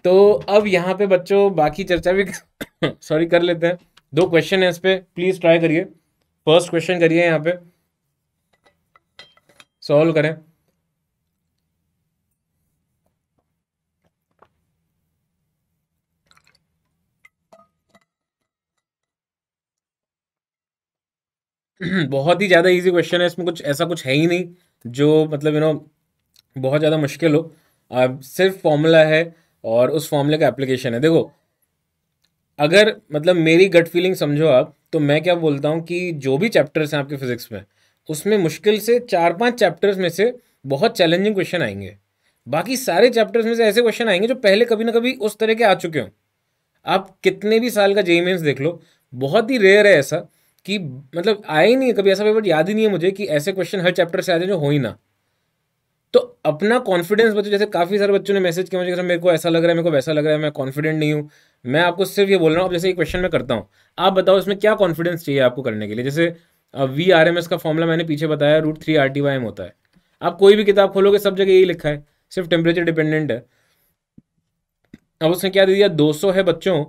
तो अब यहाँ पे बच्चों बाकी चर्चा भी सॉरी कर लेते हैं। 2 क्वेश्चन है इस पे, प्लीज ट्राई करिए। फर्स्ट क्वेश्चन करिए, यहाँ पे सॉल्व करें। बहुत ही ज़्यादा इजी क्वेश्चन है, इसमें कुछ ऐसा कुछ है ही नहीं जो मतलब बहुत ज़्यादा मुश्किल हो। सिर्फ फॉर्मूला है और उस फॉर्मूले का एप्लीकेशन है। देखो अगर मतलब मेरी गट फीलिंग समझो आप, तो मैं क्या बोलता हूँ कि जो भी चैप्टर्स हैं आपके फिजिक्स में, उसमें मुश्किल से 4-5 चैप्टर्स में से बहुत चैलेंजिंग क्वेश्चन आएंगे। बाकी सारे चैप्टर्स में से ऐसे क्वेश्चन आएंगे जो पहले कभी ना कभी उस तरह के आ चुके हों। आप कितने भी साल का जेईई मेंस देख लो, बहुत ही रेयर है ऐसा कि मतलब आया ही नहीं है कभी, ऐसा पेपर याद ही नहीं है मुझे कि ऐसे क्वेश्चन हर चैप्टर से आ जाए जो हो ही ना। तो अपना कॉन्फिडेंस बच्चों, जैसे काफ़ी सारे बच्चों ने मैसेज किया मुझे कि मेरे को ऐसा लग रहा है, मेरे को वैसा लग रहा है, मैं कॉन्फिडेंट नहीं हूँ। मैं आपको सिर्फ ये बोल रहा हूँ, अब जैसे ये क्वेश्चन मैं करता हूँ, आप बताओ इसमें क्या कॉन्फिडेंस चाहिए आपको करने के लिए। जैसे VRMS का फॉर्मूला मैंने पीछे बताया, √3 RT/m होता है। आप कोई भी किताब खोलोगे सब जगह यही लिखा है, सिर्फ टेम्परेचर डिपेंडेंट है। अब उसने क्या दे दिया, 200 है बच्चों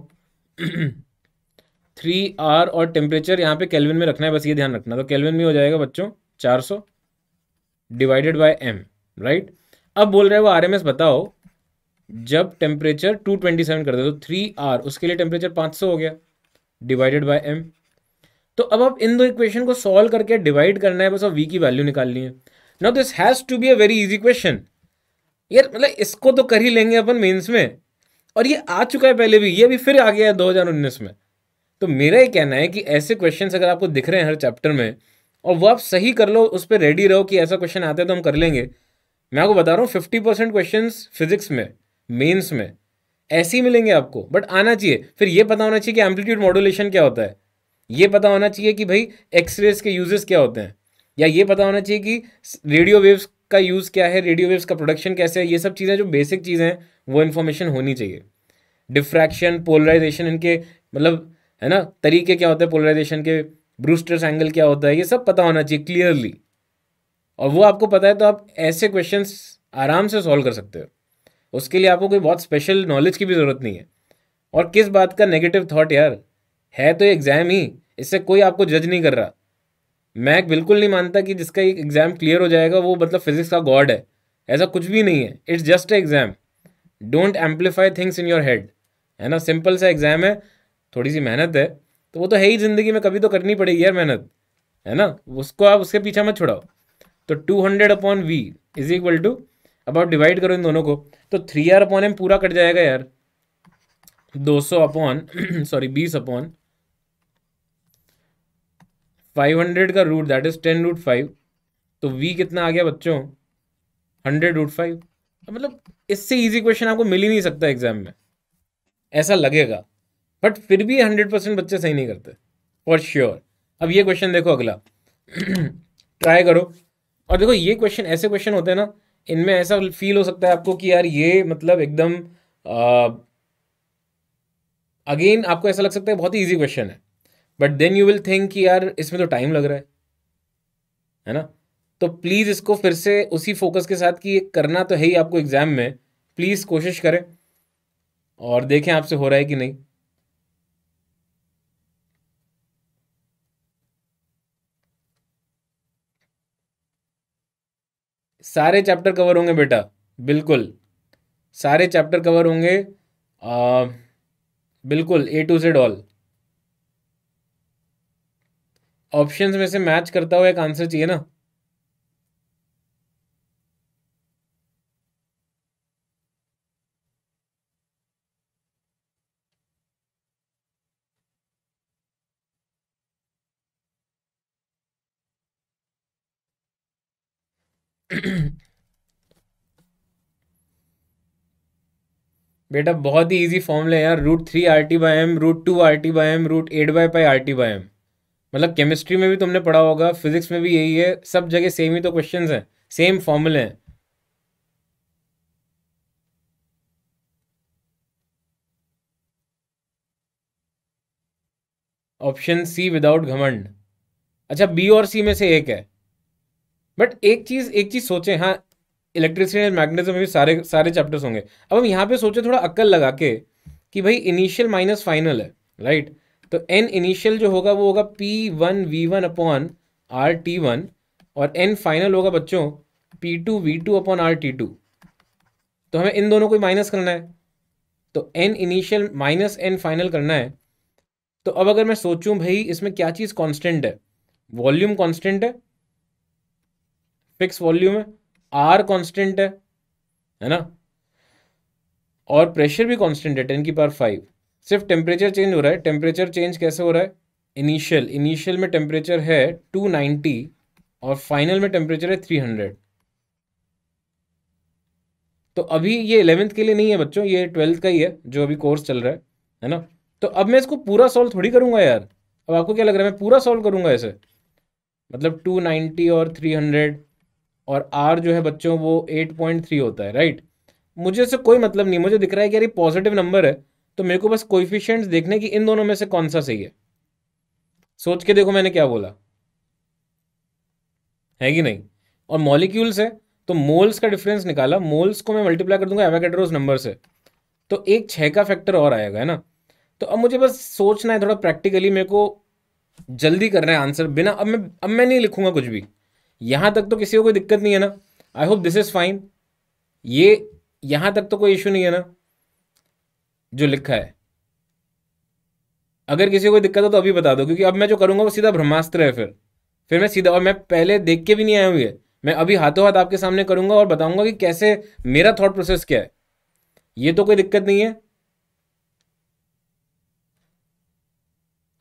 3R, और टेम्परेचर यहाँ पे केल्विन में रखना है, बस ये ध्यान रखना। तो केल्विन में हो जाएगा बच्चों 400 डिवाइडेड बाय m, राइट। अब बोल रहे हैं वो RMS बताओ जब टेम्परेचर 227 कर दे, तो 3R उसके लिए टेम्परेचर 500 हो गया डिवाइडेड बाय m। तो अब आप इन 2 इक्वेशन को सॉल्व करके डिवाइड करना है बस, और v की वैल्यू निकालनी है। Now this has to be a very easy question यार, मतलब इसको तो कर ही लेंगे अपन मेंस में, और ये आ चुका है पहले भी, ये भी फिर आ गया है 2019 में। तो मेरा ये कहना है कि ऐसे क्वेश्चंस अगर आपको दिख रहे हैं हर चैप्टर में, और वो आप सही कर लो, उस पर रेडी रहो कि ऐसा क्वेश्चन आता है तो हम कर लेंगे। मैं आपको बता रहा हूँ 50% क्वेश्चन फिजिक्स में मेंस में ऐसे ही मिलेंगे आपको, बट आना चाहिए। फिर ये पता होना चाहिए कि एम्पलीट्यूड मॉड्यूलेशन क्या होता है, ये पता होना चाहिए कि भाई एक्सरेज के यूजेस क्या होते हैं, या ये पता होना चाहिए कि रेडियो वेव्स का यूज़ क्या है, रेडियो वेव्स का प्रोडक्शन कैसे है। ये सब चीज़ें जो बेसिक चीज़ें हैं वो इन्फॉर्मेशन होनी चाहिए। डिफ्रैक्शन, पोलराइजेशन, इनके मतलब है ना तरीके क्या होते हैं पोलराइजेशन के, ब्रूस्टर्स एंगल क्या होता है, ये सब पता होना चाहिए क्लियरली। और वो आपको पता है तो आप ऐसे क्वेश्चंस आराम से सॉल्व कर सकते हो। उसके लिए आपको कोई बहुत स्पेशल नॉलेज की भी ज़रूरत नहीं है। और किस बात का नेगेटिव थॉट यार, है तो एग्ज़ाम ही, इससे कोई आपको जज नहीं कर रहा। मैं बिल्कुल नहीं मानता कि जिसका एग्ज़ाम क्लियर हो जाएगा वो मतलब फिजिक्स का गॉड है, ऐसा कुछ भी नहीं है। It's just a exam, don't amplify things in your head, है ना। सिंपल सा एग्जाम है, थोड़ी सी मेहनत है तो वो तो है ही ज़िंदगी में, कभी तो करनी पड़ेगी यार मेहनत, है ना। उसको आप उसके पीछे मत छुड़ाओ। तो 200 upon V is equal to, अब आप डिवाइड करो इन दोनों को, तो 3r अपॉन एम पूरा कट जाएगा यार। 200 अपॉन सॉरी 20 अपॉन 500 का रूट दैट इज 10√5, तो v कितना आ गया बच्चों, 100√5। मतलब इससे इजी क्वेश्चन आपको मिल ही नहीं सकता एग्जाम में, ऐसा लगेगा, बट फिर भी 100% बच्चे सही नहीं करते फॉर श्योर। अब ये क्वेश्चन देखो अगला ट्राई करो, और देखो ये क्वेश्चन ऐसे क्वेश्चन होते हैं ना, इनमें ऐसा फील हो सकता है आपको कि यार ये मतलब एकदम अगेन आपको ऐसा लग सकता है बहुत ही इजी क्वेश्चन है, but then you will think कि यार इसमें तो टाइम लग रहा है ना। तो प्लीज़ इसको फिर से उसी फोकस के साथ कि ये करना तो है ही आपको एग्जाम में, प्लीज़ कोशिश करें और देखें आपसे हो रहा है कि नहीं। सारे चैप्टर कवर होंगे बेटा, बिल्कुल सारे चैप्टर कवर होंगे, आ, बिल्कुल A to Z all. Options में से मैच करता हुआ एक आंसर चाहिए ना। बेटा बहुत ही इजी फॉर्मूला है यार, √3 RT/m, √2 RT/m, √8/π RT/m। मतलब केमिस्ट्री में भी तुमने पढ़ा होगा, फिजिक्स में भी यही है, सब जगह सेम ही तो क्वेश्चंस हैं, सेम फॉर्मूले हैं। ऑप्शन सी विदाउट घमंड, अच्छा बी और सी में से एक है, बट एक चीज सोचें, हाँ इलेक्ट्रिसिटी एंड मैग्नेटिज्म में भी सारे सारे चैप्टर्स होंगे। अब हम यहाँ पे सोचे थोड़ा अक्ल लगा के कि भाई इनिशियल माइनस फाइनल है, राइट। तो एन इनिशियल जो होगा वो होगा P1V1/RT1, और एन फाइनल होगा बच्चों P2V2/RT2। तो हमें इन दोनों को माइनस करना है, तो N initial minus N final करना है। तो अब अगर मैं सोचूं भाई इसमें क्या चीज़ कांस्टेंट है, वॉल्यूम कांस्टेंट है, फिक्स वॉल्यूम है, आर कांस्टेंट है ना, और प्रेशर भी कांस्टेंट है 10⁵। सिर्फ टेम्परेचर चेंज हो रहा है, टेम्परेचर चेंज कैसे हो रहा है, इनिशियल इनिशियल में टेम्परेचर है 290 और फाइनल में टेम्परेचर है 300। तो अभी ये 11th के लिए नहीं है बच्चों, ये 12th का ही है जो अभी कोर्स चल रहा है ना। तो अब मैं इसको पूरा सॉल्व थोड़ी करूंगा यार, अब आपको क्या लग रहा है मैं पूरा सॉल्व करूंगा ऐसे, मतलब 290 और 300, और आर जो है बच्चों वो 8.3 होता है, राइट। मुझे इससे कोई मतलब नहीं, मुझे दिख रहा है कि यार ये पॉजिटिव नंबर है, तो मेरे को बस कोएफिशिएंट्स देखने कि इन दोनों में से कौन सा सही है। सोच के देखो मैंने क्या बोला, है कि नहीं। और मॉलिक्यूल्स है तो मोल्स का डिफरेंस निकाला, मोल्स को मैं मल्टीप्लाई कर दूंगा एवोगैड्रोस नंबर से, तो एक 6 का फैक्टर और आएगा, है ना। तो अब मुझे बस सोचना है थोड़ा प्रैक्टिकली, मेरे को जल्दी करना है आंसर, बिना अब मैं नहीं लिखूंगा कुछ भी। यहां तक तो किसी को कोई दिक्कत नहीं है ना, आई होप दिस इज फाइन। ये यहां तक तो कोई इशू नहीं है ना जो लिखा है। अगर किसी को कोई दिक्कत हो तो अभी बता दो, क्योंकि अब मैं जो करूंगा वो सीधा ब्रह्मास्त्र है, फिर मैं सीधा, और मैं पहले देख के भी नहीं आया हुई है, मैं अभी हाथों हाथ आपके सामने करूंगा और बताऊंगा कि कैसे मेरा थॉट प्रोसेस क्या है। ये तो कोई दिक्कत नहीं है।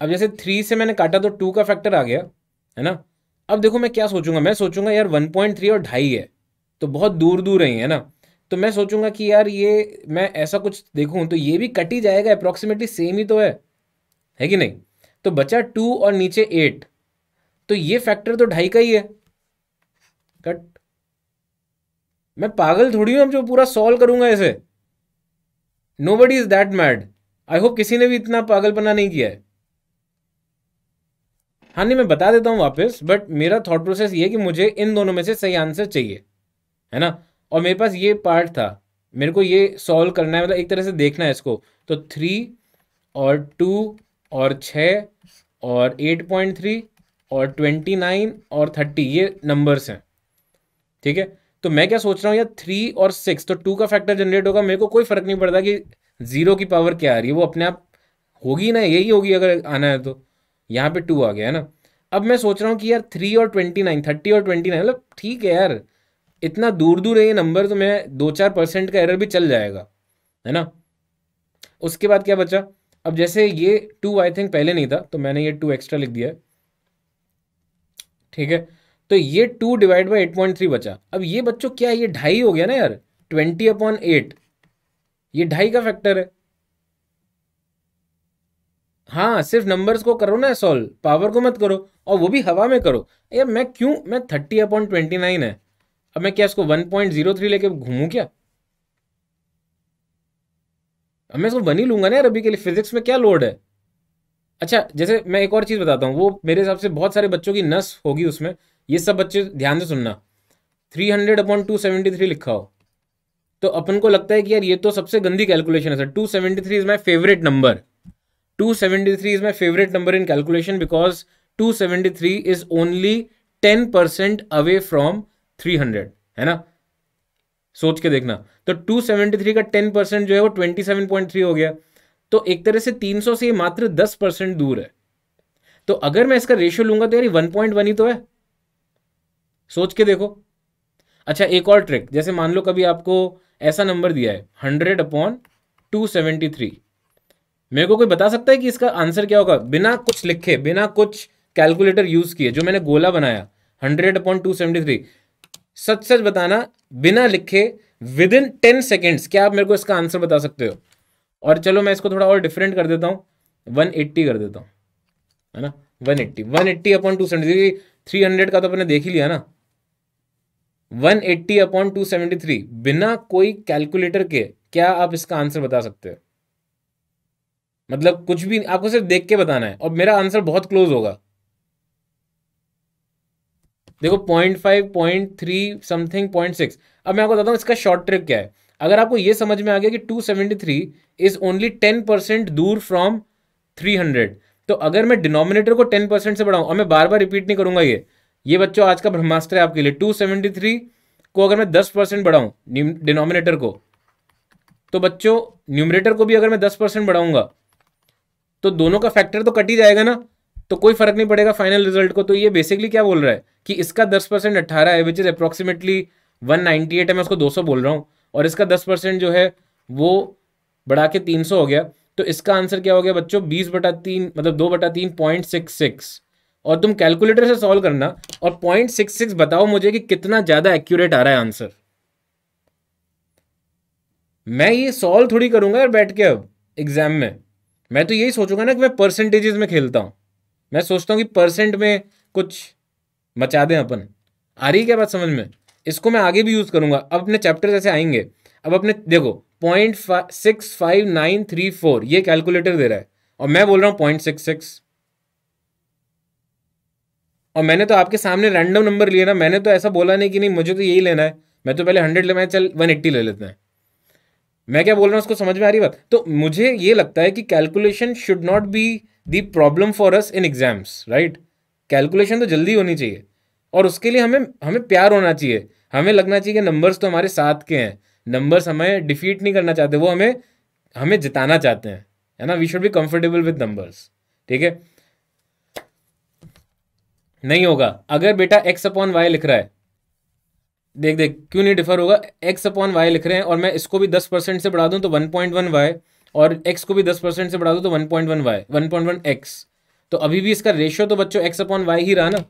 अब जैसे 3 से मैंने काटा तो 2 का फैक्टर आ गया, है ना। अब देखो मैं क्या सोचूंगा, मैं सोचूंगा यार 1.3 और 2.5 है, तो बहुत दूर दूर है ना। तो मैं सोचूंगा कि यार ये मैं ऐसा कुछ देखूं तो ये भी कट ही जाएगा, अप्रोक्सीमेटली सेम ही तो है कि नहीं। तो बचा 2 और नीचे 8, तो ये फैक्टर तो 2.5 का ही है, कट। मैं पागल थोड़ी हूं अब जो पूरा सॉल्व करूंगा ऐसे, nobody is that mad. I hope किसी ने भी इतना पागलपना नहीं किया है। हाँ नहीं मैं बता देता हूँ वापस, बट मेरा थॉट प्रोसेस ये है कि मुझे इन दोनों में से सही आंसर चाहिए, है ना। और मेरे पास ये पार्ट था, मेरे को ये सॉल्व करना है, मतलब एक तरह से देखना है इसको। तो 3 और 2 और 6 और 8.3 और 29 और 30 ये नंबर्स हैं, ठीक है। तो मैं क्या सोच रहा हूँ यार, 3 और 6 तो 2 का फैक्टर जनरेट होगा, मेरे को कोई फर्क नहीं पड़ता कि 0 की पावर क्या आ रही है, वो अपने आप होगी ना, यही होगी अगर आना है तो। यहाँ पे 2 आ गया है ना। अब मैं सोच रहा हूँ कि यार 3 और 29, 30 और 29, मतलब ठीक है यार, इतना दूर दूर है ये नंबर, तो मैं 2-4% का एरर भी चल जाएगा, है ना। उसके बाद क्या बचा, अब जैसे ये 2 आई थिंक पहले नहीं था, तो मैंने ये 2 एक्स्ट्रा लिख दिया है, ठीक है। तो ये 2/8.3 बचा। अब ये बच्चों क्या है, ये 2.5 हो गया ना यार, 20/8, ये 2.5 का फैक्टर है। हाँ, सिर्फ नंबर्स को करो ना सॉल्व, पावर को मत करो, और वो भी हवा में करो। यार मैं क्यों, मैं 30/29 है, अब मैं क्या इसको 1.03 लेके घूमूं क्या? अब मैं इसको 1 ही लूंगा ना यार, अभी के लिए फिजिक्स में क्या लोड है। अच्छा, जैसे मैं एक और चीज़ बताता हूँ, वो मेरे हिसाब से बहुत सारे बच्चों की नस होगी उसमें, ये सब बच्चे ध्यान से सुनना। 300/273 लिखा हो, तो अपन को लगता है कि यार ये तो सबसे गंदी कैलकुलेशन है sir, 273 is my favourite number, 273 is my favorite number in calculation because 273 is only 10% away from 300, है ना। सोच के देखना, तो 273 का 10% जो है वो 27.3 हो गया, तो एक तरह से 300 से मात्र 10% दूर है। तो अगर मैं इसका रेशियो लूंगा तो यार 1.1 ही तो है, सोच के देखो। अच्छा, एक और ट्रिक, जैसे मान लो कभी आपको ऐसा नंबर दिया है 100/273, मेरे को कोई बता सकता है कि इसका आंसर क्या होगा, बिना कुछ लिखे, बिना कुछ कैलकुलेटर यूज किए, जो मैंने गोला बनाया 100/273, सच सच बताना, बिना लिखे, विद इन 10 सेकेंड्स, क्या आप मेरे को इसका आंसर बता सकते हो? और चलो मैं इसको थोड़ा और डिफरेंट कर देता हूँ, 180 कर देता हूँ, है ना। 180/273, 300 का तो अपने देख ही लिया ना। 180/273 बिना कोई कैलकुलेटर के, क्या आप इसका आंसर बता सकते हो? मतलब कुछ भी आपको सिर्फ देख के बताना है, और मेरा आंसर बहुत क्लोज होगा। देखो 0.5, 0.3 समथिंग, 0.6। अब मैं आपको बताता हूँ इसका शॉर्ट ट्रिक क्या है। अगर आपको ये समझ में आ गया कि 273 इज ओनली 10% दूर फ्रॉम 300, तो अगर मैं डिनोमिनेटर को 10% से बढ़ाऊं, और मैं बार बार रिपीट नहीं करूंगा, ये बच्चों आज का ब्रह्मास्त्र है आपके लिए, 273 को अगर मैं 10% बढ़ाऊं डिनोमिनेटर को, तो बच्चों न्यूमरेटर को भी अगर मैं 10% बढ़ाऊंगा, तो दोनों का फैक्टर तो कट ही जाएगा ना, तो कोई फर्क नहीं पड़ेगा फाइनल रिजल्ट को। तो ये बेसिकली क्या बोल रहा है कि इसका 10% 18 है, विच इज अप्रोक्सीमेटली 198 है, मैं उसको 200 बोल रहा हूँ, और इसका 10% जो है वो बढ़ा के 300 हो गया। तो इसका आंसर क्या हो गया बच्चों, 20/3, मतलब 2/3, 0.66। और तुम कैलकुलेटर से सॉल्व करना, और 0.66 बताओ मुझे कि कितना ज्यादा एक्यूरेट आ रहा है आंसर। मैं ये सॉल्व थोड़ी करूंगा यार बैठ के अब एग्जाम में, मैं तो यही सोचूंगा ना कि मैं परसेंटेजेस में खेलता हूं, मैं सोचता हूँ कि परसेंट में कुछ मचा दें अपन। आ रही है क्या बात समझ में? इसको मैं आगे भी यूज करूंगा, अब अपने चैप्टर जैसे आएंगे। अब अपने देखो 0.65934 ये कैलकुलेटर दे रहा है, और मैं बोल रहा हूं 0.66, और मैंने तो आपके सामने रैंडम नंबर लिया ना, मैंने तो ऐसा बोला नहीं कि नहीं मुझे तो यही लेना है, मैं तो पहले 100 लेना है, चल 180 ले लेते हैं। मैं क्या बोल रहा हूँ उसको समझ में आ रही बात? तो मुझे ये लगता है कि calculation should not be the problem for us in exams, right. Calculation तो जल्दी होनी चाहिए, और उसके लिए हमें हमें प्यार होना चाहिए, हमें लगना चाहिए कि नंबर्स तो हमारे साथ के हैं, नंबर्स हमें डिफीट नहीं करना चाहते, वो हमें हमें जिताना चाहते हैं, है ना। We should be comfortable with numbers, ठीक है। नहीं होगा अगर बेटा x/y लिख रहा है, देख देख क्यों नहीं डिफर होगा, x/y लिख रहे हैं, और मैं इसको भी 10% से बढ़ा दूं तो 1.1y, और x को भी 10% से बढ़ा दूं तो 1.1y, 1.1x, तो अभी भी इसका रेशियो तो बच्चों x/y ही रहा ना,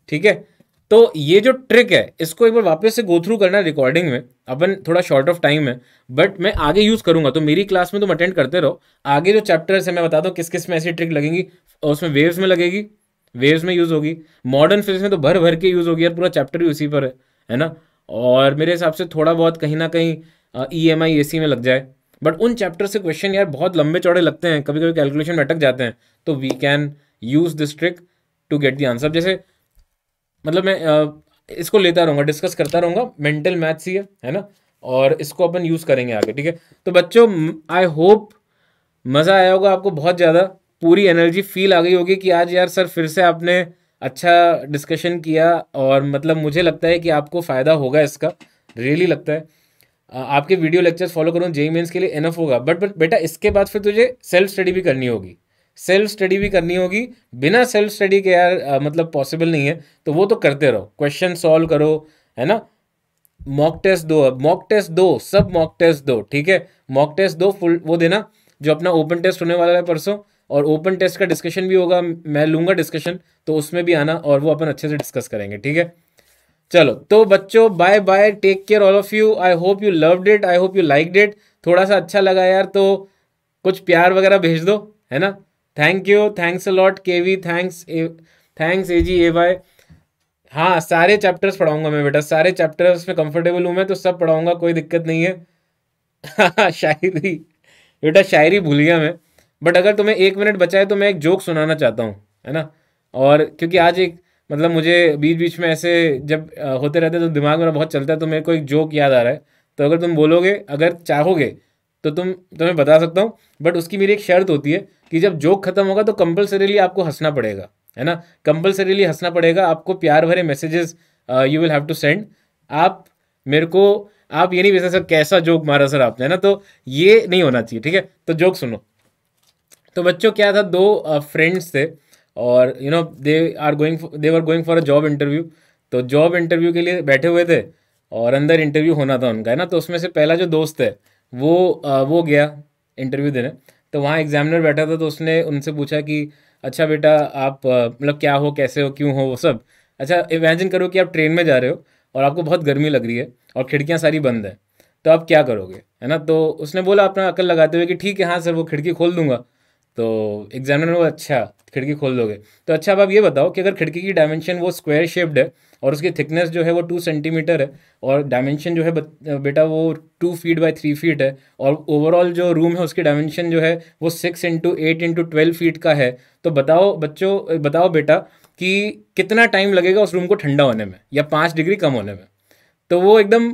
ठीक है। तो ये जो ट्रिक है इसको एक बार वापस से गो थ्रू करना रिकॉर्डिंग में, अपन थोड़ा शॉर्ट ऑफ टाइम है, बट मैं आगे यूज करूंगा, तो मेरी क्लास में तुम अटेंड करते रहो। आगे जो चैप्टर्स है मैं बताता हूँ किस किस में ऐसी ट्रिक लगेंगी, और उसमें वेव्स में लगेगी, वेव्स में यूज होगी, मॉडर्न फिजिक्स में तो भर भर के यूज होगी यार, पूरा चैप्टर ही उसी पर है ना। और मेरे हिसाब से थोड़ा बहुत कहीं ना कहीं EMI AC में लग जाए, बट उन चैप्टर से क्वेश्चन यार बहुत लंबे चौड़े लगते हैं, कभी कभी कैलकुलेशन में अटक जाते हैं, तो we can use this trick to get the answer. जैसे मतलब मैं इसको लेता रहूँगा, डिस्कस करता रहूँगा, मेंटल मैथ्स ही है ना, और इसको अपन यूज़ करेंगे आगे, ठीक है। तो बच्चों आई होप मज़ा आया होगा आपको बहुत ज़्यादा, पूरी एनर्जी फील आ गई होगी कि आज यार सर फिर से आपने अच्छा डिस्कशन किया, और मतलब मुझे लगता है कि आपको फ़ायदा होगा इसका, रियली लगता है। आपके वीडियो लेक्चर्स फॉलो करूँ जेईई मेंस के लिए इनफ होगा, बट बेटा इसके बाद फिर तुझे सेल्फ स्टडी भी करनी होगी, सेल्फ स्टडी भी करनी होगी। बिना सेल्फ स्टडी के यार मतलब पॉसिबल नहीं है। तो वो तो करते रहो, क्वेश्चन सॉल्व करो, है ना। मॉक टेस्ट दो, अब मॉक टेस्ट दो, सब मॉक टेस्ट दो, ठीक है। मॉक टेस्ट दो, फुल वो देना जो अपना ओपन टेस्ट होने वाला है परसों, और ओपन टेस्ट का डिस्कशन भी होगा, मैं लूँगा डिस्कशन, तो उसमें भी आना और वो अपन अच्छे से डिस्कस करेंगे, ठीक है। चलो तो बच्चों, bye bye, take care all of you. I hope you loved it, I hope you liked it. थोड़ा सा अच्छा लगा यार तो कुछ प्यार वगैरह भेज दो, है ना। Thank you, thanks a lot KV, thanks AG A Y. हाँ, सारे चैप्टर्स पढ़ाऊंगा मैं बेटा, सारे चैप्टर्स में कंफर्टेबल हूँ मैं, तो सब पढ़ाऊंगा, कोई दिक्कत नहीं है। शायरी, बेटा शायरी भूल गया मैं, बट अगर तुम्हें 1 मिनट बचा है तो मैं एक जोक सुनाना चाहता हूँ, है ना। और क्योंकि आज एक मतलब मुझे बीच बीच में ऐसे जब होते रहते हैं तो दिमाग मेरा बहुत चलता है, तो मेरे को एक जोक याद आ रहा है। तो अगर तुम बोलोगे, अगर चाहोगे तो तुम्हें बता सकता हूँ, बट उसकी मेरी एक शर्त होती है कि जब जोक खत्म होगा तो कंपलसरीली आपको हंसना पड़ेगा, है ना। कंपलसरीली हंसना पड़ेगा आपको, प्यार भरे messages you will have to send. आप मेरे को, आप ये नहीं भेज सकते कैसा जोक मारा सर आपने, है ना, तो ये नहीं होना चाहिए, ठीक है। तो जोक सुनो। तो बच्चों क्या था, दो फ्रेंड्स थे, और you know they were going for a job interview. तो जॉब इंटरव्यू के लिए बैठे हुए थे, और अंदर इंटरव्यू होना था उनका, है ना। तो उसमें से पहला जो दोस्त है वो गया इंटरव्यू देने। तो वहाँ एग्जामिनर बैठा था, तो उसने उनसे पूछा कि अच्छा बेटा आप मतलब क्या हो, कैसे हो, क्यों हो, वो सब। अच्छा इमेजिन करो कि आप ट्रेन में जा रहे हो और आपको बहुत गर्मी लग रही है और खिड़कियाँ सारी बंद है, तो आप क्या करोगे, है ना। तो उसने बोला अपना अकल लगाते हुए कि ठीक है हाँ सर, वो खिड़की खोल दूंगा। तो एग्जामिनर ने बोला अच्छा खिड़की खोल दोगे, तो अच्छा अब आप ये बताओ कि अगर खिड़की की डायमेंशन वो स्क्वायर शेप्ड है और उसकी थिकनेस जो है वो 2 सेंटीमीटर है, और डायमेंशन जो है बेटा वो 2 फीट बाय 3 फीट है, और ओवरऑल जो रूम है उसकी डायमेंशन जो है वो 6 × 8 × 12 फीट का है, तो बताओ बच्चों, बताओ बेटा कि कितना टाइम लगेगा उस रूम को ठंडा होने में या 5 डिग्री कम होने में। तो वो एकदम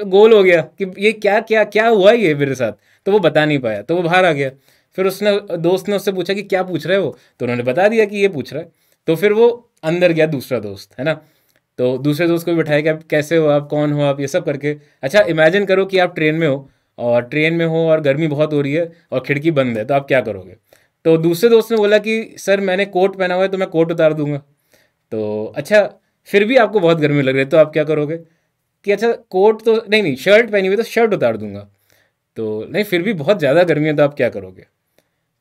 गोल हो गया कि ये क्या क्या क्या हुआ ये मेरे साथ, तो वो बता नहीं पाया, तो वो बाहर आ गया। फिर उसने दोस्त ने उससे पूछा कि क्या पूछ रहे हो, तो उन्होंने बता दिया कि ये पूछ रहा है। तो फिर वो अंदर गया दूसरा दोस्त, है ना। तो दूसरे दोस्त को भी बैठाया कि आप कैसे हो, आप कौन हो, आप ये सब करके। अच्छा इमेजिन करो कि आप ट्रेन में हो, और ट्रेन में हो और गर्मी बहुत हो रही है और खिड़की बंद है, तो आप क्या करोगे। तो दूसरे दोस्त ने बोला कि सर मैंने कोट पहना हुआ है तो मैं कोट उतार दूंगा। तो अच्छा फिर भी आपको बहुत गर्मी लग रही है तो आप क्या करोगे, कि अच्छा कोट तो नहीं नहीं शर्ट पहनी हुई तो शर्ट उतार दूंगा। तो नहीं फिर भी बहुत ज़्यादा गर्मी है तो आप क्या करोगे।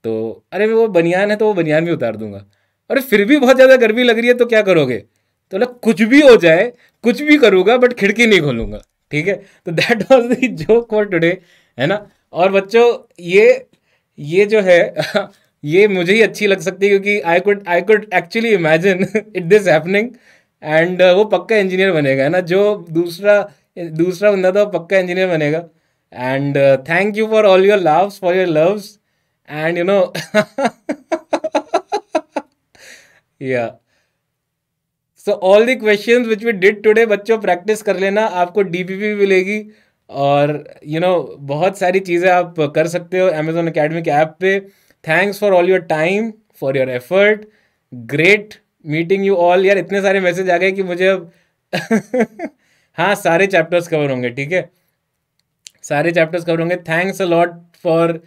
तो अरे वो बनियान है तो वो बनियान भी उतार दूंगा। अरे फिर भी बहुत ज़्यादा गर्मी लग रही है तो क्या करोगे। तो बोला कुछ भी हो जाए, कुछ भी करूँगा बट खिड़की नहीं खोलूँगा, ठीक है। तो that was the joke for today, है ना। और बच्चों ये जो है ये मुझे ही अच्छी लग सकती है, क्योंकि I could actually imagine it this happening. And वो पक्का इंजीनियर बनेगा, है ना। जो दूसरा दूसरा बंदा था वो पक्का इंजीनियर बनेगा। And thank you for all your loves, for your loves, and you know yeah so all the questions which we did today बच्चों प्रैक्टिस कर लेना, आपको डीपीपी मिलेगी, और यू नो बहुत सारी चीज़ें आप कर सकते हो अमेजोन एकेडमी के ऐप पे। Thanks for all your time, for your effort, great meeting you all. यार इतने सारे मैसेज आ गए कि मुझे अब हाँ सारे चैप्टर्स कवर होंगे, ठीक है, सारे चैप्टर्स कवर होंगे। थैंक्स अ लॉट फॉर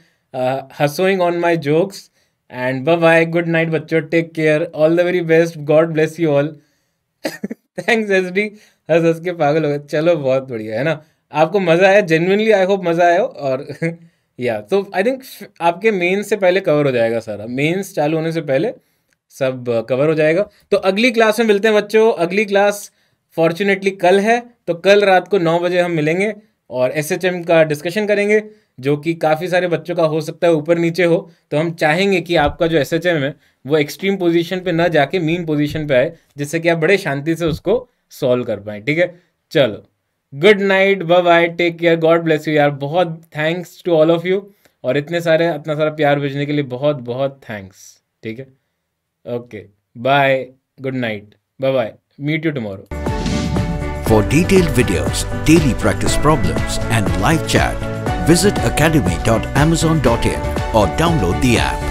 हसोइंग on my jokes, and bye bye, good night बच्चों, take care, all the very best, God bless you all. Thanks S D, हंस हंस के पागल हो गए। चलो बहुत बढ़िया, है ना, आपको मज़ा आया, जेन्युइनली आई होप मज़ा आया हो। और या तो आई थिंक आपके मेंस से पहले कवर हो जाएगा सारा, मेंस चालू होने से पहले सब कवर हो जाएगा। तो अगली क्लास में मिलते हैं बच्चों, अगली क्लास फॉर्चुनेटली कल है, तो कल रात को 9 बजे हम मिलेंगे और एसएचएम का डिस्कशन करेंगे, जो कि काफ़ी सारे बच्चों का हो सकता है ऊपर नीचे हो। तो हम चाहेंगे कि आपका जो एसएचएम है वो एक्सट्रीम पोजीशन पे ना जाके मीन पोजीशन पे आए, जिससे कि आप बड़े शांति से उसको सॉल्व कर पाएँ, ठीक है। चलो good night, bye bye, take care, God bless you. यार बहुत thanks to all of you, और इतना सारा प्यार भेजने के लिए बहुत बहुत थैंक्स, ठीक है। Okay bye, good night, bye bye, meet you tomorrow. For detailed videos, daily practice problems and live chat, visit academy.amazon.in or download the app.